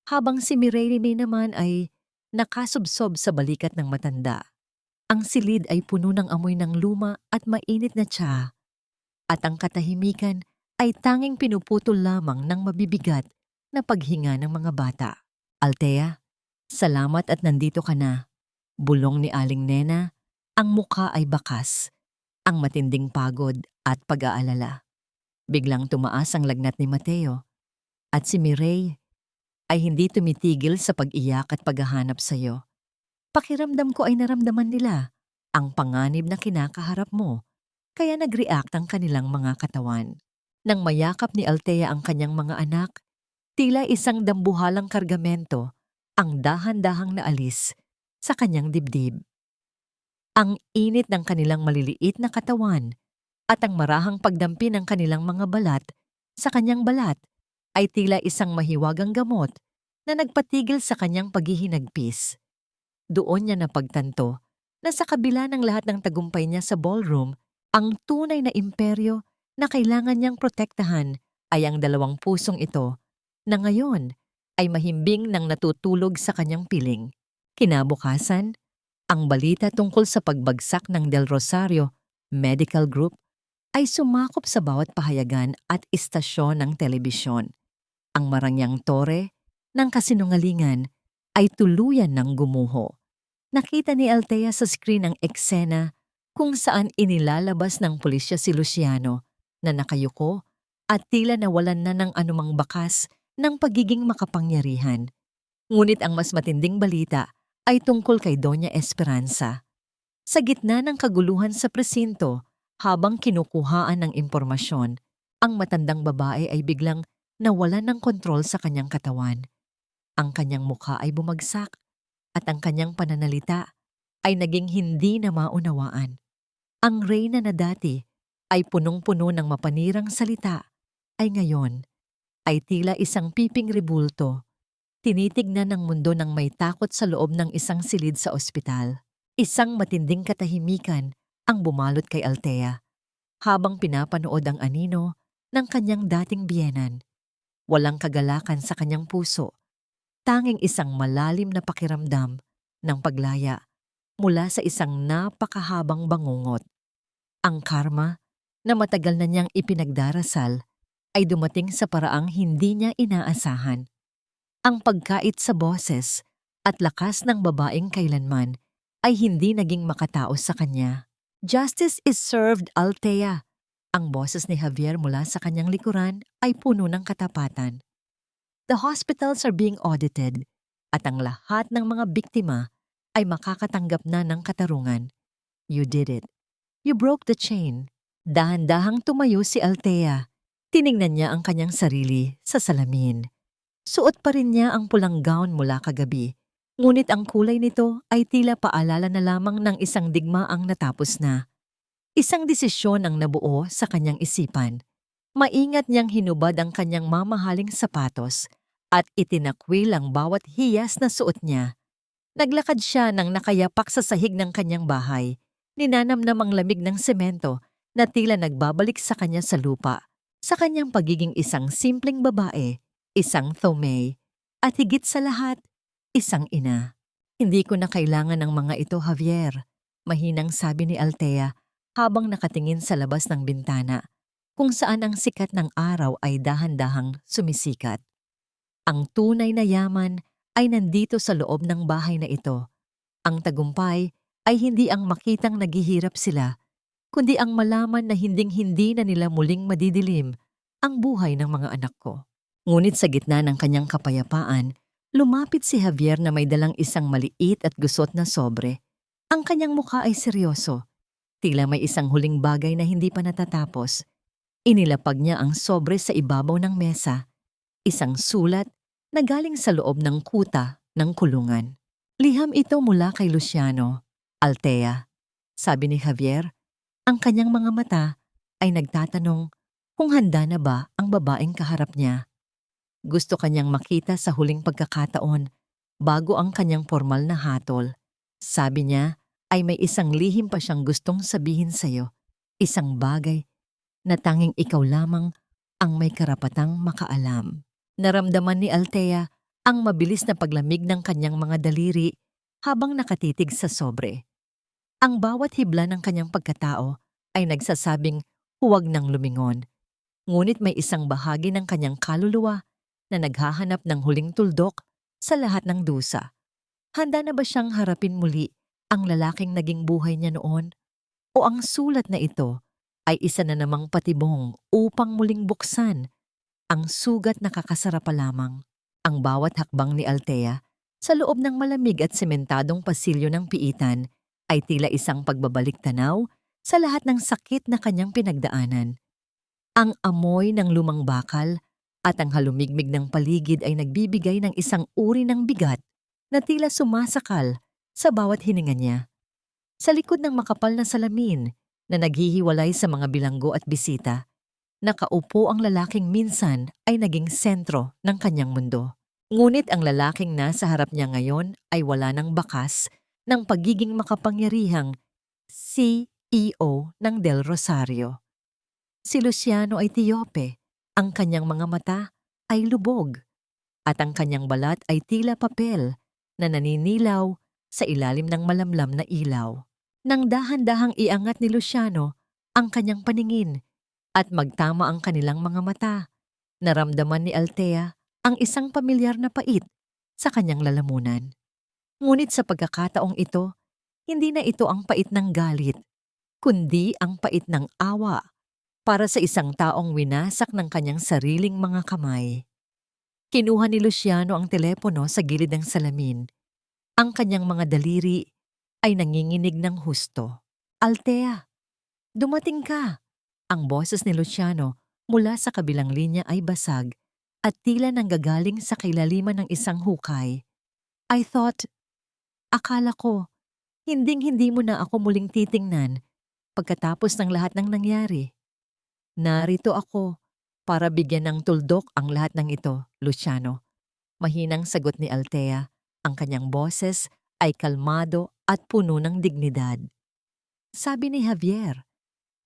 habang si Mirene naman ay nakasubsob sa balikat ng matanda. Ang silid ay puno ng amoy ng luma at mainit na tsa, at ang katahimikan ay tanging pinuputol lamang ng mabibigat na paghinga ng mga bata. Althea, salamat at nandito ka na. Bulong ni Aling Nena, ang mukha ay bakas, ang matinding pagod at pag-aalala. Biglang tumaas ang lagnat ni Mateo at si Mireille ay hindi tumitigil sa pag-iyak at paghahanap sa iyo. Pakiramdam ko ay naramdaman nila ang panganib na kinakaharap mo, kaya nag-react ang kanilang mga katawan. Nang mayakap ni Althea ang kanyang mga anak, tila isang dambuhalang kargamento ang dahan-dahang naalis sa kanyang dibdib. Ang init ng kanilang maliliit na katawan at ang marahang pagdampi ng kanilang mga balat sa kanyang balat ay tila isang mahiwagang gamot na nagpatigil sa kanyang paghihinagpis. Doon niya napagtanto na sa kabila ng lahat ng tagumpay niya sa ballroom, ang tunay na imperyo na kailangan niyang protektahan ay ang dalawang pusong ito na ngayon ay mahimbing nang natutulog sa kanyang piling. Kinabukasan, ang balita tungkol sa pagbagsak ng Del Rosario Medical Group ay sumakop sa bawat pahayagan at istasyon ng telebisyon. Ang marangyang tore ng kasinungalingan ay tuluyan ng gumuho. Nakita ni Althea sa screen ang eksena kung saan inilalabas ng pulisya si Luciano na nakayuko at tila nawalan na ng anumang bakas ng pagiging makapangyarihan. Ngunit ang mas matinding balita ay tungkol kay Doña Esperanza. Sa gitna ng kaguluhan sa presinto, habang kinukuhaan ng impormasyon, ang matandang babae ay biglang nawalan ng kontrol sa kanyang katawan. Ang kanyang mukha ay bumagsak at ang kanyang pananalita ay naging hindi na maunawaan. Ang reyna na dati ay punong-puno ng mapanirang salita ay ngayon ay tila isang piping rebulto. Tinitignan ng mundo ng may takot sa loob ng isang silid sa ospital. Isang matinding katahimikan ang bumalot kay Althea habang pinapanood ang anino ng kanyang dating biyenan. Walang kagalakan sa kanyang puso, tanging isang malalim na pakiramdam ng paglaya mula sa isang napakahabang bangungot. Ang karma na matagal na niyang ipinagdarasal ay dumating sa paraang hindi niya inaasahan. Ang pagkait sa boses at lakas ng babaeng kailanman ay hindi naging makataos sa kanya. Justice is served, Althea. Ang boses ni Javier mula sa kanyang likuran ay puno ng katapatan. The hospitals are being audited at ang lahat ng mga biktima ay makakatanggap na ng katarungan. You did it. You broke the chain. Dahan-dahang tumayo si Althea. Tiningnan niya ang kanyang sarili sa salamin. Suot pa rin niya ang pulang gown mula kagabi. Ngunit ang kulay nito ay tila paalala na lamang ng isang digmaang natapos na. Isang desisyon ang nabuo sa kanyang isipan. Maingat niyang hinubad ang kanyang mamahaling sapatos at itinakwil ang bawat hiyas na suot niya. Naglakad siya nang nakayapak sa sahig ng kanyang bahay. Ninanamnam ang lamig ng semento na tila nagbabalik sa kanya sa lupa. Sa kanyang pagiging isang simpleng babae, isang thomay, at higit sa lahat, isang ina. Hindi ko na kailangan ng mga ito, Javier, mahinang sabi ni Althea habang nakatingin sa labas ng bintana, kung saan ang sikat ng araw ay dahan-dahang sumisikat. Ang tunay na yaman ay nandito sa loob ng bahay na ito. Ang tagumpay ay hindi ang makitang naghihirap sila, kundi ang malaman na hinding-hindi na nila muling madidilim ang buhay ng mga anak ko. Ngunit sa gitna ng kanyang kapayapaan, lumapit si Javier na may dalang isang maliit at gusot na sobre. Ang kanyang mukha ay seryoso. Tila may isang huling bagay na hindi pa natatapos. Inilapag niya ang sobre sa ibabaw ng mesa. Isang sulat na galing sa loob ng kuta ng kulungan. Liham ito mula kay Luciano. Althea, sabi ni Javier, ang kanyang mga mata ay nagtatanong kung handa na ba ang babaeng kaharap niya. Gusto kanyang makita sa huling pagkakataon bago ang kanyang formal na hatol. Sabi niya ay may isang lihim pa siyang gustong sabihin sa'yo. Isang bagay na tanging ikaw lamang ang may karapatang makaalam. Naramdaman ni Althea ang mabilis na paglamig ng kanyang mga daliri habang nakatitig sa sobre. Ang bawat hibla ng kanyang pagkatao ay nagsasabing huwag nang lumingon. Ngunit may isang bahagi ng kanyang kaluluwa na naghahanap ng huling tuldok sa lahat ng dusa. Handa na ba siyang harapin muli ang lalaking naging buhay niya noon? O ang sulat na ito ay isa na namang patibong upang muling buksan ang sugat na kakasara pa lamang? Ang bawat hakbang ni Althea sa loob ng malamig at sementadong pasilyo ng piitan ay tila isang pagbabalik tanaw sa lahat ng sakit na kanyang pinagdaanan. Ang amoy ng lumang bakal at ang halumigmig ng paligid ay nagbibigay ng isang uri ng bigat na tila sumasakal sa bawat hininga niya. Sa likod ng makapal na salamin na naghihiwalay sa mga bilanggo at bisita, nakaupo ang lalaking minsan ay naging sentro ng kanyang mundo. Ngunit ang lalaking nasa harap niya ngayon ay wala ng bakas ng pagiging makapangyarihang CEO ng Del Rosario. Si Luciano ay tiyope, ang kanyang mga mata ay lubog, at ang kanyang balat ay tila papel na naninilaw sa ilalim ng malamlam na ilaw. Nang dahan-dahang iangat ni Luciano ang kanyang paningin at magtama ang kanilang mga mata, naramdaman ni Althea ang isang pamilyar na pait sa kanyang lalamunan. Ngunit sa pagkakataong ito, hindi na ito ang pait ng galit, kundi ang pait ng awa para sa isang taong winasak ng kanyang sariling mga kamay. Kinuha ni Luciano ang telepono sa gilid ng salamin. Ang kanyang mga daliri ay nanginginig ng husto. "Althea, dumating ka!" Ang boses ni Luciano mula sa kabilang linya ay basag at tila nanggagaling sa kailaliman ng isang hukay. Akala ko, hinding-hindi mo na ako muling titingnan pagkatapos ng lahat ng nangyari." "Narito ako para bigyan ng tuldok ang lahat ng ito, Luciano." Mahinang sagot ni Althea. Ang kanyang boses ay kalmado at puno ng dignidad. "Sabi ni Javier,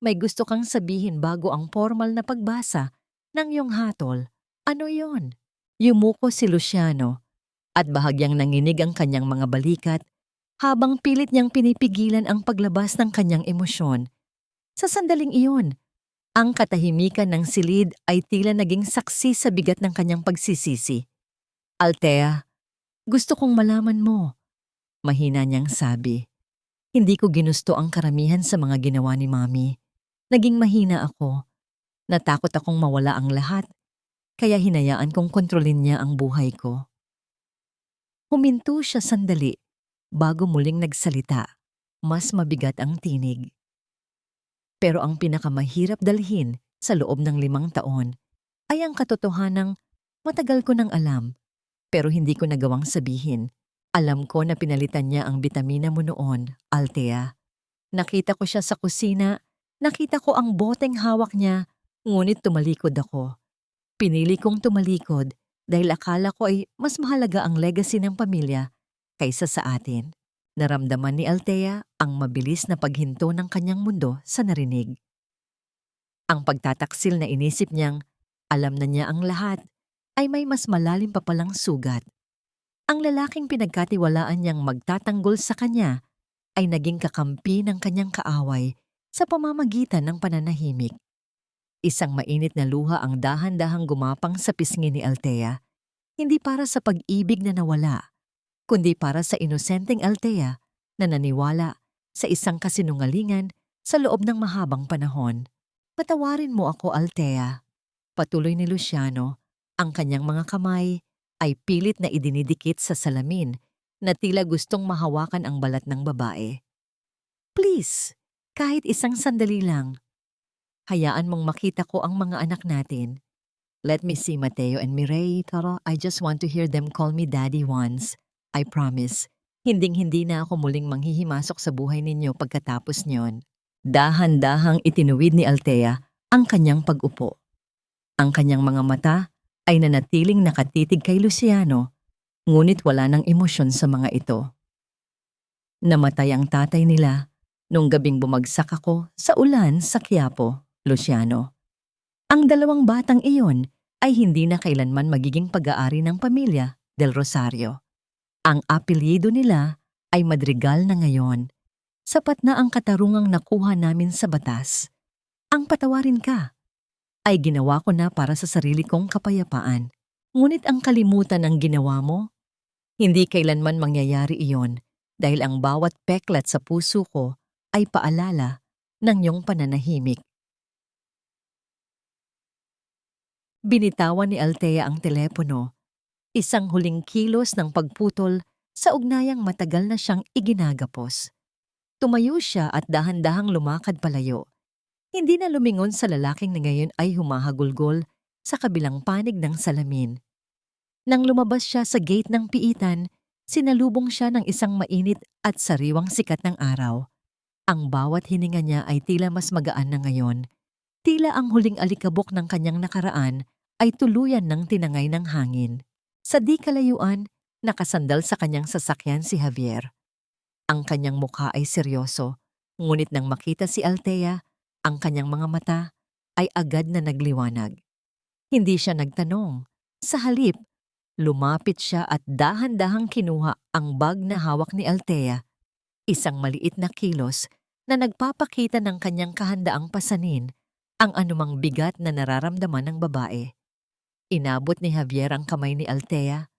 may gusto kang sabihin bago ang formal na pagbasa ng iyong hatol. Ano yon?" Yumuko si Luciano at bahagyang nanginig ang kanyang mga balikat habang pilit niyang pinipigilan ang paglabas ng kanyang emosyon. Sa sandaling iyon, ang katahimikan ng silid ay tila naging saksi sa bigat ng kanyang pagsisisi. "Althea, gusto kong malaman mo," mahina niyang sabi. "Hindi ko ginusto ang karamihan sa mga ginawa ni Mami. Naging mahina ako. Natakot akong mawala ang lahat, kaya hinayaan kong kontrolin niya ang buhay ko." Huminto siya sandali bago muling nagsalita. Mas mabigat ang tinig. "Pero ang pinakamahirap dalhin sa loob ng 5 taon ay ang katotohanang matagal ko nang alam, pero hindi ko nagawang sabihin. Alam ko na pinalitan niya ang bitamina mo noon, Althea. Nakita ko siya sa kusina, nakita ko ang boteng hawak niya, ngunit tumalikod ako. Pinili kong tumalikod dahil akala ko ay mas mahalaga ang legacy ng pamilya kaysa sa atin." Naramdaman ni Althea ang mabilis na paghinto ng kanyang mundo sa narinig. Ang pagtataksil na inisip niyang alam na niya ang lahat ay may mas malalim pa palang sugat. Ang lalaking pinagkatiwalaan niyang magtatanggol sa kanya ay naging kakampi ng kanyang kaaway sa pamamagitan ng pananahimik. Isang mainit na luha ang dahan-dahang gumapang sa pisngi ni Althea, hindi para sa pag-ibig na nawala, kundi para sa inosenteng Althea na naniwala sa isang kasinungalingan sa loob ng mahabang panahon. "Patawarin mo ako, Althea." Patuloy ni Luciano, ang kanyang mga kamay ay pilit na idinidikit sa salamin na tila gustong mahawakan ang balat ng babae. "Please, kahit isang sandali lang. Hayaan mong makita ko ang mga anak natin. Let me see Mateo and Mireille, Tara. I just want to hear them call me Daddy once. I promise, hinding-hindi na ako muling manghihimasok sa buhay ninyo pagkatapos niyon." Dahan-dahang itinuwid ni Althea ang kanyang pag-upo. Ang kanyang mga mata ay nanatiling nakatitig kay Luciano, ngunit wala ng emosyon sa mga ito. "Namatay ang tatay nila nung gabing bumagsak ako sa ulan sa Quiapo, Luciano. Ang 2 batang iyon ay hindi na kailanman magiging pag-aari ng pamilya del Rosario. Ang apelyido nila ay Madrigal na ngayon. Sapat na ang katarungang nakuha namin sa batas. Ang patawarin ka ay ginawa ko na para sa sarili kong kapayapaan. Ngunit ang kalimutan ng ginawa mo, hindi kailanman mangyayari iyon dahil ang bawat peklat sa puso ko ay paalala ng iyong pananahimik. Binitawan ni Althea ang telepono, isang huling kilos ng pagputol sa ugnayang matagal na siyang iginagapos. Tumayo siya at dahan-dahang lumakad palayo. Hindi na lumingon sa lalaking na ngayon ay humahagulgol sa kabilang panig ng salamin. Nang lumabas siya sa gate ng piitan, sinalubong siya ng isang mainit at sariwang sikat ng araw. Ang bawat hininga niya ay tila mas magaan na ngayon. Tila ang huling alikabok ng kanyang nakaraan ay tuluyan ng tinangay ng hangin. Sa di kalayuan, nakasandal sa kanyang sasakyan si Javier. Ang kanyang mukha ay seryoso, ngunit nang makita si Althea, ang kanyang mga mata ay agad na nagliwanag. Hindi siya nagtanong. Sa halip, lumapit siya at dahan-dahang kinuha ang bag na hawak ni Althea, isang maliit na kilos na nagpapakita ng kanyang kahandaang pasanin ang anumang bigat na nararamdaman ng babae. Inabot ni Javier ang kamay ni Althea.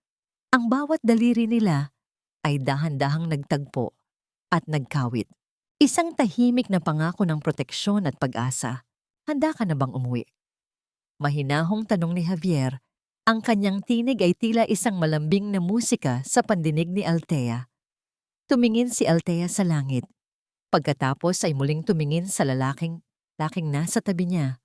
Ang bawat daliri nila ay dahan-dahang nagtagpo at nagkawit. Isang tahimik na pangako ng proteksyon at pag-asa. Handa ka na bang umuwi? Mahinahong tanong ni Javier. Ang kanyang tinig ay tila isang malambing na musika sa pandinig ni Althea. Tumingin si Althea sa langit. Pagkatapos ay muling tumingin sa lalaking nasa tabi niya.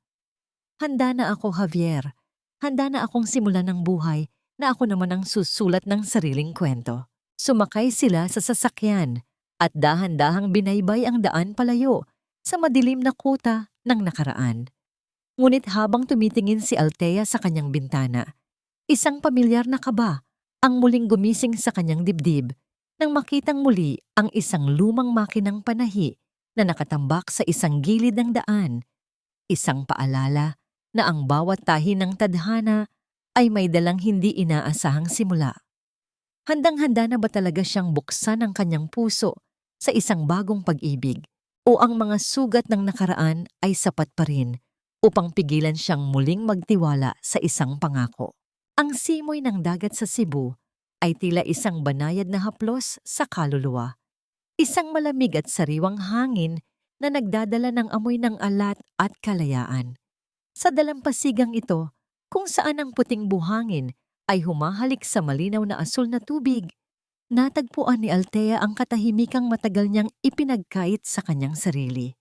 Handa na ako, Javier. Handa na akong simulan ng buhay na ako naman ang susulat ng sariling kwento. Sumakay sila sa sasakyan at dahan-dahang binaybay ang daan palayo sa madilim na kuta ng nakaraan. Ngunit habang tumitingin si Althea sa kanyang bintana, isang pamilyar na kaba ang muling gumising sa kanyang dibdib nang makitang muli ang isang lumang makinang panahi na nakatambak sa isang gilid ng daan. Isang paalala na ang bawat tahi ng tadhana ay may dalang hindi inaasahang simula. Handang-handa na ba talaga siyang buksan ang kanyang puso sa isang bagong pag-ibig o ang mga sugat ng nakaraan ay sapat pa rin upang pigilan siyang muling magtiwala sa isang pangako? Ang simoy ng dagat sa Cebu ay tila isang banayad na haplos sa kaluluwa. Isang malamig at sariwang hangin na nagdadala ng amoy ng alat at kalayaan. Sa dalampasigang ito, kung saan ang puting buhangin ay humahalik sa malinaw na asul na tubig, natagpuan ni Althea ang katahimikang matagal niyang ipinagkait sa kanyang sarili.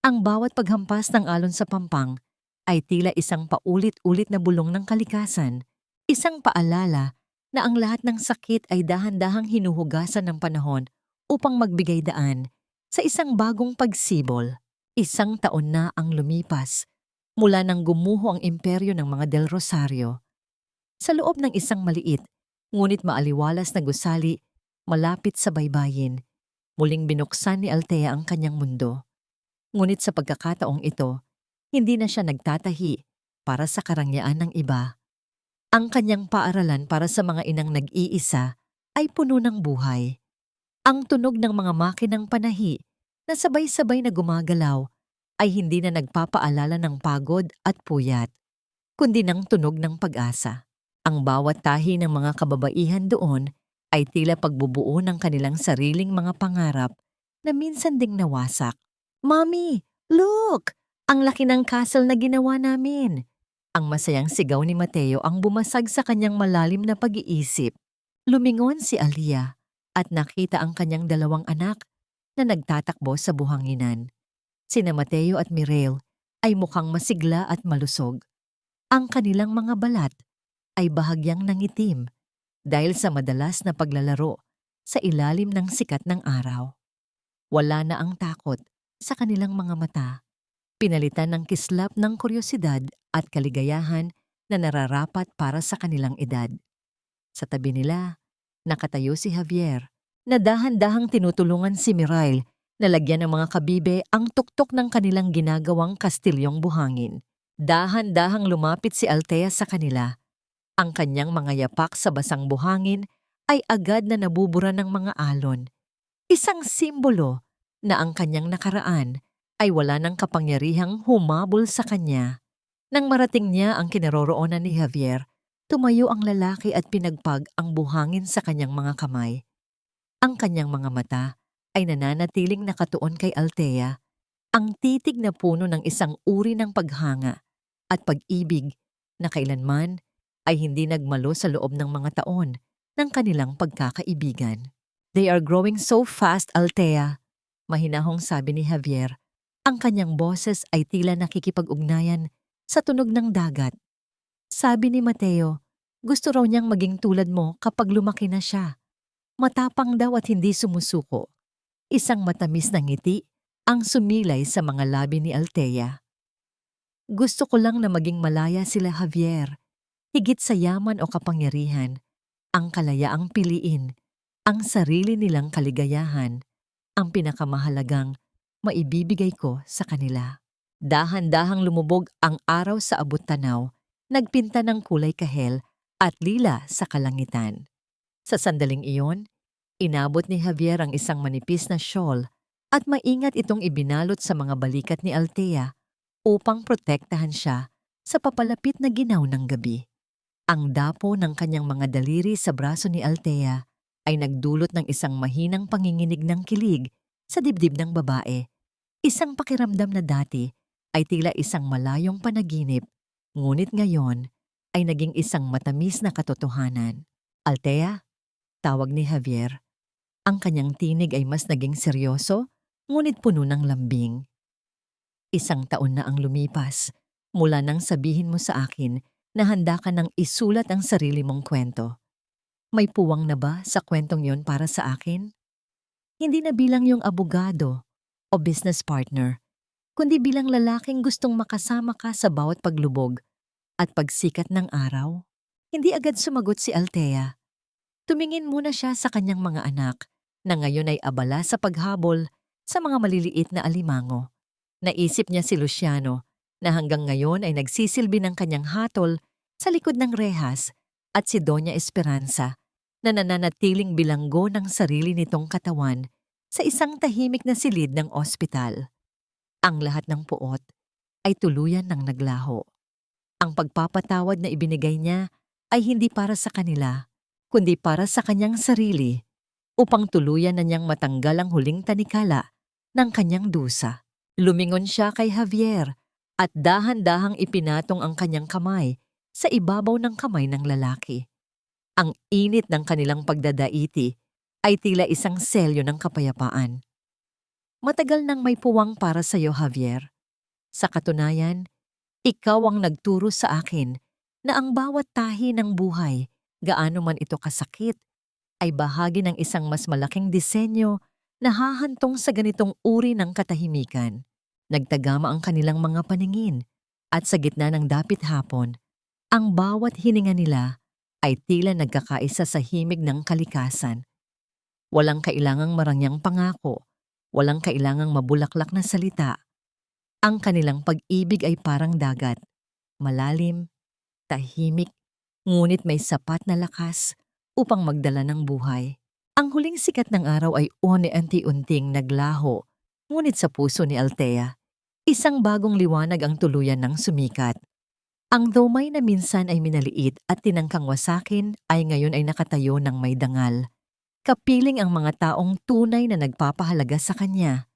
Ang bawat paghampas ng alon sa pampang ay tila isang paulit-ulit na bulong ng kalikasan, isang paalala na ang lahat ng sakit ay dahan-dahang hinuhugasan ng panahon upang magbigay daan sa isang bagong pagsibol. Isang taon na ang lumipas mula nang gumuho ang imperyo ng mga Del Rosario. Sa loob ng isang maliit, ngunit maaliwalas na gusali, malapit sa baybayin, muling binuksan ni Althea ang kanyang mundo. Ngunit sa pagkakataong ito, hindi na siya nagtatahi para sa karangyaan ng iba. Ang kanyang paaralan para sa mga inang nag-iisa ay puno ng buhay. Ang tunog ng mga makinang panahi na sabay-sabay na gumagalaw ay hindi na nagpapaalala ng pagod at puyat, kundi ng tunog ng pag-asa. Ang bawat tahi ng mga kababaihan doon ay tila pagbubuo ng kanilang sariling mga pangarap na minsan ding nawasak. "Mommy, look! Ang laki ng castle na ginawa namin!" Ang masayang sigaw ni Mateo ang bumasag sa kanyang malalim na pag-iisip. Lumingon si Alia at nakita ang kanyang dalawang anak na nagtatakbo sa buhanginan. Sina Mateo at Mireille ay mukhang masigla at malusog. Ang kanilang mga balat ay bahagyang nangitim dahil sa madalas na paglalaro sa ilalim ng sikat ng araw. Wala na ang takot sa kanilang mga mata, pinalitan ng kislap ng kuryosidad at kaligayahan na nararapat para sa kanilang edad. Sa tabi nila, nakatayo si Javier na dahan-dahang tinutulungan si Mireille na lagyan ng mga kabibe ang tuktok ng kanilang ginagawang kastilyong buhangin. Dahan-dahang lumapit si Althea sa kanila. Ang kanyang mga yapak sa basang buhangin ay agad na nabubura ng mga alon. Isang simbolo na ang kanyang nakaraan ay wala ng kapangyarihang humabol sa kanya. Nang marating niya ang kinaroroonan ni Javier, tumayo ang lalaki at pinagpag ang buhangin sa kanyang mga kamay. Ang kanyang mga mata ay nananatiling nakatuon kay Althea, ang titig na puno ng isang uri ng paghanga at pag-ibig na kailanman ay hindi nagmalo sa loob ng mga taon ng kanilang pagkakaibigan. "They are growing so fast, Althea," mahinahong sabi ni Javier. Ang kanyang boses ay tila nakikipag-ugnayan sa tunog ng dagat. Sabi ni Mateo, gusto raw niyang maging tulad mo kapag lumaki na siya. Matapang daw at hindi sumusuko. Isang matamis na ngiti ang sumilay sa mga labi ni Althea. "Gusto ko lang na maging malaya sila, Javier. Higit sa yaman o kapangyarihan, ang kalayaang piliin, ang sarili nilang kaligayahan, ang pinakamahalagang maibibigay ko sa kanila." Dahan-dahang lumubog ang araw sa abot-tanaw, nagpinta ng kulay kahel at lila sa kalangitan. Sa sandaling iyon, inabot ni Javier ang isang manipis na shawl at maingat itong ibinalot sa mga balikat ni Althea upang protektahan siya sa papalapit na ginaw ng gabi. Ang dapo ng kanyang mga daliri sa braso ni Althea ay nagdulot ng isang mahinang panginginig ng kilig sa dibdib ng babae. Isang pakiramdam na dati ay tila isang malayong panaginip, ngunit ngayon ay naging isang matamis na katotohanan. "Althea?" tawag ni Javier. Ang kanyang tinig ay mas naging seryoso, ngunit puno ng lambing. "Isang taon na ang lumipas mula nang sabihin mo sa akin na handa ka nang isulat ang sarili mong kwento. May puwang na ba sa kwentong yon para sa akin? Hindi na bilang yung abogado o business partner, kundi bilang lalaking gustong makasama ka sa bawat paglubog at pagsikat ng araw." Hindi agad sumagot si Althea. Tumingin muna siya sa kanyang mga anak na ngayon ay abala sa paghabol sa mga maliliit na alimango. Naisip niya si Luciano na hanggang ngayon ay nagsisilbi ng kanyang hatol sa likod ng rehas at si Doña Esperanza na nananatiling bilanggo ng sarili nitong katawan sa isang tahimik na silid ng ospital. Ang lahat ng puot ay tuluyan ng naglaho. Ang pagpapatawad na ibinigay niya ay hindi para sa kanila, kundi para sa kanyang sarili, upang tuluyan na niyang matanggal ang huling tanikala ng kanyang dusa. Lumingon siya kay Javier at dahan-dahang ipinatong ang kanyang kamay sa ibabaw ng kamay ng lalaki. Ang init ng kanilang pagdadaiti ay tila isang selyo ng kapayapaan. "Matagal nang may puwang para sa iyo, Javier. Sa katunayan, ikaw ang nagturo sa akin na ang bawat tahi ng buhay, gaano man ito kasakit, ay bahagi ng isang mas malaking disenyo na hahantong sa ganitong uri ng katahimikan." Nagtagama ang kanilang mga paningin at sa gitna ng dapit hapon, ang bawat hininga nila ay tila nagkakaisa sa himig ng kalikasan. Walang kailangang marangyang pangako, walang kailangang mabulaklak na salita. Ang kanilang pag-ibig ay parang dagat, malalim, tahimik, ngunit may sapat na lakas upang magdala ng buhay. Ang huling sikat ng araw ay unti-unting naglaho, ngunit sa puso ni Althea, isang bagong liwanag ang tuluyan ng sumikat. Ang domay na minsan ay minaliit at tinangkang wasakin ay ngayon ay nakatayo ng may dangal. Kapiling ang mga taong tunay na nagpapahalaga sa kanya.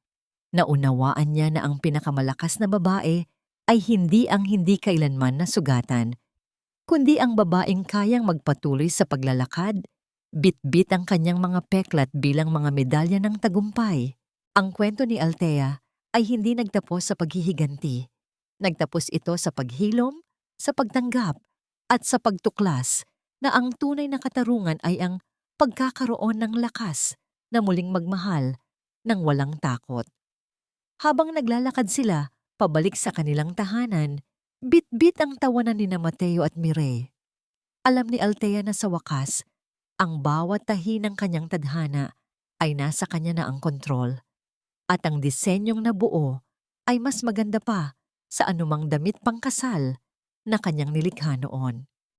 Naunawaan niya na ang pinakamalakas na babae ay hindi ang hindi kailanman nasugatan, kundi ang babaeng kayang magpatuloy sa paglalakad, bit-bit ang kanyang mga peklat bilang mga medalya ng tagumpay. Ang kwento ni Althea ay hindi nagtapos sa paghihiganti. Nagtapos ito sa paghilom, sa pagtanggap, at sa pagtuklas na ang tunay na katarungan ay ang pagkakaroon ng lakas na muling magmahal ng walang takot. Habang naglalakad sila pabalik sa kanilang tahanan, bit-bit ang tawanan ni Mateo at Mireille. Alam ni Althea na sa wakas, ang bawat tahi ng kanyang tadhana ay nasa kanya na ang kontrol, at ang disenyong nabuo ay mas maganda pa sa anumang damit pangkasal na kanyang nilikha noon.